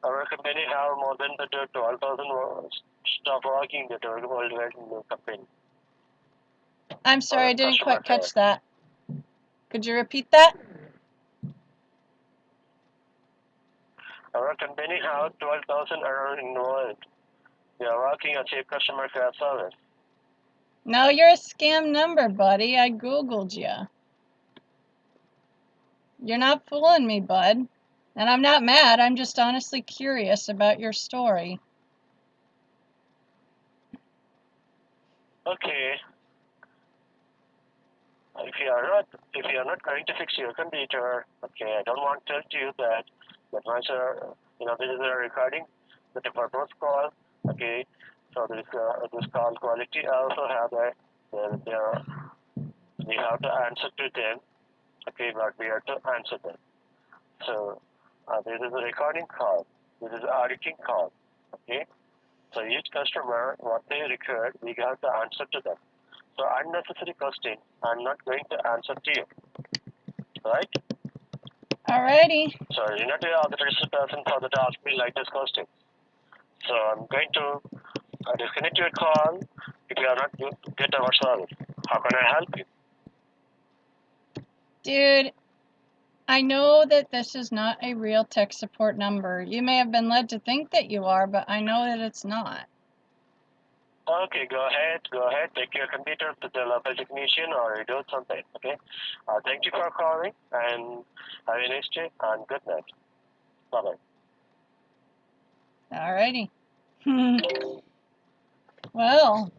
Our company have more than 12,000 staff working that are worldwide in the company. I'm sorry, I didn't quite catch that. Could you repeat that? Our company has 12,000 around in the world. We are working as a customer care service. No, you're a scam number, buddy. I Googled you. You're not fooling me, bud. And I'm not mad. I'm just honestly curious about your story. Okay. If you are not going to fix your computer, okay, I don't want to tell you that. But once this is a recording, the purpose call, okay. So this call quality also have that. We have to answer to them, okay, but we have to answer them. So this is a recording call. This is auditing call, okay. So each customer, what they record, we have to answer to them. So unnecessary question, I'm not going to answer to you. Right? Alrighty. So you're not the authorized person for the to ask me like this question. So I'm going to disconnect your call if you are not get our service. How can I help you? Dude, I know that this is not a real tech support number. You may have been led to think that you are, but I know that it's not. Okay, go ahead. Take your computer to the local technician or do something, okay? Thank you for calling and have a nice day and good night. Bye-bye. Alrighty. Well,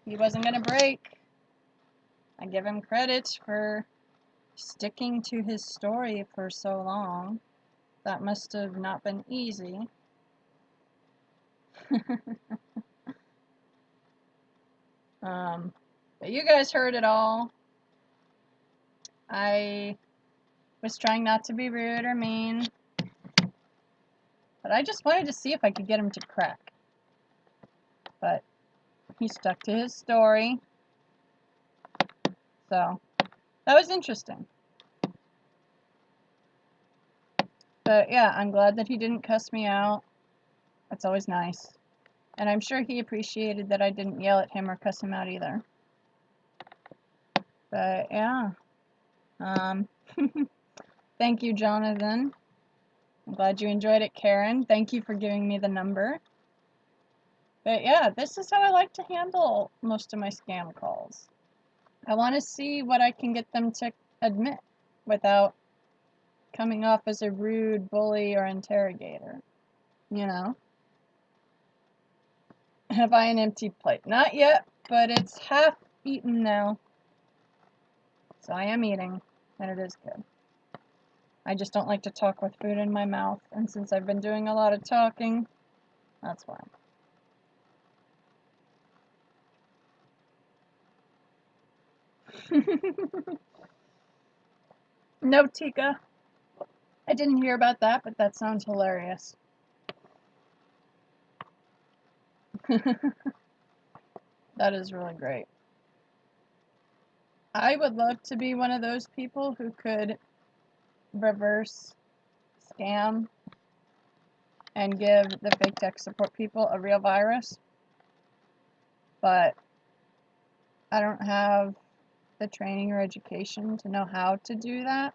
he wasn't going to break. I give him credit for sticking to his story for so long. That must have not been easy. But you guys heard it all. I was trying not to be rude or mean, but I just wanted to see if I could get him to crack. But he stuck to his story. So that was interesting. But yeah, I'm glad that he didn't cuss me out. That's always nice. And I'm sure he appreciated that I didn't yell at him or cuss him out either. But yeah. Thank you, Jonathan. I'm glad you enjoyed it, Karen. Thank you for giving me the number. But yeah, this is how I like to handle most of my scam calls. I want to see what I can get them to admit without coming off as a rude bully or interrogator. You know? Have I an empty plate? Not yet, but it's half eaten now. So I am eating, and it is good. I just don't like to talk with food in my mouth, and since I've been doing a lot of talking, that's why. No, Tika. I didn't hear about that, but that sounds hilarious. That is really great. I would love to be one of those people who could reverse scam and give the fake tech support people a real virus, but I don't have the training or education to know how to do that.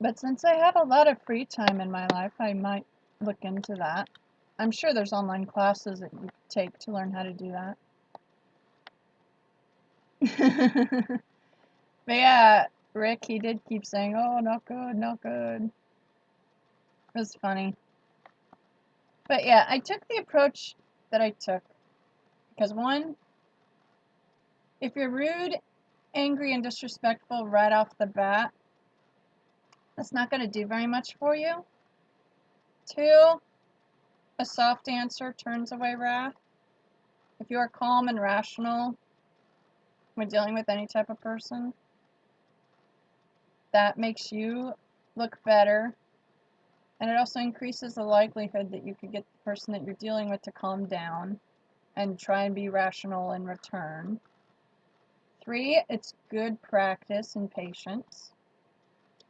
But since I have a lot of free time in my life, I might look into that. I'm sure there's online classes that you take to learn how to do that. But yeah, Rick, he did keep saying, oh, not good, not good. It was funny. But yeah, I took the approach that I took. Because one, if you're rude, angry, and disrespectful right off the bat, that's not going to do very much for you. Two, a soft answer turns away wrath. If you are calm and rational when dealing with any type of person, that makes you look better. And it also increases the likelihood that you could get the person that you're dealing with to calm down and try and be rational in return. Three, it's good practice and patience.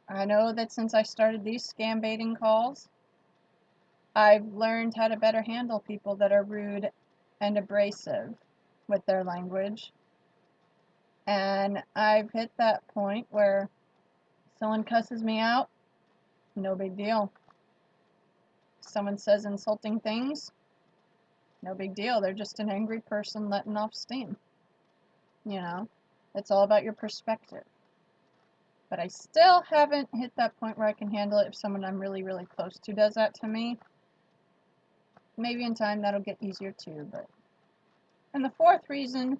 I know that since I started these scam baiting calls, I've learned how to better handle people that are rude and abrasive with their language. And I've hit that point where someone cusses me out, no big deal. Someone says insulting things, no big deal. They're just an angry person letting off steam. You know, it's all about your perspective. But I still haven't hit that point where I can handle it if someone I'm really, really close to does that to me. Maybe in time that'll get easier too, but... And the fourth reason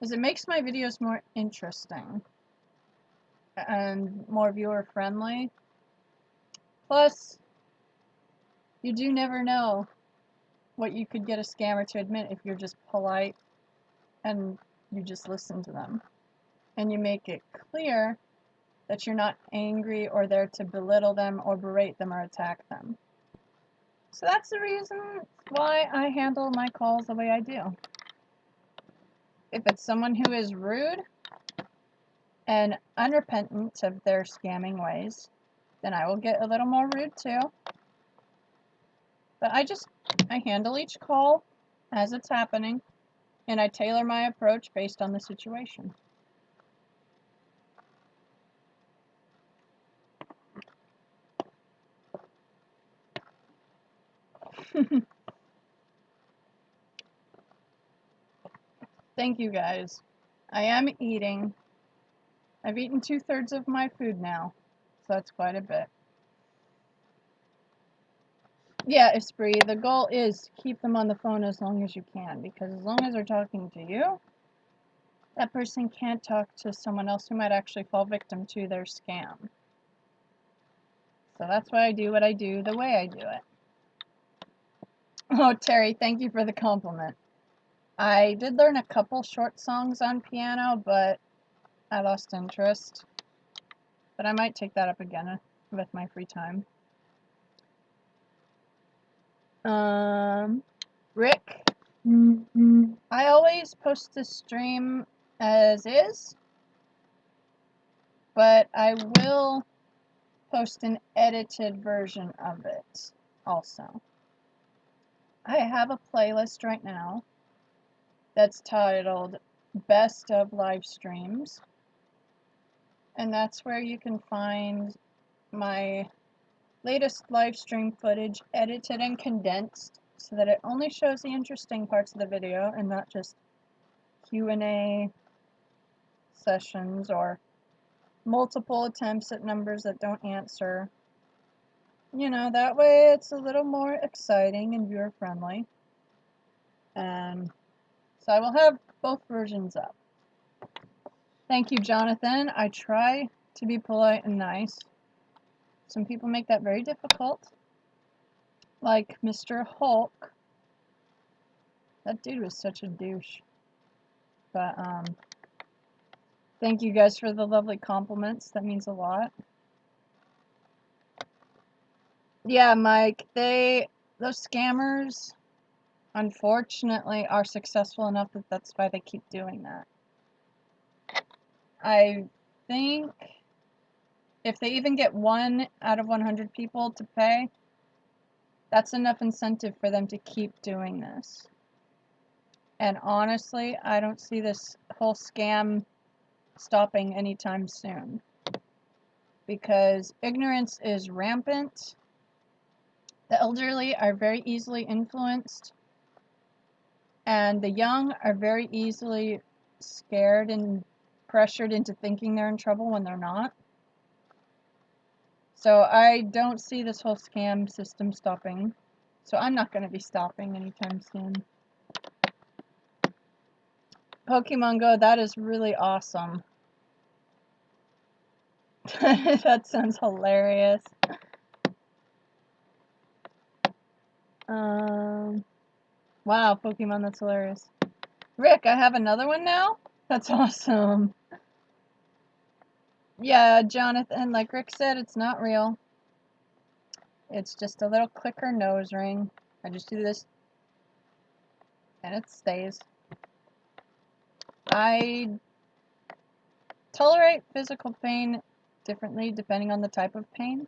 is it makes my videos more interesting and more viewer friendly. Plus, you do never know what you could get a scammer to admit if you're just polite and you just listen to them. And you make it clear that you're not angry or there to belittle them or berate them or attack them. So that's the reason why I handle my calls the way I do. If it's someone who is rude and unrepentant of their scamming ways, then I will get a little more rude too. But I handle each call as it's happening, and I tailor my approach based on the situation. Thank you guys. I am eating. I've eaten 2/3 of my food now, so that's quite a bit. Yeah, Esprit, the goal is keep them on the phone as long as you can, because as long as they're talking to you, that person can't talk to someone else who might actually fall victim to their scam. So that's why I do what I do the way I do it. Oh, Terry, thank you for the compliment. I did learn a couple short songs on piano, but I lost interest. But I might take that up again with my free time. Rick, I always post the stream as is, but I will post an edited version of it also. I have a playlist right now that's titled best of live streams. And that's where you can find my latest live stream footage edited and condensed so that it only shows the interesting parts of the video and not just Q&A sessions or multiple attempts at numbers that don't answer. You know, that way it's a little more exciting and viewer friendly. And so I will have both versions up. Thank you, Jonathan. I try to be polite and nice. Some people make that very difficult. Like Mr. Hulk. That dude was such a douche. But, thank you guys for the lovely compliments. That means a lot. Yeah, Mike, those scammers, unfortunately, are successful enough that that's why they keep doing that. I think if they even get 1 out of 100 people to pay, that's enough incentive for them to keep doing this. And honestly, I don't see this whole scam stopping anytime soon. Because ignorance is rampant. The elderly are very easily influenced. And the young are very easily scared and pressured into thinking they're in trouble when they're not. So I don't see this whole scam system stopping. So I'm not going to be stopping anytime soon. Pokemon Go, that is really awesome. That sounds hilarious. Wow, Pokemon, that's hilarious. Rick, I have another one now? That's awesome. Yeah, Jonathan, like Rick said, it's not real. It's just a little clicker nose ring. I just do this, and it stays. I tolerate physical pain differently depending on the type of pain.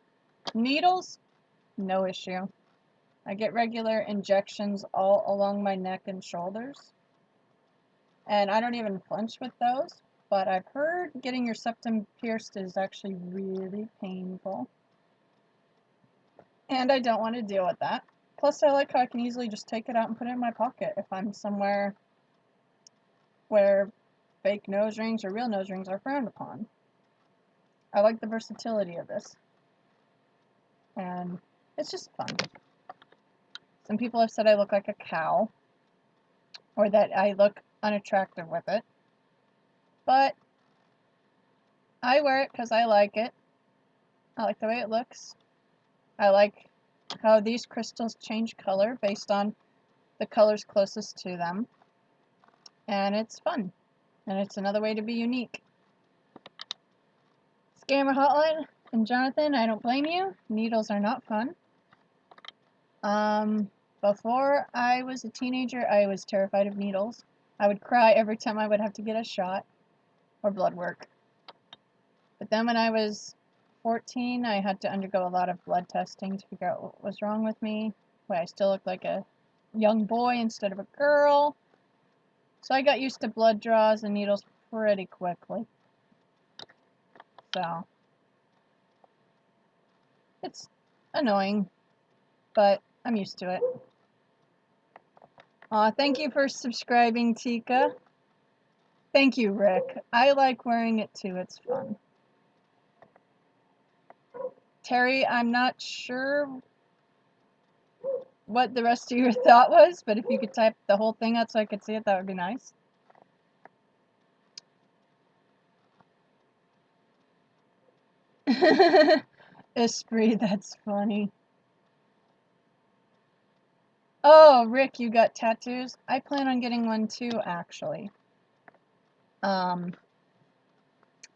Needles, no issue. I get regular injections all along my neck and shoulders. And I don't even flinch with those. But I've heard getting your septum pierced is actually really painful. And I don't want to deal with that. Plus, I like how I can easily just take it out and put it in my pocket if I'm somewhere where fake nose rings or real nose rings are frowned upon. I like the versatility of this. And it's just fun. Some people have said I look like a cow, or that I look unattractive with it. But I wear it because I like it. I like the way it looks. I like how these crystals change color based on the colors closest to them. And it's fun. And it's another way to be unique. Scammer Hotline and Jonathan, I don't blame you. Needles are not fun. Before I was a teenager, I was terrified of needles. I would cry every time I would have to get a shot or blood work. But then when I was 14, I had to undergo a lot of blood testing to figure out what was wrong with me, why I still looked like a young boy instead of a girl. So I got used to blood draws and needles pretty quickly. So it's annoying, but I'm used to it. Thank you for subscribing, Tika. Thank you, Rick. I like wearing it too. It's fun. Terry, I'm not sure what the rest of your thought was, but if you could type the whole thing out so I could see it, that would be nice. Esprit, that's funny. Oh, Rick, you got tattoos? I plan on getting one too, actually.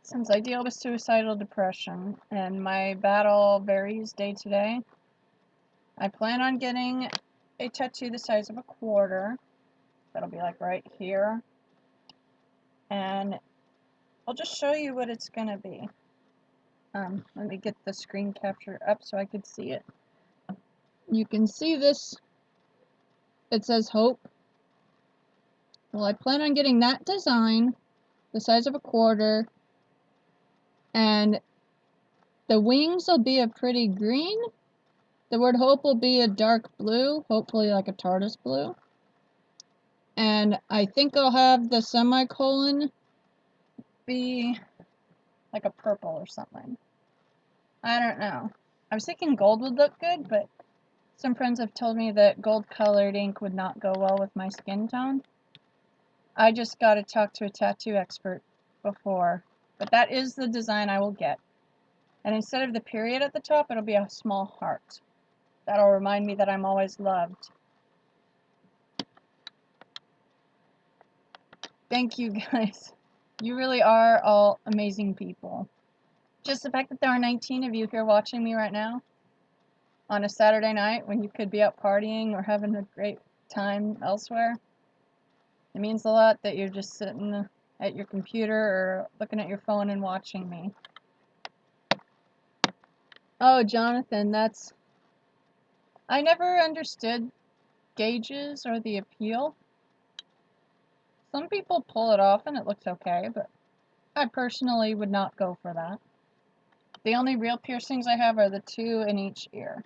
Since I deal with suicidal depression and my battle varies day to day, I plan on getting a tattoo the size of a quarter. That'll be like right here. And I'll just show you what it's gonna be. Let me get the screen capture up so I could see it. You can see this. It says hope. Well, I plan on getting that design, the size of a quarter, and the wings will be a pretty green. The word hope will be a dark blue, hopefully like a TARDIS blue. And I think I'll have the semicolon be like a purple or something. I don't know. I was thinking gold would look good, but some friends have told me that gold colored ink would not go well with my skin tone. I just got to talk to a tattoo expert before, but that is the design I will get. And instead of the period at the top, it'll be a small heart. That'll remind me that I'm always loved. Thank you guys. You really are all amazing people. Just the fact that there are 19 of you here watching me right now on a Saturday night when you could be out partying or having a great time elsewhere. It means a lot that you're just sitting at your computer or looking at your phone and watching me. Oh, Jonathan, I never understood gauges or the appeal. Some people pull it off and it looks okay, but I personally would not go for that. The only real piercings I have are the 2 in each ear.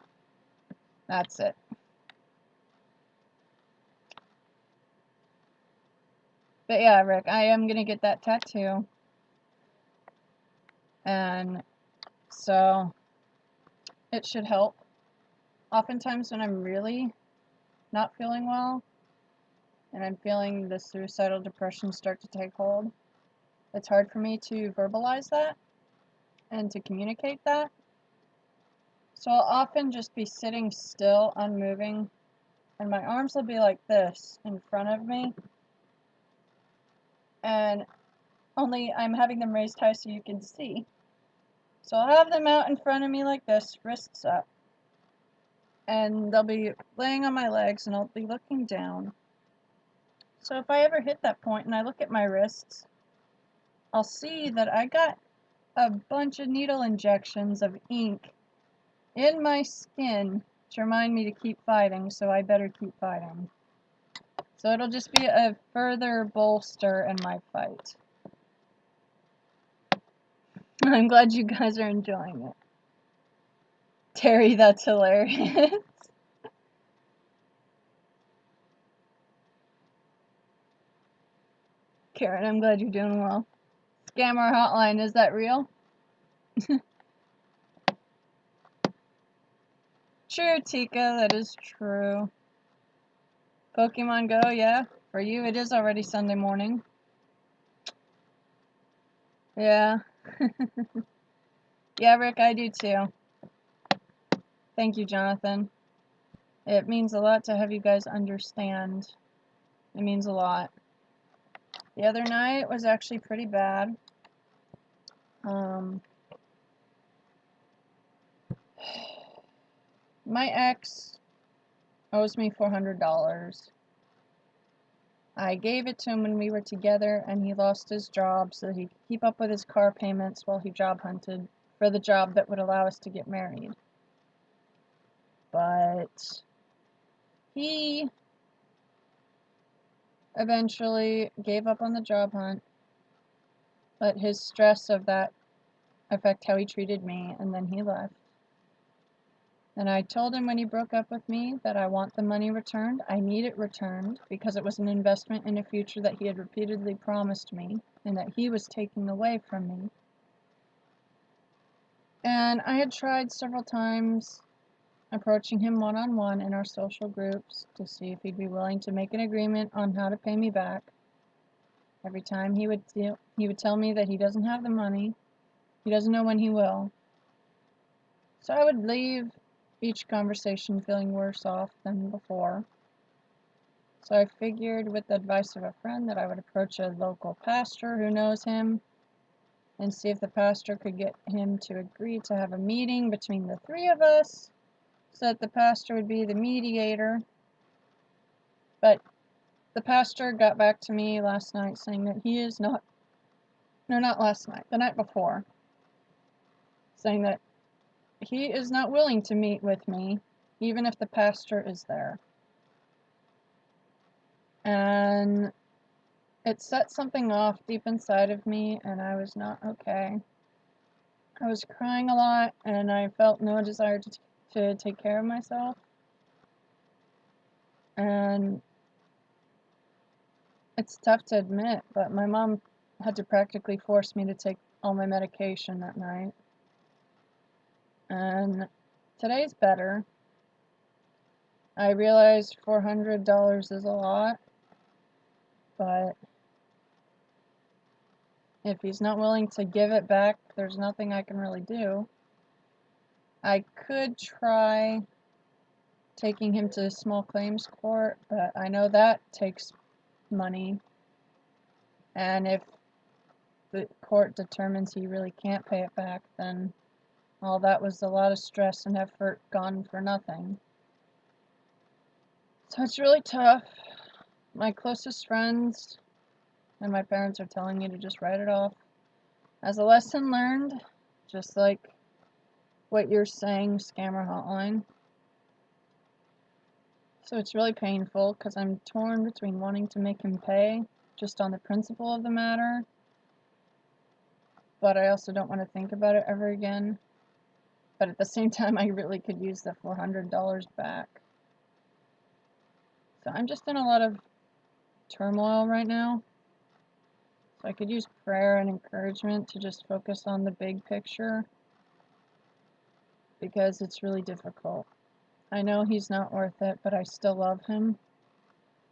That's it. But yeah, Rick, I am going to get that tattoo. And so it should help. Oftentimes when I'm really not feeling well and I'm feeling the suicidal depression start to take hold, it's hard for me to verbalize that and to communicate that. So I'll often just be sitting still, unmoving, and my arms will be like this in front of me. And only I'm having them raised high so you can see. So I'll have them out in front of me like this, wrists up. And they'll be laying on my legs and I'll be looking down. So if I ever hit that point and I look at my wrists, I'll see that I got a bunch of needle injections of ink in my skin to remind me to keep fighting, so I better keep fighting. So it'll just be a further bolster in my fight. I'm glad you guys are enjoying it. Terry, that's hilarious. Karen, I'm glad you're doing well. Scammer hotline, is that real? True, Tika, that is true. Pokemon Go, yeah. For you, it is already Sunday morning. Yeah. Yeah, Rick, I do too. Thank you, Jonathan. It means a lot to have you guys understand. It means a lot. The other night was actually pretty bad. My ex owes me $400. I gave it to him when we were together, and he lost his job so that he could keep up with his car payments while he job hunted for the job that would allow us to get married. But he eventually gave up on the job hunt, let his stress of that affect how he treated me, and then he left. And I told him when he broke up with me that I want the money returned. I need it returned because it was an investment in a future that he had repeatedly promised me and that he was taking away from me. And I had tried several times approaching him one-on-one in our social groups to see if he'd be willing to make an agreement on how to pay me back. Every time he would tell me that he doesn't have the money, he doesn't know when he will. So I would leave each conversation feeling worse off than before. So I figured with the advice of a friend that I would approach a local pastor who knows him and see if the pastor could get him to agree to have a meeting between the 3 of us so that the pastor would be the mediator. But the pastor got back to me last night saying that he is not, no, not last night, the night before, saying that he is not willing to meet with me, even if the pastor is there. And it set something off deep inside of me, and I was not okay. I was crying a lot, and I felt no desire to take care of myself. And it's tough to admit, but my mom had to practically force me to take all my medication that night. And today's better. I realize $400 is a lot, but if he's not willing to give it back, there's nothing I can really do. I could try taking him to small claims court, but I know that takes money. And if the court determines he really can't pay it back, then all that was a lot of stress and effort gone for nothing. So it's really tough. My closest friends and my parents are telling me to just write it off as a lesson learned, just like what you're saying, Scammer Hotline. So it's really painful because I'm torn between wanting to make him pay just on the principle of the matter, but I also don't want to think about it ever again. But at the same time, I really could use the $400 back. So I'm just in a lot of turmoil right now. So I could use prayer and encouragement to just focus on the big picture, because it's really difficult. I know he's not worth it, but I still love him.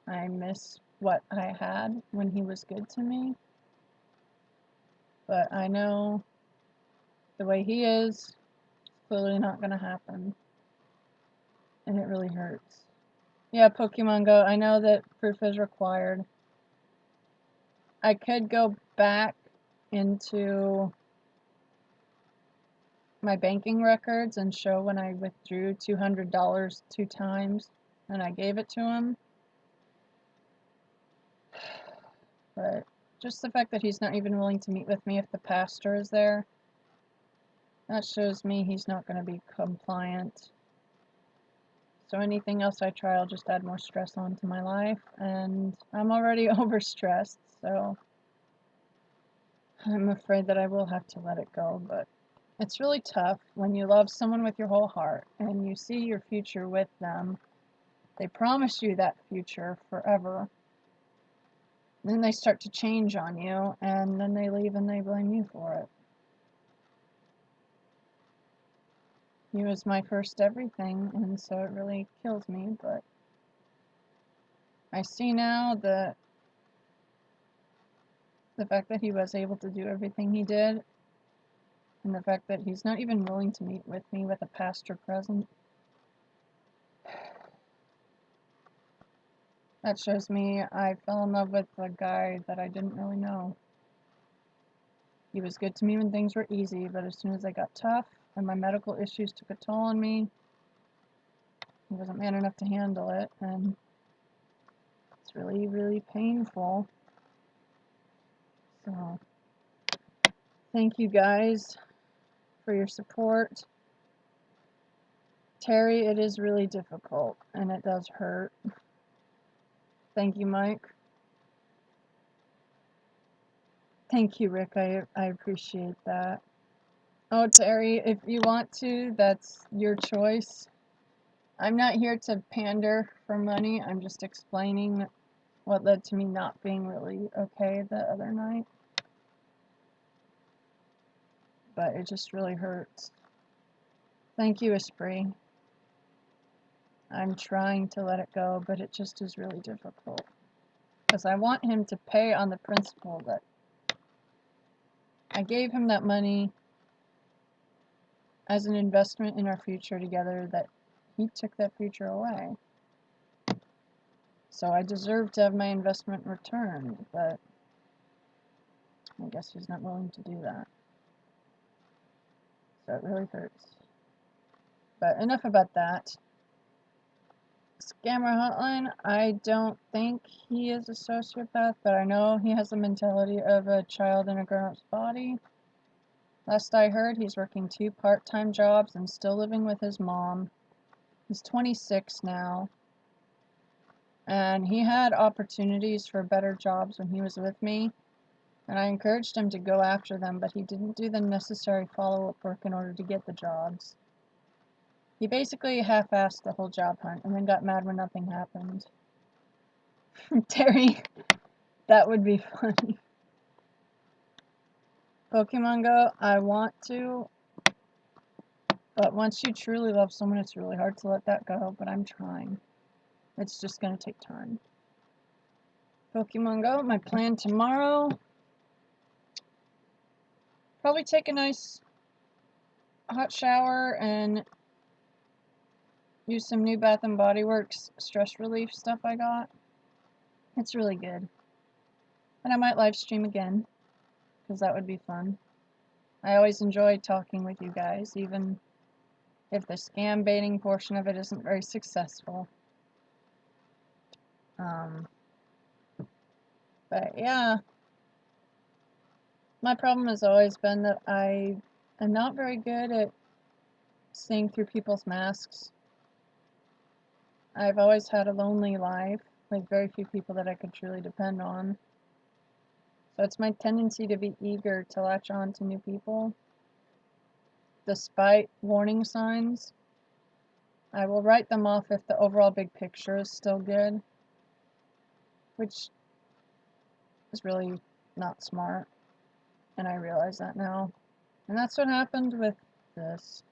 I miss what I had when he was good to me. But I know the way he is, it's clearly not going to happen. And it really hurts. Yeah, Pokemon Go, I know that proof is required. I could go back into my banking records and show when I withdrew $200 2 times and I gave it to him. But just the fact that he's not even willing to meet with me if the pastor is there, that shows me he's not going to be compliant. So anything else I try, I'll just add more stress onto my life, and I'm already overstressed, so I'm afraid that I will have to let it go. But it's really tough when you love someone with your whole heart and you see your future with them. They promise you that future forever. Then they start to change on you, and then they leave and they blame you for it. He was my first everything, and so it really kills me, but I see now that the fact that he was able to do everything he did, and the fact that he's not even willing to meet with me with a pastor present, that shows me I fell in love with a guy that I didn't really know. He was good to me when things were easy, but as soon as I got tough and my medical issues took a toll on me, he wasn't man enough to handle it, and it's really, really painful. So, thank you guys for your support. Terry, it is really difficult, and it does hurt. Thank you, Mike. Thank you, Rick. I appreciate that. Oh, Terry, if you want to, that's your choice. I'm not here to pander for money. I'm just explaining what led to me not being really okay the other night. But it just really hurts. Thank you, Esprit. I'm trying to let it go, but it just is really difficult. Because I want him to pay on the principle that I gave him that money as an investment in our future together, that he took that future away. So I deserve to have my investment returned, but I guess he's not willing to do that. So it really hurts. But enough about that. Scammer Hotline, I don't think he is a sociopath, but I know he has the mentality of a child in a grown-up's body. Last I heard, he's working 2 part-time jobs and still living with his mom. He's 26 now. And he had opportunities for better jobs when he was with me, and I encouraged him to go after them, but he didn't do the necessary follow-up work in order to get the jobs. He basically half-assed the whole job hunt and then got mad when nothing happened. Terry, that would be funny. Pokemon Go, I want to, but once you truly love someone, it's really hard to let that go, but I'm trying. It's just going to take time. Pokemon Go, my plan tomorrow, probably take a nice hot shower and use some new Bath & Body Works stress relief stuff I got. It's really good. And I might live stream again, because that would be fun. I always enjoy talking with you guys, even if the scam baiting portion of it isn't very successful. But yeah, my problem has always been that I am not very good at seeing through people's masks. I've always had a lonely life with very few people that I could truly depend on. So it's my tendency to be eager to latch on to new people. Despite warning signs, I will write them off if the overall big picture is still good, which is really not smart, and I realize that now. And that's what happened with this.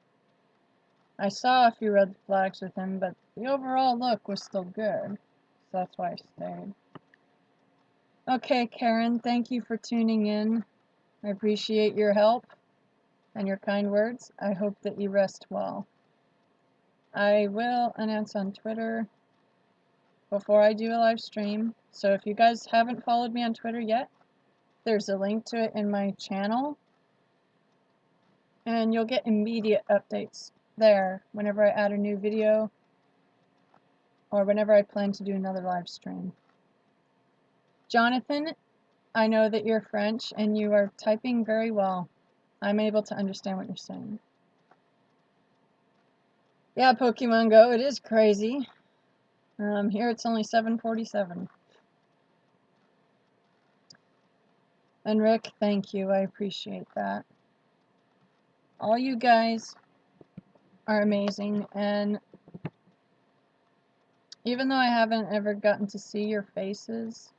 I saw a few red flags with him, but the overall look was still good, so that's why I stayed. Okay, Karen, thank you for tuning in. I appreciate your help and your kind words. I hope that you rest well. I will announce on Twitter before I do a live stream. So if you guys haven't followed me on Twitter yet, there's a link to it in my channel. And you'll get immediate updates there whenever I add a new video or whenever I plan to do another live stream. Jonathan, I know that you're French and you are typing very well. I'm able to understand what you're saying. Yeah, Pokemon Go, it is crazy. Here it's only 7:47. And Rick, thank you. I appreciate that. All you guys are amazing, and even though I haven't ever gotten to see your faces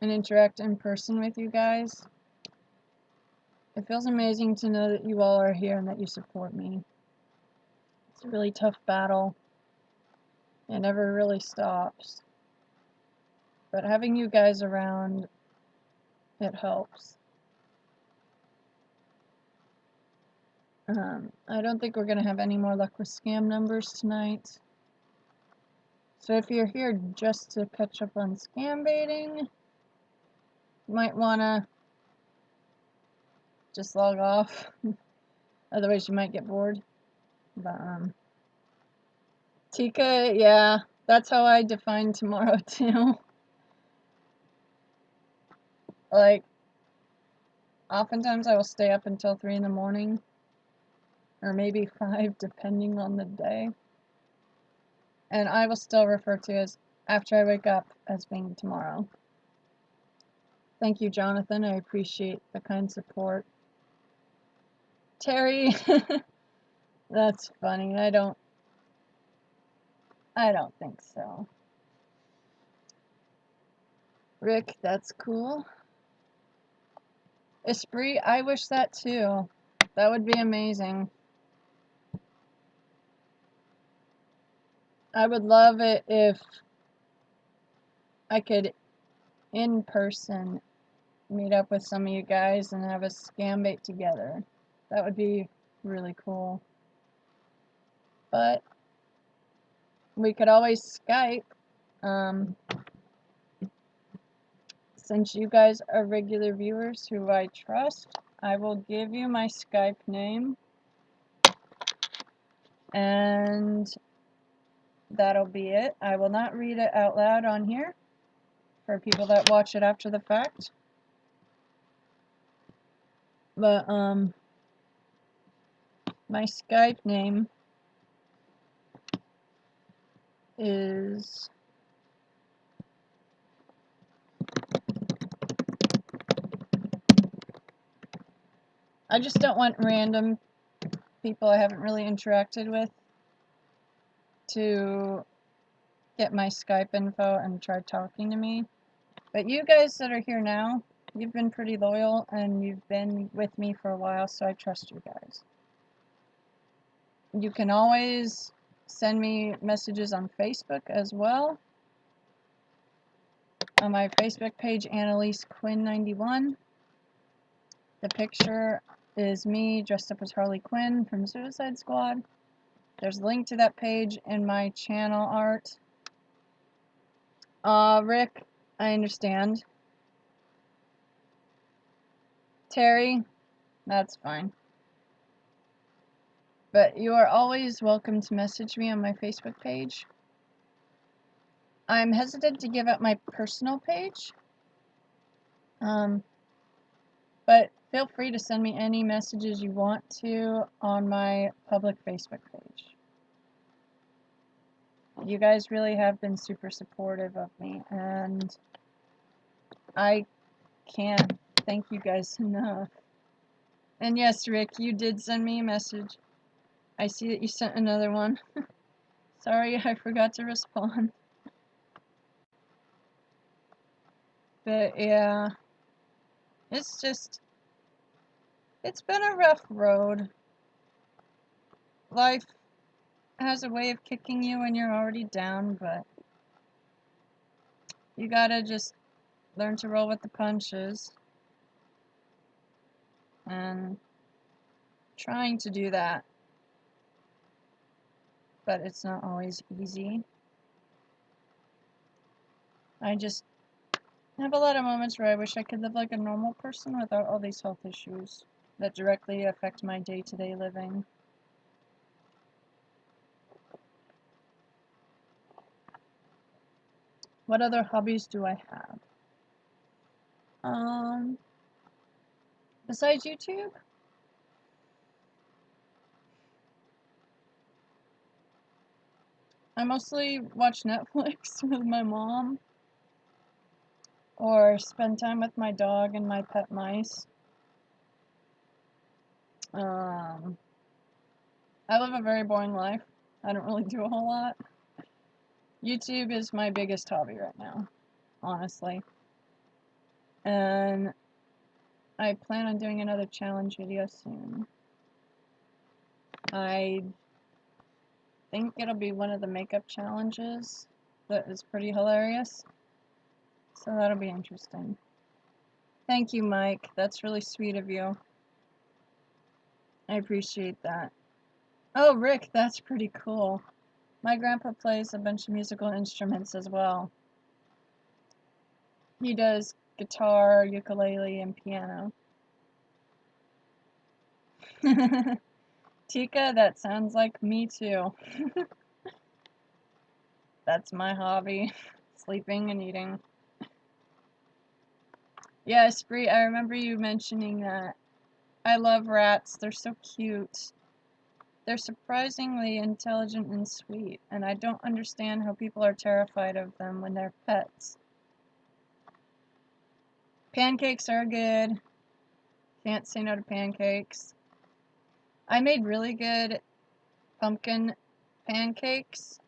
and interact in person with you guys, it feels amazing to know that you all are here and that you support me. It's a really tough battle. It never really stops. But having you guys around, it helps. I don't think we're going to have any more luck with scam numbers tonight. So if you're here just to catch up on scam baiting, you might want to just log off. Otherwise you might get bored. But, Tika, yeah, that's how I define tomorrow too. Like, oftentimes I will stay up until 3 in the morning, or maybe 5, depending on the day. And I will still refer to as after I wake up as being tomorrow. Thank you, Jonathan. I appreciate the kind support. Terry, that's funny. I don't think so. Rick, that's cool. Esprit, I wish that too. That would be amazing. I would love it if I could, in person, meet up with some of you guys and have a scam bait together. That would be really cool. But we could always Skype. Since you guys are regular viewers who I trust, I will give you my Skype name. And that'll be it. I will not read it out loud on here for people that watch it after the fact. But, my Skype name is I just don't want random people I haven't really interacted with to get my Skype info and try talking to me. But you guys that are here now, you've been pretty loyal and you've been with me for a while, so I trust you guys. You can always send me messages on Facebook as well. On my Facebook page, Annalise Quinn91. The picture is me dressed up as Harley Quinn from Suicide Squad. There's a link to that page in my channel art. Rick, I understand. Terry, that's fine. But you are always welcome to message me on my Facebook page. I'm hesitant to give out my personal page. But feel free to send me any messages you want to on my public Facebook page. You guys really have been super supportive of me, and I can't thank you guys enough. And yes, Rick, you did send me a message. I see that you sent another one. Sorry, I forgot to respond. But yeah, it's been a rough road. Life has a way of kicking you when you're already down, but you gotta just learn to roll with the punches. And trying to do that. But it's not always easy. I just have a lot of moments where I wish I could live like a normal person without all these health issues that directly affect my day-to-day living. What other hobbies do I have? Besides YouTube? I mostly watch Netflix with my mom, or spend time with my dog and my pet mice. I live a very boring life. I don't really do a whole lot. YouTube is my biggest hobby right now, honestly. And I plan on doing another challenge video soon. I think it'll be one of the makeup challenges that is pretty hilarious. So that'll be interesting. Thank you, Mike. That's really sweet of you. I appreciate that. Oh, Rick, that's pretty cool. My grandpa plays a bunch of musical instruments as well. He does guitar, ukulele, and piano. Tika, that sounds like me too. That's my hobby. Sleeping and eating. Yeah, Spree, I remember you mentioning that. I love rats. They're so cute. They're surprisingly intelligent and sweet, and I don't understand how people are terrified of them when they're pets. Pancakes are good. Can't say no to pancakes. I made really good pumpkin pancakes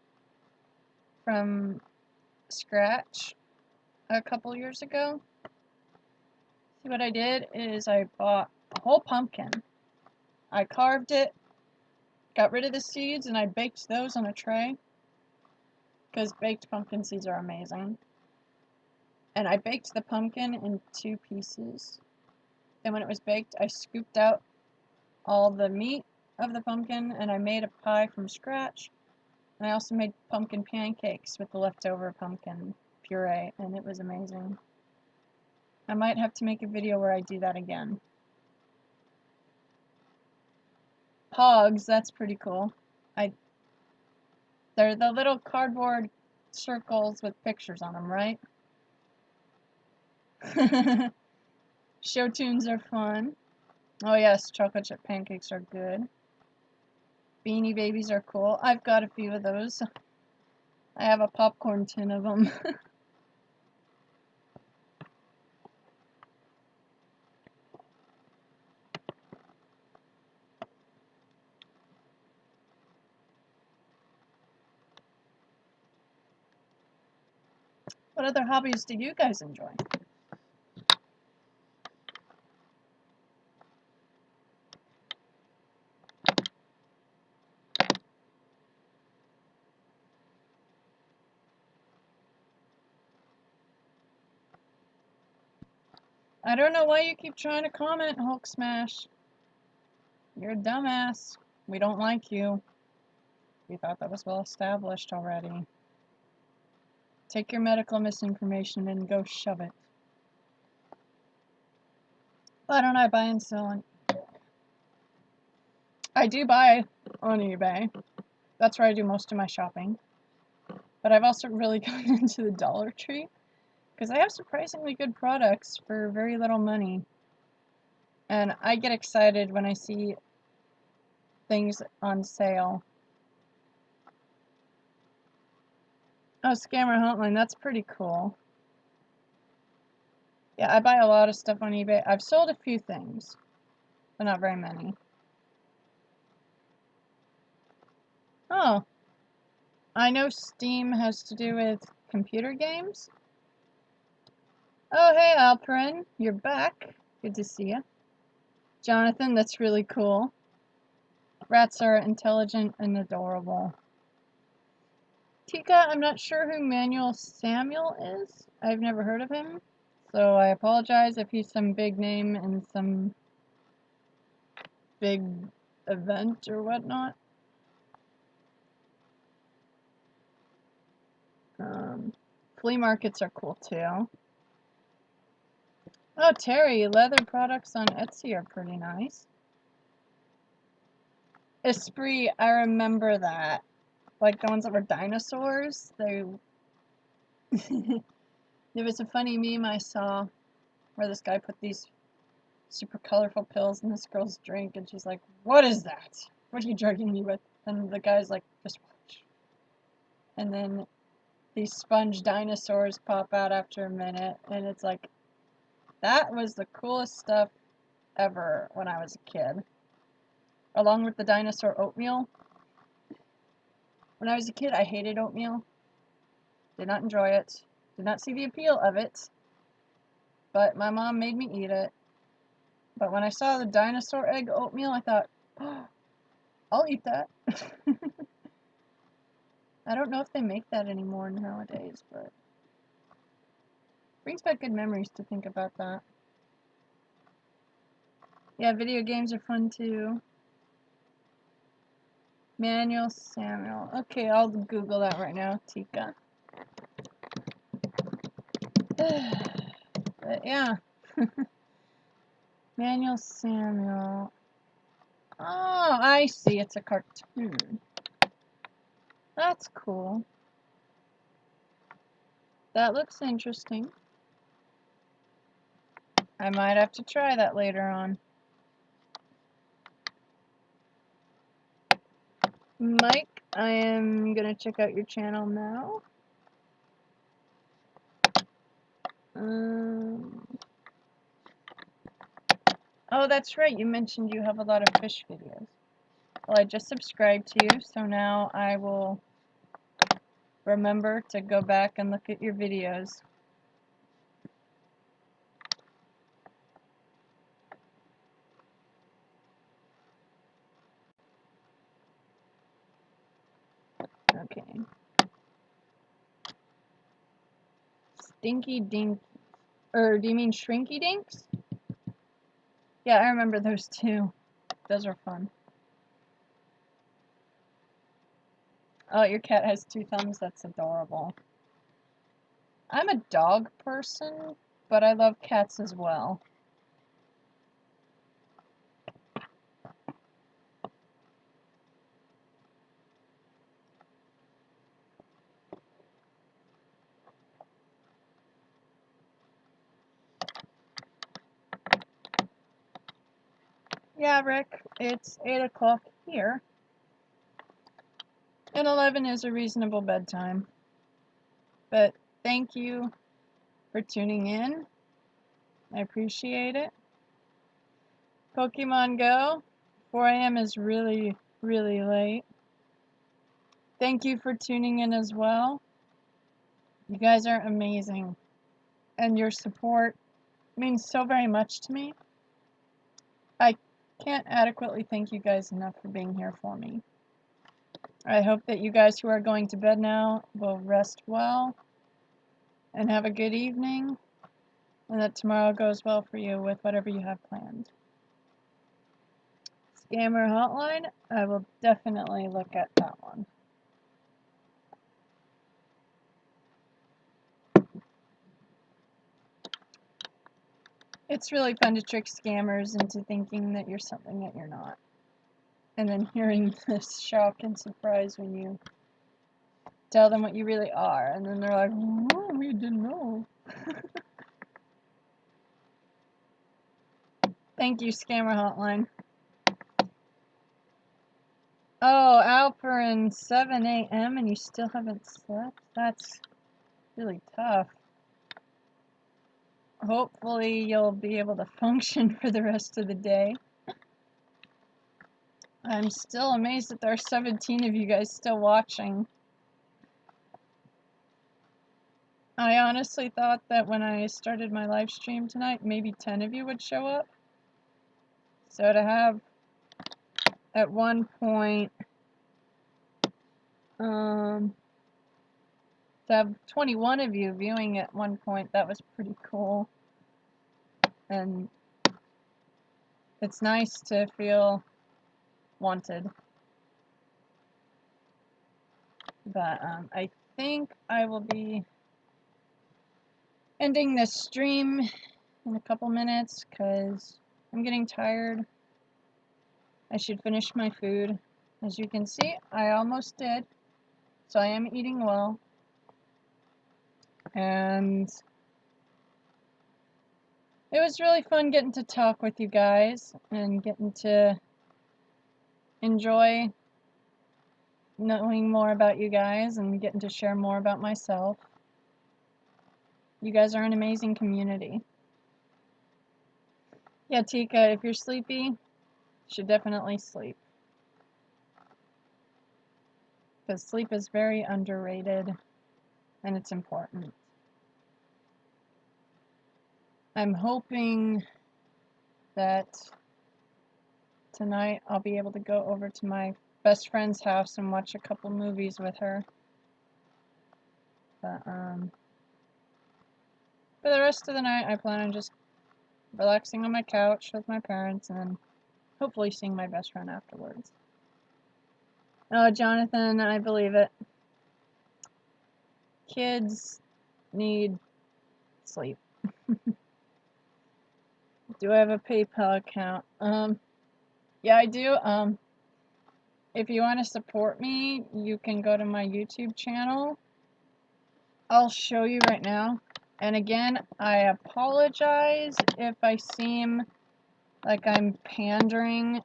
from scratch a couple years ago. See, what I did is I bought a whole pumpkin. I carved it, got rid of the seeds, and I baked those on a tray, because baked pumpkin seeds are amazing. And I baked the pumpkin in 2 pieces. Then when it was baked, I scooped out all the meat of the pumpkin, and I made a pie from scratch. And I also made pumpkin pancakes with the leftover pumpkin puree, and it was amazing. I might have to make a video where I do that again. Pogs, that's pretty cool. They're the little cardboard circles with pictures on them, right? Show tunes are fun. Oh yes, chocolate chip pancakes are good. Beanie Babies are cool. I've got a few of those. I have a popcorn tin of them. What other hobbies do you guys enjoy? I don't know why you keep trying to comment, Hulk Smash. You're a dumbass. We don't like you. We thought that was well established already. Take your medical misinformation and go shove it. Why don't I buy and sell on eBay? I do buy on eBay. That's where I do most of my shopping. But I've also really gotten into the Dollar Tree because they have surprisingly good products for very little money. And I get excited when I see things on sale. Oh, Scammer Hotline, that's pretty cool. Yeah, I buy a lot of stuff on eBay. I've sold a few things, but not very many. Oh, I know Steam has to do with computer games. Oh, hey, Alperin, you're back. Good to see you. Jonathan, that's really cool. Rats are intelligent and adorable. Tika, I'm not sure who Manuel Samuel is. I've never heard of him, so I apologize if he's some big name in some big event or whatnot. Flea markets are cool too. Oh, Terry, leather products on Etsy are pretty nice. Esprit, I remember that. Like the ones that were dinosaurs. They. There was a funny meme I saw where this guy put these super colorful pills in this girl's drink, and she's like, "What is that? What are you drugging me with?" And the guy's like, "Just watch." And then these sponge dinosaurs pop out after a minute, and it's like, that was the coolest stuff ever when I was a kid. Along with the dinosaur oatmeal. When I was a kid, I hated oatmeal. Did not enjoy it. Did not see the appeal of it. But my mom made me eat it. But when I saw the dinosaur egg oatmeal, I thought, oh, I'll eat that. I don't know if they make that anymore nowadays, but brings back good memories to think about that. Yeah, video games are fun too. Manuel Samuel. Okay, I'll Google that right now, Tika. But yeah. Manuel Samuel. Oh, I see. It's a cartoon. That's cool. That looks interesting. I might have to try that later on. Mike, I am gonna check out your channel now. Oh, that's right. You mentioned you have a lot of fish videos. Well, I just subscribed to you, so now I will remember to go back and look at your videos. Okay. Stinky Dink. Or do you mean Shrinky Dinks? Yeah, I remember those too. Those are fun. Oh, your cat has 2 thumbs. That's adorable. I'm a dog person, but I love cats as well. Yeah, Rick, it's 8 o'clock here. And 11 is a reasonable bedtime. But thank you for tuning in. I appreciate it. Pokemon Go, 4 a.m. is really, really late. Thank you for tuning in as well. You guys are amazing, and your support means so very much to me. I can't adequately thank you guys enough for being here for me. I hope that you guys who are going to bed now will rest well and have a good evening, and that tomorrow goes well for you with whatever you have planned. Scammer hotline, I will definitely look at that one. It's really fun to trick scammers into thinking that you're something that you're not. And then hearing this shock and surprise when you tell them what you really are. And then they're like, oh, we didn't know. Thank you, Scammer Hotline. Oh, Alperin, 7 a.m. and you still haven't slept? That's really tough. Hopefully you'll be able to function for the rest of the day. I'm still amazed that there are 17 of you guys still watching. I honestly thought that when I started my live stream tonight, maybe 10 of you would show up. So to have, at one point, to have 21 of you viewing at one point, that was pretty cool. And it's nice to feel wanted. But I think I will be ending this stream in a couple minutes because I'm getting tired. I should finish my food. As you can see, I almost did. So I am eating well. And it was really fun getting to talk with you guys and getting to enjoy knowing more about you guys and getting to share more about myself. You guys are an amazing community. Yeah, Tika, if you're sleepy, you should definitely sleep. Because sleep is very underrated and it's important. I'm hoping that tonight I'll be able to go over to my best friend's house and watch a couple movies with her. But for the rest of the night, I plan on just relaxing on my couch with my parents and then hopefully seeing my best friend afterwards. Oh, Jonathan, I believe it. Kids need sleep. Do I have a PayPal account? Yeah, I do. If you want to support me, you can go to my YouTube channel. I'll show you right now. And again, I apologize if I seem like I'm pandering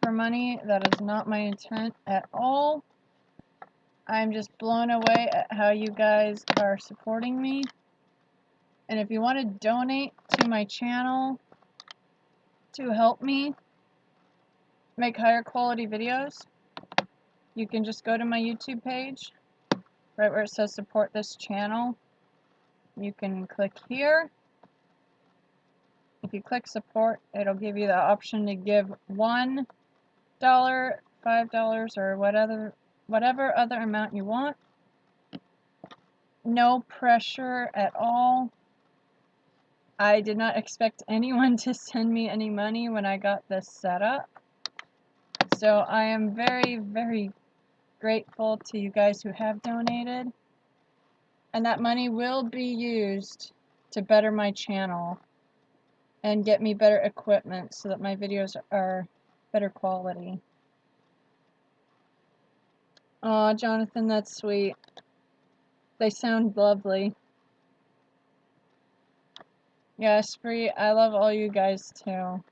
for money. That is not my intent at all. I'm just blown away at how you guys are supporting me. And if you want to donate to my channel to help me make higher quality videos, you can just go to my YouTube page, right where it says support this channel. You can click here. If you click support, it'll give you the option to give $1, $5, or whatever other amount you want. No pressure at all. I did not expect anyone to send me any money when I got this set up. So I am very, very grateful to you guys who have donated. And that money will be used to better my channel and get me better equipment so that my videos are better quality. Aw, Jonathan, that's sweet. They sound lovely. Yeah, Spree, I love all you guys too.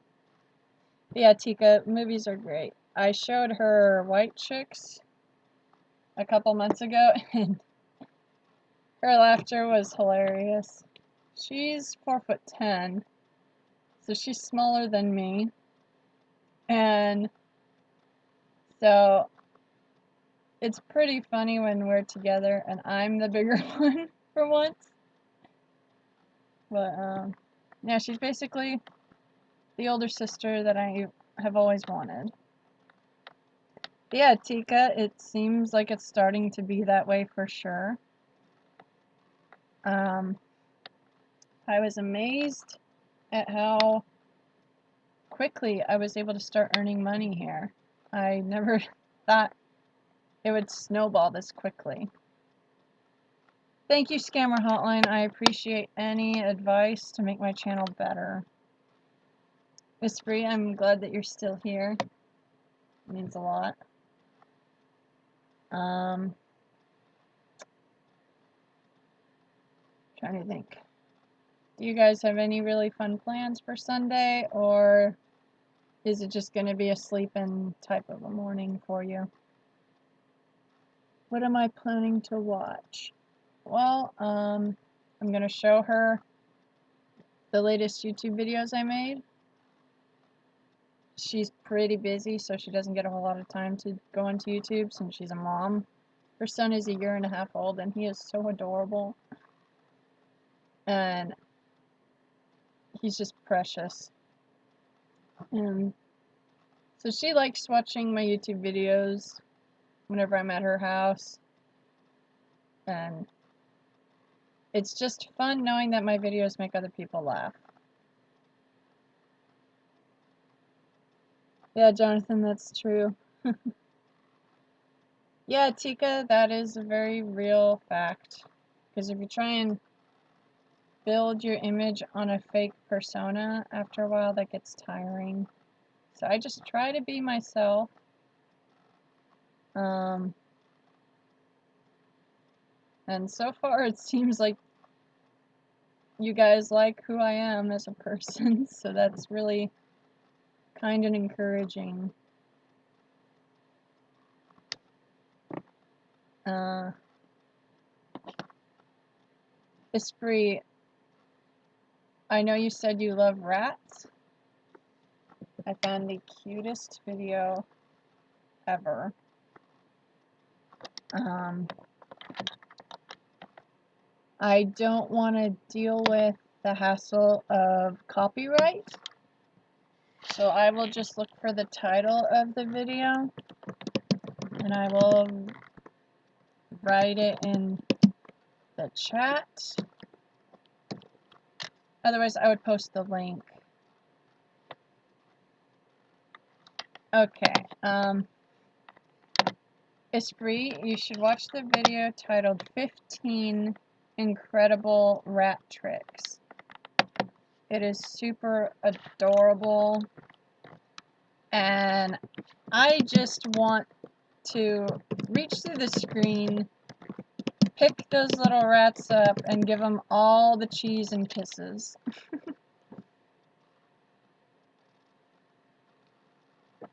Yeah, Tika, movies are great. I showed her White Chicks a couple months ago, and her laughter was hilarious. She's 4'10", so she's smaller than me. And so It's pretty funny when we're together and I'm the bigger one for once. But, yeah, she's basically the older sister that I have always wanted. Yeah, Tika, it seems like it's starting to be that way for sure. I was amazed at how quickly I was able to start earning money here. I never thought it would snowball this quickly. Thank you, Scammer Hotline. I appreciate any advice to make my channel better. Miss Bree, I'm glad that you're still here. It means a lot. Trying to think. Do you guys have any really fun plans for Sunday, or is it just going to be a sleep-in type of a morning for you? What am I planning to watch? Well, I'm going to show her the latest YouTube videos I made. She's pretty busy, so she doesn't get a whole lot of time to go onto YouTube since she's a mom. Her son is 1.5 years old, and he is so adorable. And he's just precious. And so she likes watching my YouTube videos whenever I'm at her house. And it's just fun knowing that my videos make other people laugh. Yeah, Jonathan, that's true. Yeah, Tika, that is a very real fact. Because if you try and build your image on a fake persona, after a while that gets tiring. So I just try to be myself. And so far it seems like you guys like who I am as a person, so that's really kind and encouraging. Esprit, I know you said you love rats. I found the cutest video ever. I don't want to deal with the hassle of copyright, so I will just look for the title of the video and I will write it in the chat. Otherwise, I would post the link. Okay, Esprit, you should watch the video titled 15 Incredible Rat Tricks. It is super adorable, and I just want to reach through the screen, pick those little rats up, and give them all the cheese and kisses.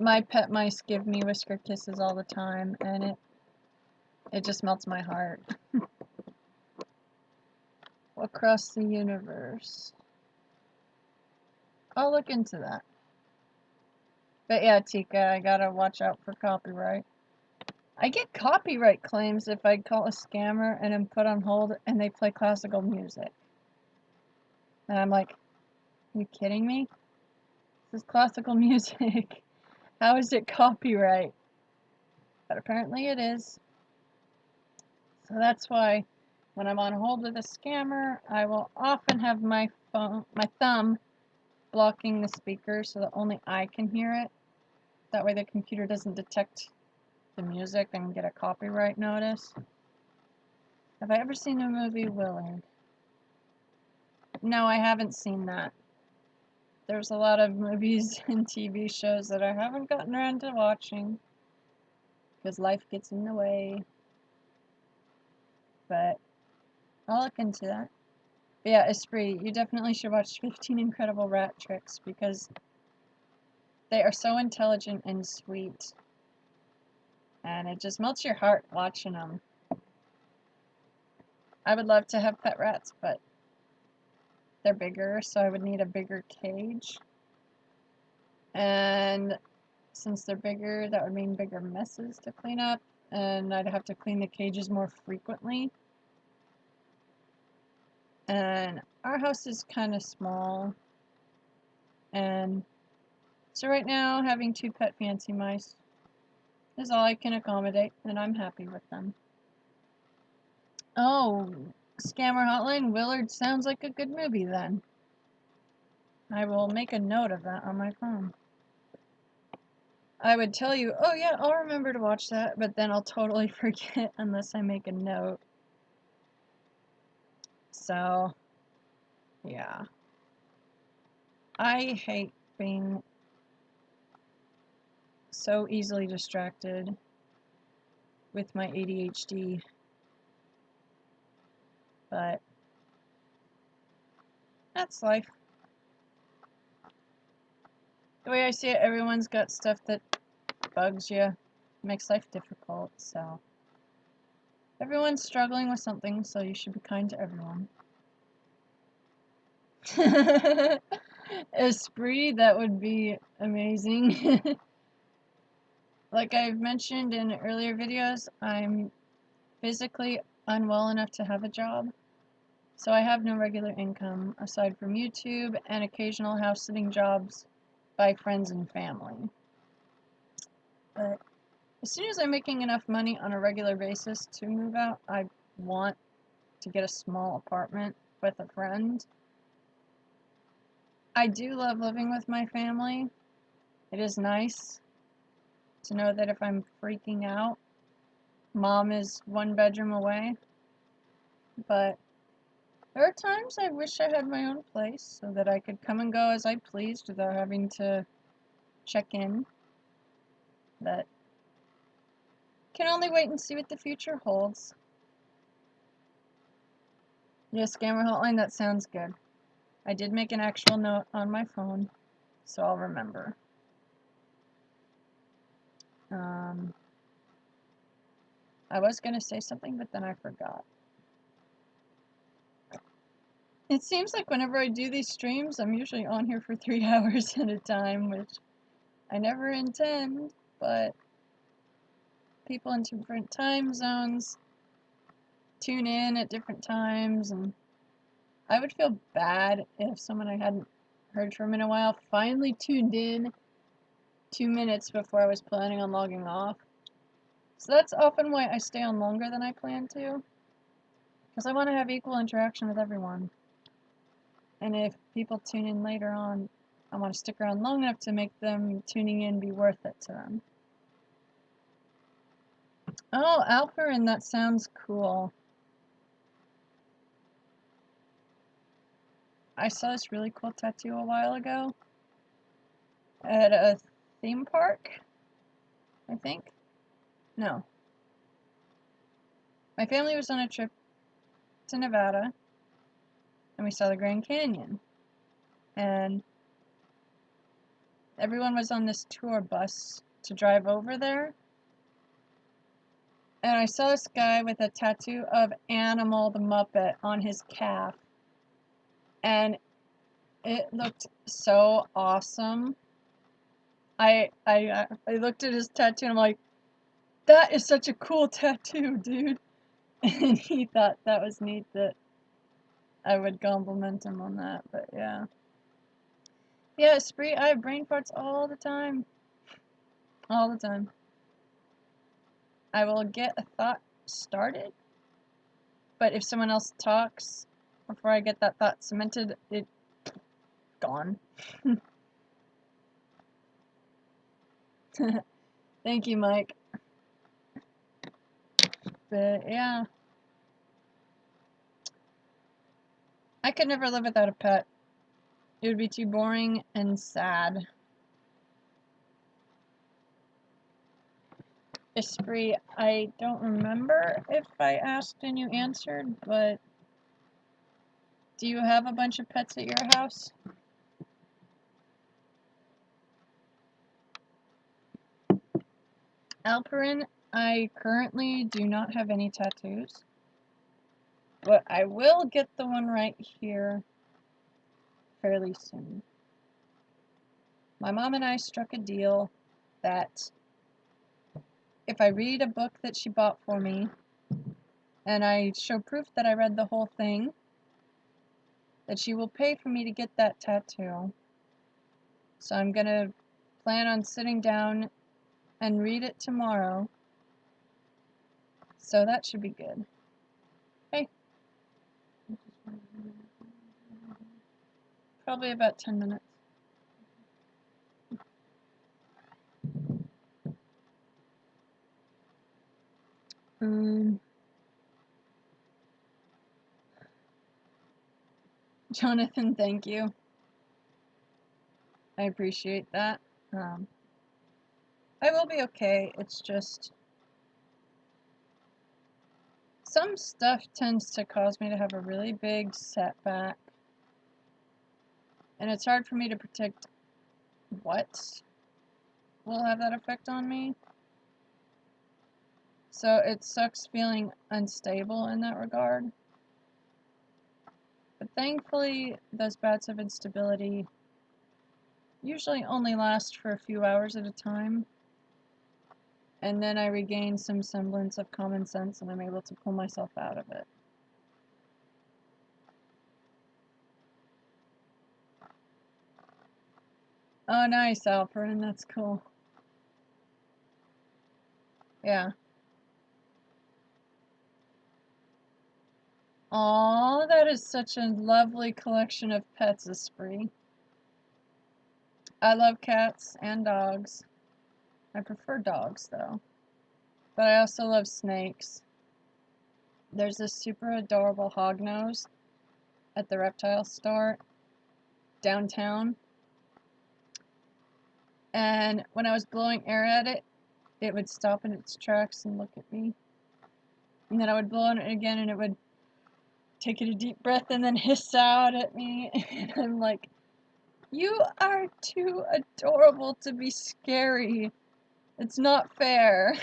My pet mice give me whisker kisses all the time, and it just melts my heart. Across the universe. I'll look into that. But yeah, Tika, I gotta watch out for copyright. I get copyright claims if I call a scammer and am put on hold and they play classical music. And I'm like, are you kidding me? This is classical music. How is it copyright? But apparently it is. So that's why when I'm on hold with a scammer, I will often have my thumb blocking the speaker so that only I can hear it. That way the computer doesn't detect the music and get a copyright notice. Have I ever seen the movie Willard? No, I haven't seen that. There's a lot of movies and TV shows that I haven't gotten around to watching because life gets in the way. But I'll look into that. But yeah, Esprit, you definitely should watch 15 Incredible Rat Tricks because they are so intelligent and sweet. And it just melts your heart watching them. I would love to have pet rats, but they're bigger, so I would need a bigger cage. And since they're bigger, that would mean bigger messes to clean up. and I'd have to clean the cages more frequently. And our house is kind of small, and so right now having 2 pet fancy mice is all I can accommodate, and I'm happy with them. Oh, Scammer Hotline, Willard sounds like a good movie then. I will make a note of that on my phone. I would tell you, oh yeah, I'll remember to watch that, but then I'll totally forget unless I make a note. So, yeah. I hate being so easily distracted with my ADHD, but that's life. The way I see it, everyone's got stuff that bugs you, makes life difficult, so everyone's struggling with something, so you should be kind to everyone. Esprit, that would be amazing. Like I've mentioned in earlier videos, I'm physically unwell enough to have a job, so I have no regular income aside from YouTube and occasional house-sitting jobs by friends and family. But as soon as I'm making enough money on a regular basis to move out, I want to get a small apartment with a friend. I do love living with my family. It is nice to know that if I'm freaking out, Mom is 1 bedroom away. But there are times I wish I had my own place so that I could come and go as I pleased without having to check in. But can only wait and see what the future holds. Yeah, Scammer Hotline, that sounds good. I did make an actual note on my phone, so I'll remember. I was going to say something, but then I forgot. It seems like whenever I do these streams, I'm usually on here for 3 hours at a time, which I never intend, but people in different time zones tune in at different times, and I would feel bad if someone I hadn't heard from in a while finally tuned in 2 minutes before I was planning on logging off. So that's often why I stay on longer than I plan to, because I want to have equal interaction with everyone. And if people tune in later on, I want to stick around long enough to make them tuning in be worth it to them. Oh, Alperin, that sounds cool. I saw this really cool tattoo a while ago at a theme park, I think. No. My family was on a trip to Nevada, and we saw the Grand Canyon. And everyone was on this tour bus to drive over there. And I saw this guy with a tattoo of Animal the Muppet on his calf. And it looked so awesome. I looked at his tattoo and I'm like, that is such a cool tattoo, dude. And he thought that was neat that I would compliment him on that, but yeah. Yeah, Spree, I have brain farts all the time. All the time. I will get a thought started, but if someone else talks before I get that thought cemented, it's gone. Thank you, Mike. But yeah. I could never live without a pet. It would be too boring and sad. Esprit, I don't remember if I asked and you answered, but do you have a bunch of pets at your house? Alperin, I currently do not have any tattoos, but I will get the one right here fairly soon. My mom and I struck a deal that if I read a book that she bought for me, and I show proof that I read the whole thing, that she will pay for me to get that tattoo. So I'm gonna plan on sitting down and read it tomorrow. So that should be good. Hey. Probably about 10 minutes. Jonathan, thank you. I appreciate that. I will be okay. It's just some stuff tends to cause me to have a really big setback, and it's hard for me to predict what will have that effect on me. So it sucks feeling unstable in that regard. But thankfully, those bouts of instability usually only last for a few hours at a time. And then I regain some semblance of common sense and I'm able to pull myself out of it. Oh, nice, Alperin. That's cool. Yeah. Aw, that is such a lovely collection of pets, Esprit. I love cats and dogs. I prefer dogs, though. But I also love snakes. There's this super adorable hognose at the reptile store downtown. And when I was blowing air at it, it would stop in its tracks and look at me. And then I would blow on it again and it would take a deep breath and then hiss out at me. And I'm like, you are too adorable to be scary. It's not fair.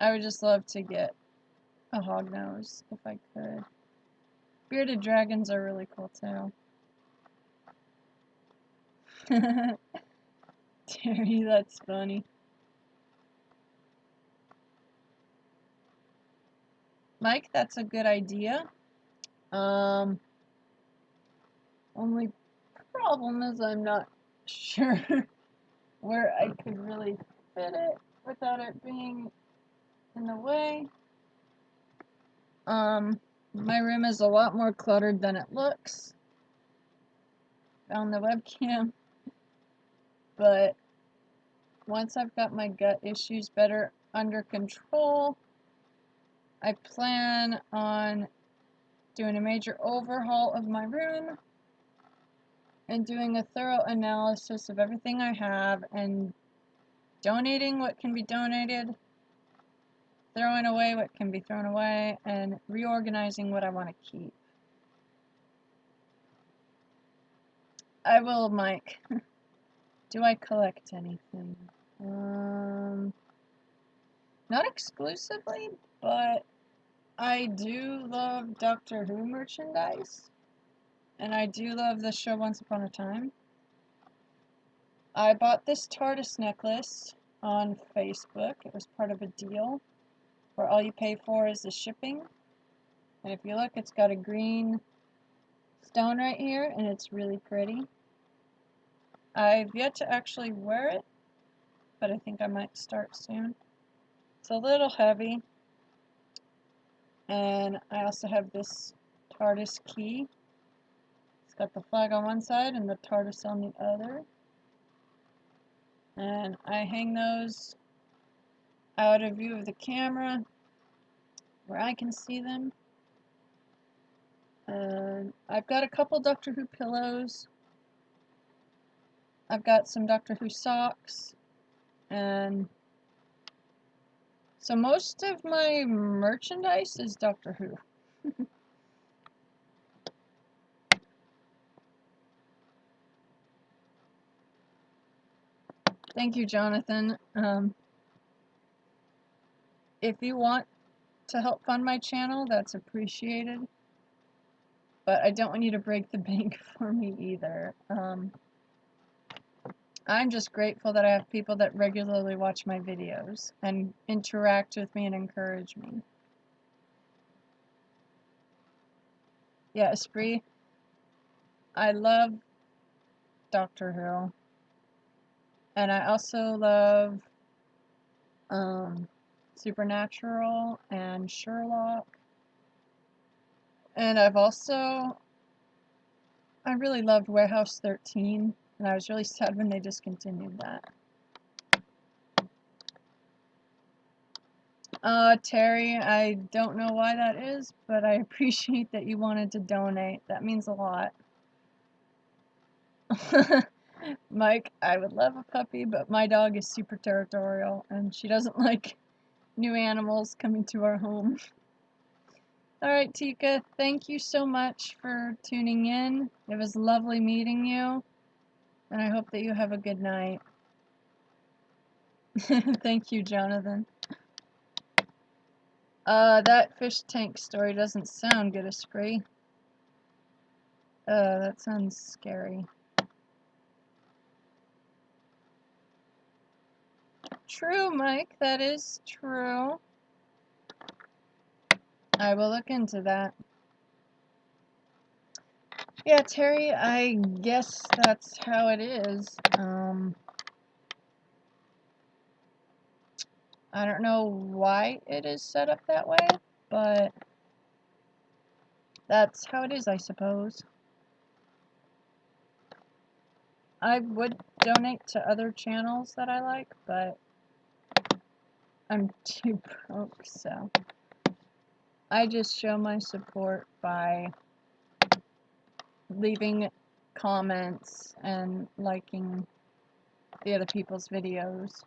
I would just love to get a hognose if I could. Bearded dragons are really cool too. Terry, that's funny. Mike, that's a good idea. Only problem is I'm not sure where I could really fit it without it being in the way. My room is a lot more cluttered than it looks on the webcam, but once I've got my gut issues better under control, I plan on doing a major overhaul of my room and doing a thorough analysis of everything I have and donating what can be donated, throwing away what can be thrown away, and reorganizing what I want to keep. I will, Mike. Do I collect anything? Not exclusively, but I do love Doctor Who merchandise, and I do love the show Once Upon a Time. I bought this TARDIS necklace on Facebook. It was part of a deal where all you pay for is the shipping. And if you look, it's got a green stone right here, and it's really pretty. I've yet to actually wear it, but I think I might start soon. It's a little heavy. And I also have this TARDIS key. It's got the flag on one side and the TARDIS on the other. And I hang those out of view of the camera where I can see them. I've got a couple Doctor Who pillows. I've got some Doctor Who socks. And so most of my merchandise is Doctor Who. Thank you, Jonathan. If you want to help fund my channel, that's appreciated. But I don't want you to break the bank for me either. I'm just grateful that I have people that regularly watch my videos and interact with me and encourage me. Yeah, Esprit, I love Doctor Who. And I also love Supernatural and Sherlock. And I really loved Warehouse 13, and I was really sad when they discontinued that. Terry, I don't know why that is, but I appreciate that you wanted to donate. That means a lot. Mike, I would love a puppy, but my dog is super territorial, and she doesn't like new animals coming to our home. Alright, Tika, thank you so much for tuning in. It was lovely meeting you, and I hope that you have a good night. Thank you, Jonathan. That fish tank story doesn't sound good, Esprit. That sounds scary. True, Mike, that is true. I will look into that. Yeah, Terry, I guess that's how it is. I don't know why it is set up that way, but that's how it is, I suppose. I would donate to other channels that I like, but I'm too broke, so I just show my support by leaving comments and liking the other people's videos.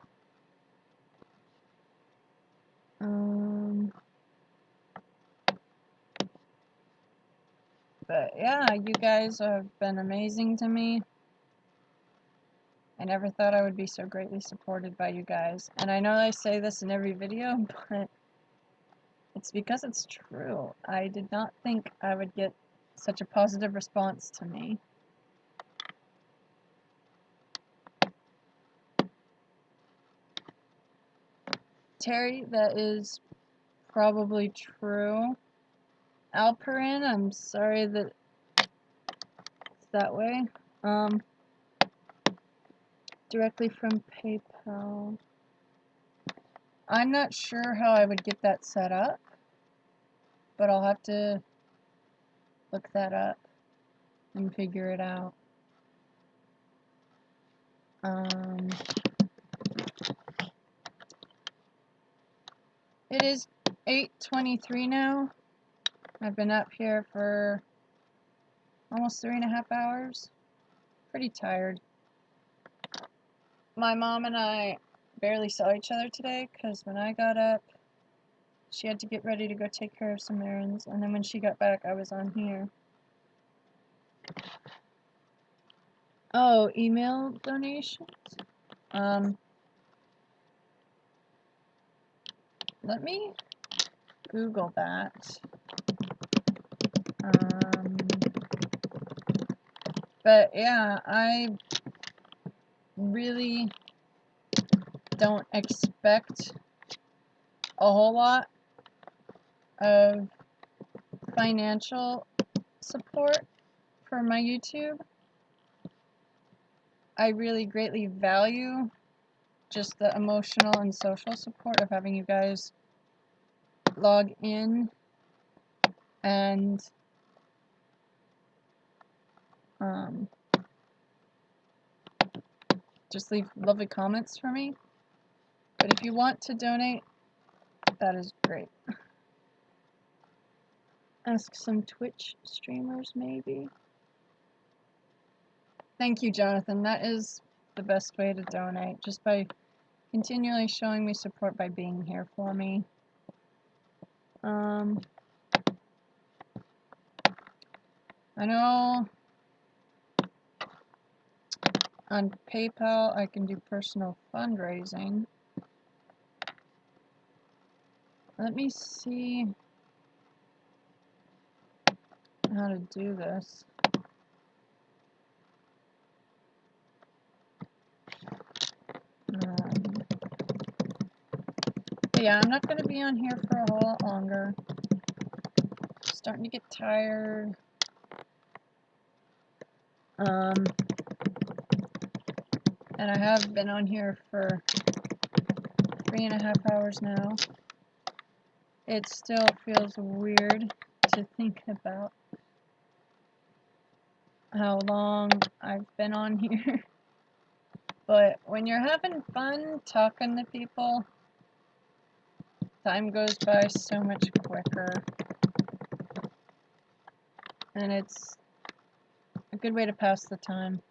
But yeah, you guys have been amazing to me. I never thought I would be so greatly supported by you guys. And I know I say this in every video, but it's because it's true. I did not think I would get such a positive response to me. Terry, that is probably true. Alperin, I'm sorry that it's that way. Directly from PayPal. I'm not sure how I would get that set up, but I'll have to look that up and figure it out. It is 8:23 now. I've been up here for almost 3.5 hours. Pretty tired. My mom and I barely saw each other today because when I got up, she had to get ready to go take care of some errands, and then when she got back, I was on here. Oh, email donations? Let me Google that. But yeah, I really don't expect a whole lot of financial support for my YouTube. I really greatly value just the emotional and social support of having you guys log in and just leave lovely comments for me. But if you want to donate, that is great. Ask some Twitch streamers, maybe. Thank you, Jonathan. That is the best way to donate, just by continually showing me support by being here for me. I know on PayPal I can do personal fundraising. Let me see how to do this. yeah, I'm not going to be on here for a whole lot longer. Starting to get tired. And I have been on here for 3.5 hours now. It still feels weird to think about how long I've been on here. But when you're having fun talking to people, time goes by so much quicker. And it's a good way to pass the time.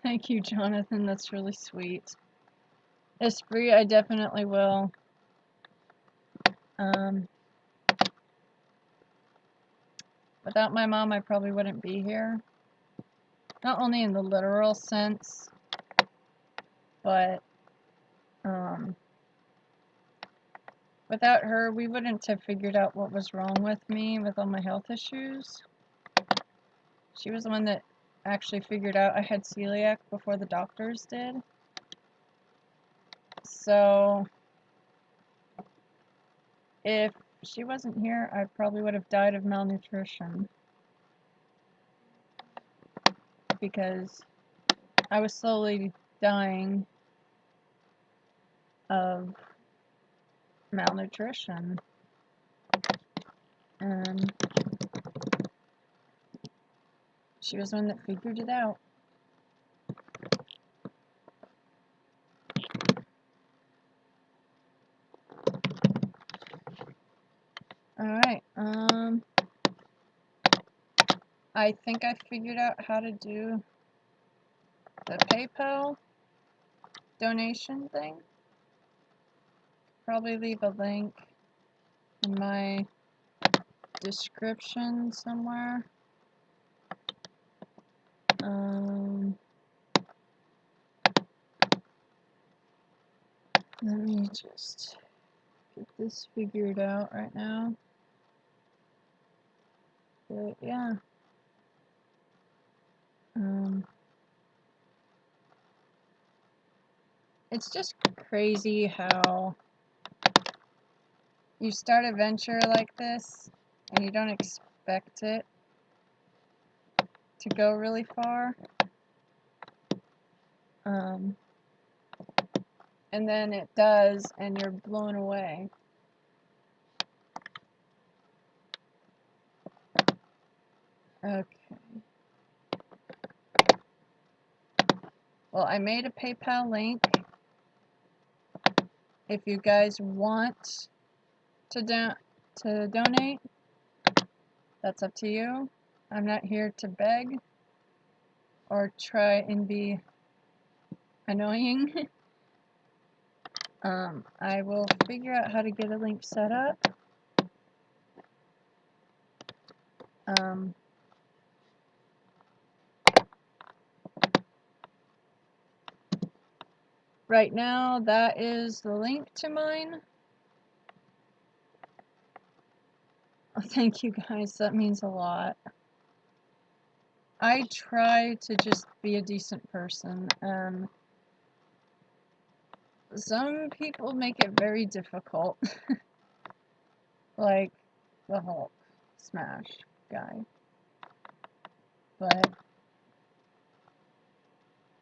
Thank you, Jonathan. That's really sweet. Esprit, I definitely will. Without my mom, I probably wouldn't be here. Not only in the literal sense, but without her, we wouldn't have figured out what was wrong with me with all my health issues. She was the one that actually figured out I had celiac before the doctors did. So if she wasn't here, I probably would have died of malnutrition. Because I was slowly dying of malnutrition. And she was the one that figured it out. Alright, I think I figured out how to do the PayPal donation thing. Probably leave a link in my description somewhere. Let me just get this figured out right now. But yeah. It's just crazy how you start a venture like this and you don't expect it to go really far. And then it does, and you're blown away. Okay. Well, I made a PayPal link. If you guys want to donate, that's up to you. I'm not here to beg or try and be annoying. I will figure out how to get a link set up. Right now, that is the link to mine. Oh, thank you guys, that means a lot. I try to just be a decent person, and some people make it very difficult. Like the Hulk smash guy. But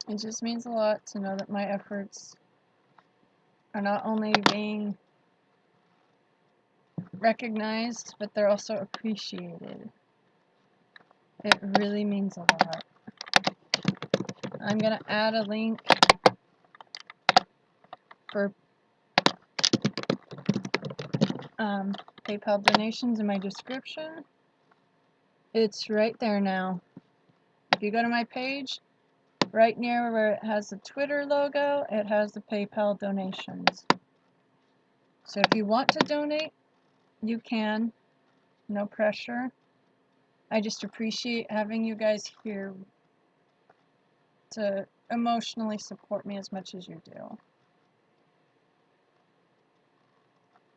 it just means a lot to know that my efforts are not only being recognized, but they're also appreciated. It really means a lot. I'm gonna add a link for PayPal donations in my description. It's right there now. If you go to my page, right near where it has the Twitter logo, it has the PayPal donations. So if you want to donate, you can. No pressure. I just appreciate having you guys here to emotionally support me as much as you do.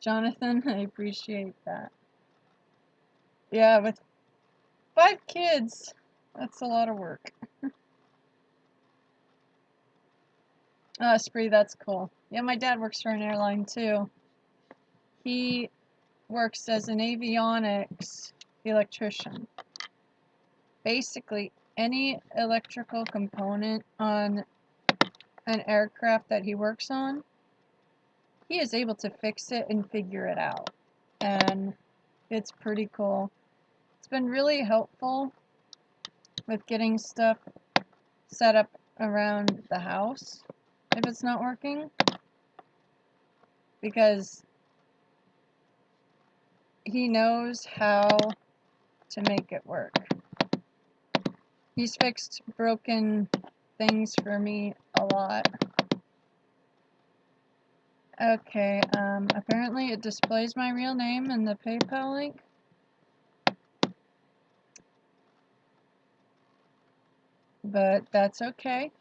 Jonathan, I appreciate that. Yeah, with 5 kids, that's a lot of work. Spree, that's cool. Yeah, my dad works for an airline too. He works as an avionics electrician. Basically, any electrical component on an aircraft that he works on, he is able to fix it and figure it out. And it's pretty cool. It's been really helpful with getting stuff set up around the house if it's not working, because he knows how to make it work. He's fixed broken things for me a lot. Okay, apparently it displays my real name in the PayPal link. But that's okay.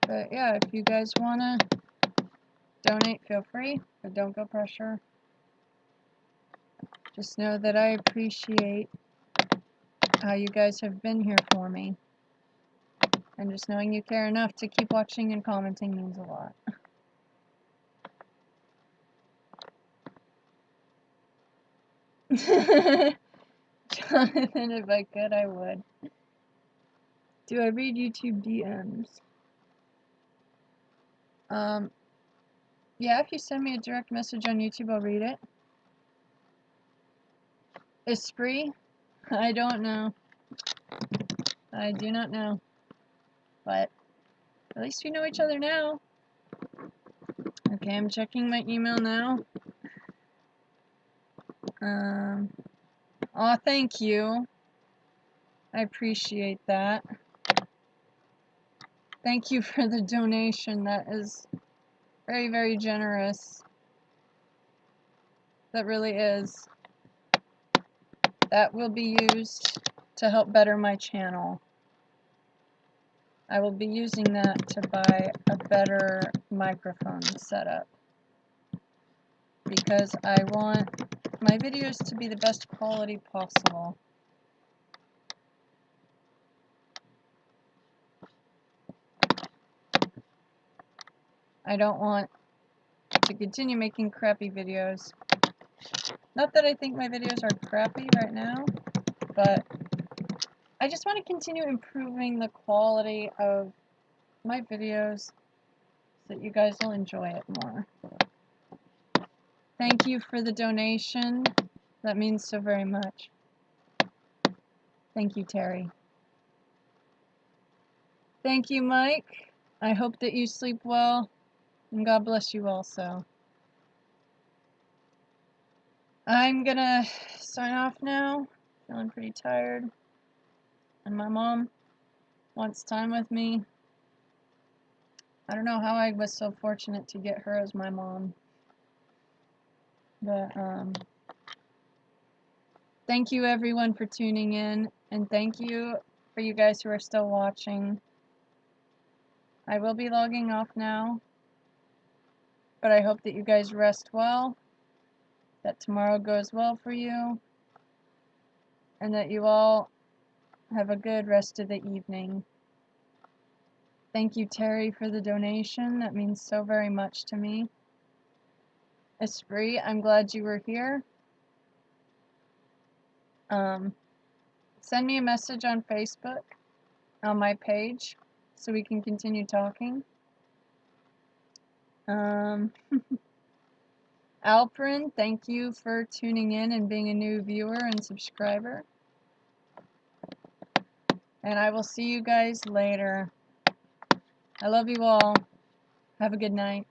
But yeah, if you guys want to donate, feel free, but don't go pressure. Just know that I appreciate how you guys have been here for me. And just knowing you care enough to keep watching and commenting means a lot. Jonathan, if I could, I would. Do I read YouTube DMs? Yeah, if you send me a direct message on YouTube, I'll read it. Is Spree? I don't know. I do not know. But at least we know each other now. Okay, I'm checking my email now. Aw, thank you. I appreciate that. Thank you for the donation. That is very, very generous. That really is. That will be used to help better my channel. I will be using that to buy a better microphone setup, because I want my videos to be the best quality possible. I don't want to continue making crappy videos. Not that I think my videos are crappy right now, but I just want to continue improving the quality of my videos so that you guys will enjoy it more. Thank you for the donation. That means so very much. Thank you, Terry. Thank you, Mike. I hope that you sleep well, and God bless you also. I'm gonna sign off now. Feeling pretty tired. And my mom wants time with me. I don't know how I was so fortunate to get her as my mom. But, thank you everyone for tuning in, and thank you for you guys who are still watching. I will be logging off now, but I hope that you guys rest well, that tomorrow goes well for you, and that you all have a good rest of the evening. Thank you, Terry, for the donation. That means so very much to me. Esprit, I'm glad you were here. Send me a message on Facebook, on my page, so we can continue talking. Alprin, thank you for tuning in and being a new viewer and subscriber. And I will see you guys later. I love you all. Have a good night.